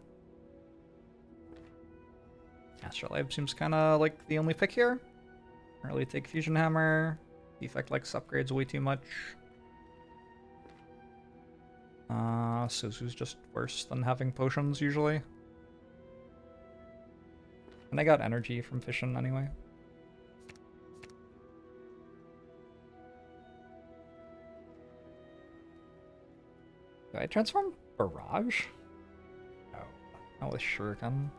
Astrolabe seems kind of like the only pick here. Can't really take Fusion Hammer. Defect likes upgrades way too much. Suzu's just worse than having potions usually. And I got energy from Fission anyway. Do I transform Barrage? No, not with Shuriken.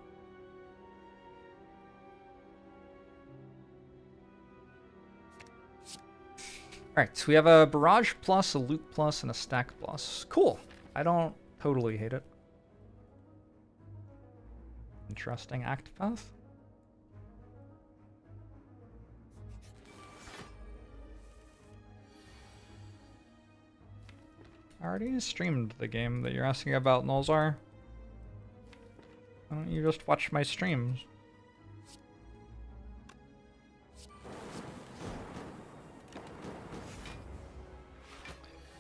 Alright, so we have a Barrage plus, a Loot plus, and a Stack plus. Cool. I don't totally hate it. Interesting act path. I already streamed the game that you're asking about, Nolzar. Why don't you just watch my streams?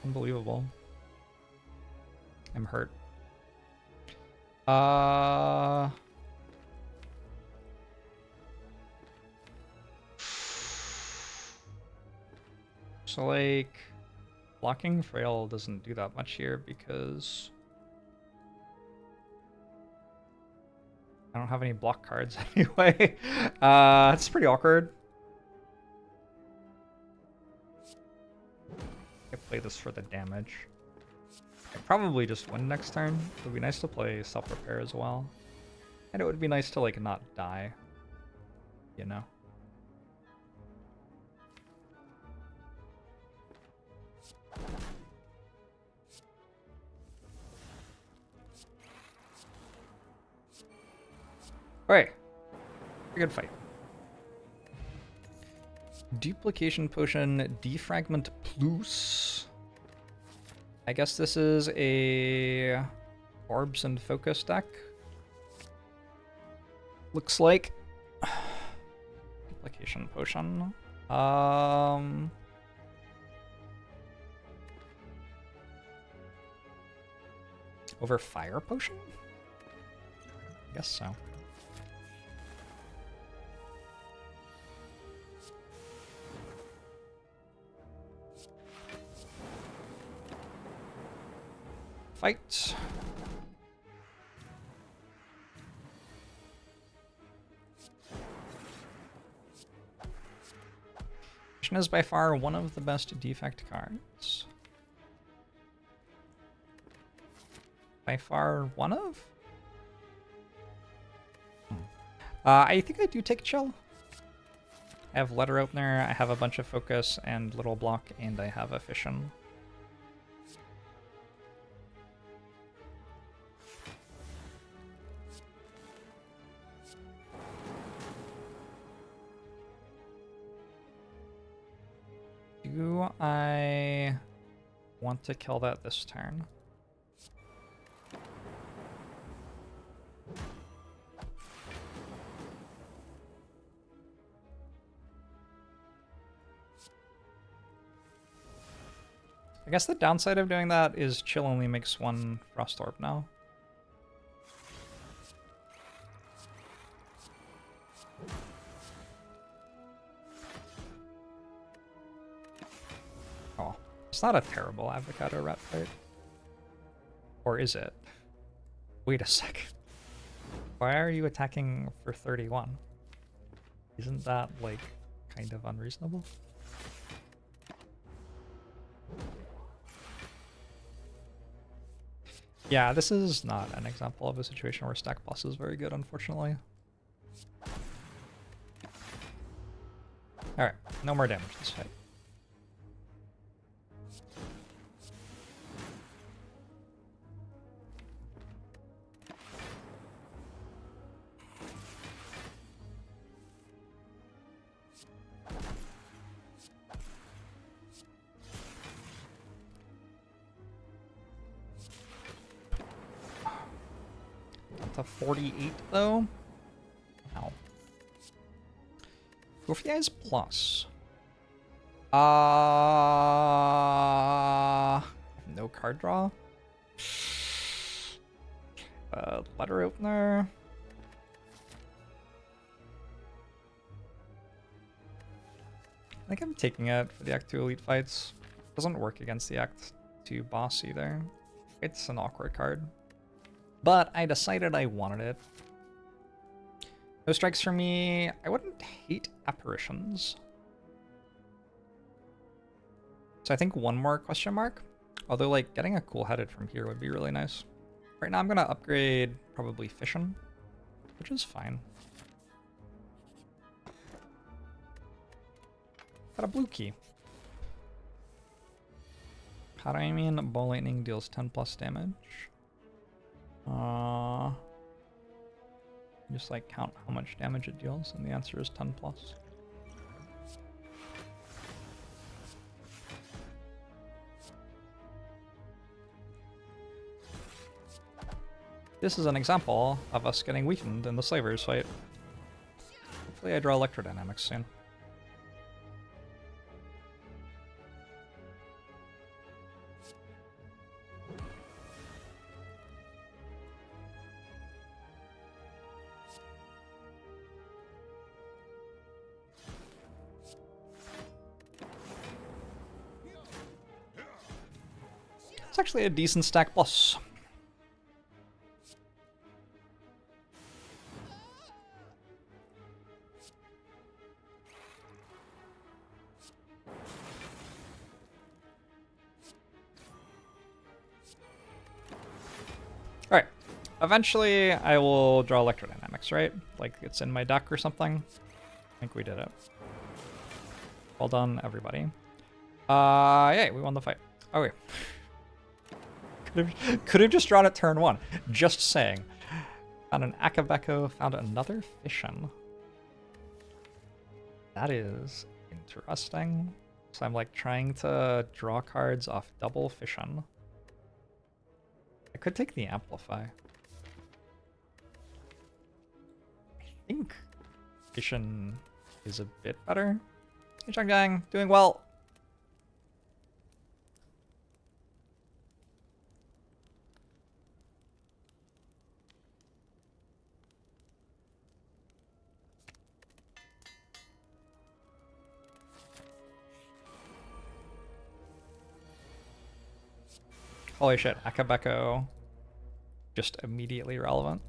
Unbelievable. I'm hurt. So like, blocking Frail doesn't do that much here because I don't have any block cards anyway. It's pretty awkward. I play this for the damage. I probably just win next turn. It would be nice to play self-repair as well. And it would be nice to like not die. You know? Alright. Pretty good fight. Duplication Potion, Defragment Plus. I guess this is a Orbs and Focus deck. Looks like. Duplication Potion. Over Fire Potion? I guess so. Fight. Potion is by far one of the best defect cards. By far one of? I think I do take Chill. I have Letter Opener, I have a bunch of Focus and Little Block, and I have a Fission. Do I want to kill that this turn? I guess the downside of doing that is Chill only makes one Frost Orb now. Oh, it's not a terrible Avocado Rat fight. Or is it? Wait a sec. Why are you attacking for 31? Isn't that, like, kind of unreasonable? Yeah, this is not an example of a situation where Stack Boss is very good, unfortunately. Alright, no more damage this fight. To 48 though. Ow. Goofy Eyes Plus. No card draw. Letter Opener. I think I'm taking it for the Act 2 Elite fights. Doesn't work against the Act 2 boss either. It's an awkward card. But I decided I wanted it. No strikes for me. I wouldn't hate Apparitions. So I think one more question mark. Although, like, getting a Cool-Headed from here would be really nice. Right now I'm going to upgrade probably Fission, which is fine. Got a blue key. How do I mean ball lightning deals 10 plus damage? Just like count how much damage it deals, and the answer is 10 plus. This is an example of us getting weakened in the Slavers fight. Hopefully I draw electrodynamics soon. It's actually a decent stack plus. Alright, eventually I will draw electrodynamics, right? Like it's in my deck or something. I think we did it. Well done, everybody. Yeah, we won the fight. Okay. Could have just drawn it turn 1. Just saying. Found an Akabeko, found another Fission. That is interesting. So I'm like trying to draw cards off double Fission. I could take the Amplify. I think Fission is a bit better. Hey, Changgang, doing well. Holy shit, Akabeko. Just immediately relevant.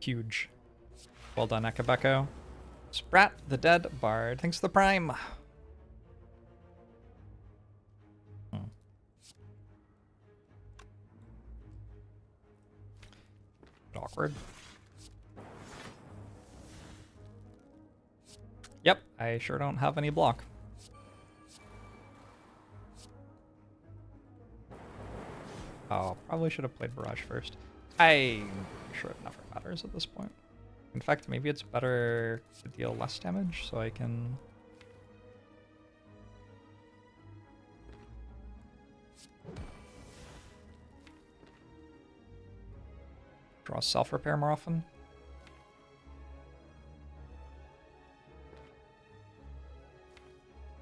Huge. Well done, Akabeko. Sprat the Dead Bard. Thanks to the Prime. Awkward. Yep, I sure don't have any block. Oh, probably should have played Barrage first. I'm sure it never matters at this point. In fact, maybe it's better to deal less damage so I can... draw self-repair more often.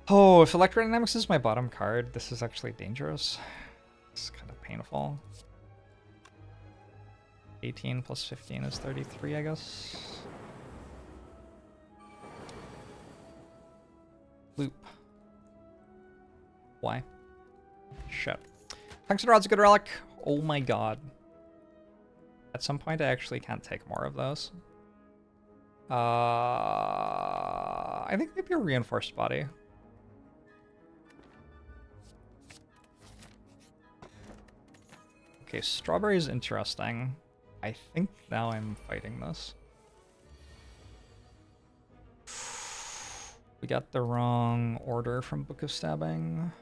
Oh, if Electrodynamics is my bottom card, this is actually dangerous. It's kind of painful. 18 plus 15 is 33, I guess. Loop. Why? Shit. Tungsten Rod's a good relic. Oh my god. At some point I actually can't take more of those. I think maybe a reinforced body. Okay, strawberry is interesting. I think now I'm fighting this. We got the wrong order from Book of Stabbing.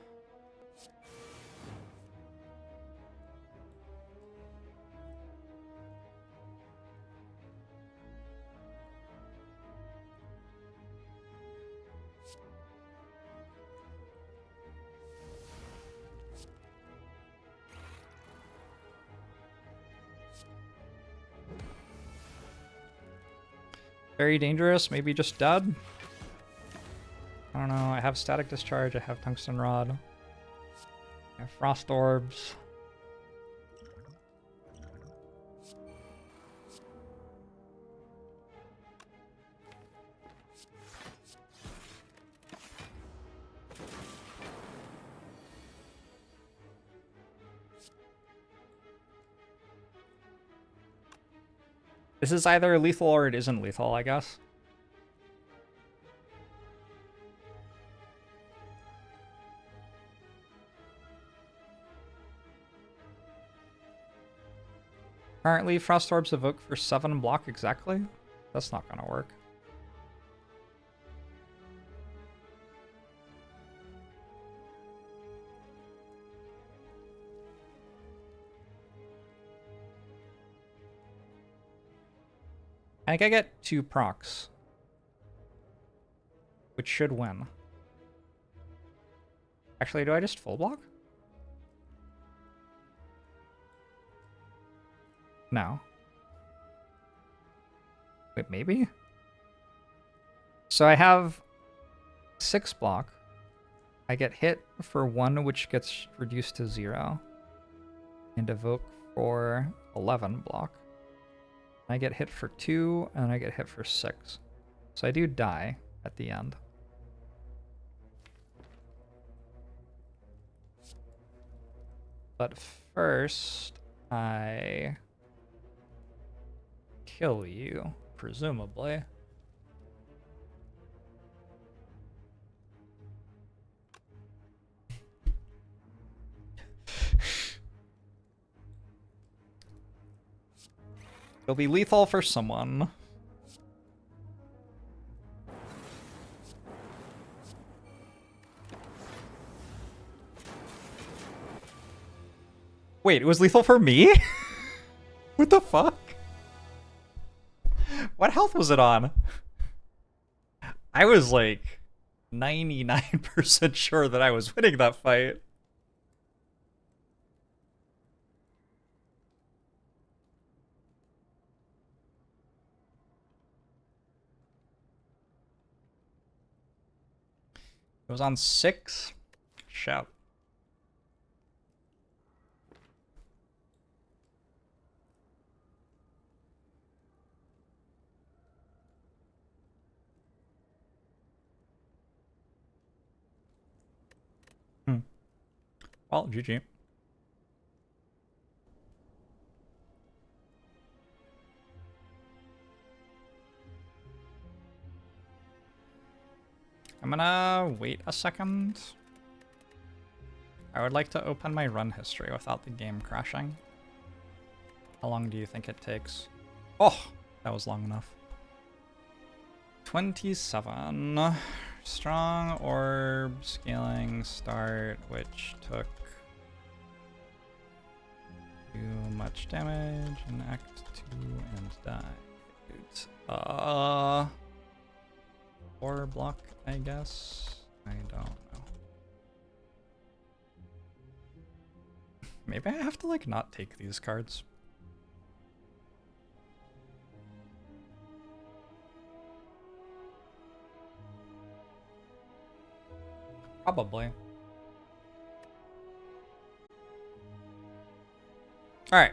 Very dangerous, maybe just dead. I don't know, I have Static Discharge, I have Tungsten Rod. I have Frost Orbs. This is either lethal or it isn't lethal, I guess. Currently, Frost Orbs evoke for 7 block exactly. That's not gonna work. I think I get 2 procs, which should win. Actually, do I just full block? No. Wait, maybe? So I have 6 block. I get hit for 1, which gets reduced to 0. And evoke for 11 block. I get hit for 2, and I get hit for 6. So I do die at the end. But first, I kill you, presumably. It'll be lethal for someone. Wait, it was lethal for me? What the fuck? What health was it on? I was like 99% sure that I was winning that fight. It was on 6. Shout. Well, GG. I'm gonna wait a second. I would like to open my run history without the game crashing. How long do you think it takes? Oh, that was long enough. 27. Strong orb scaling start, which took too much damage in Act 2 and died. 4 block, I guess. I don't know. Maybe I have to like not take these cards. Probably. All right.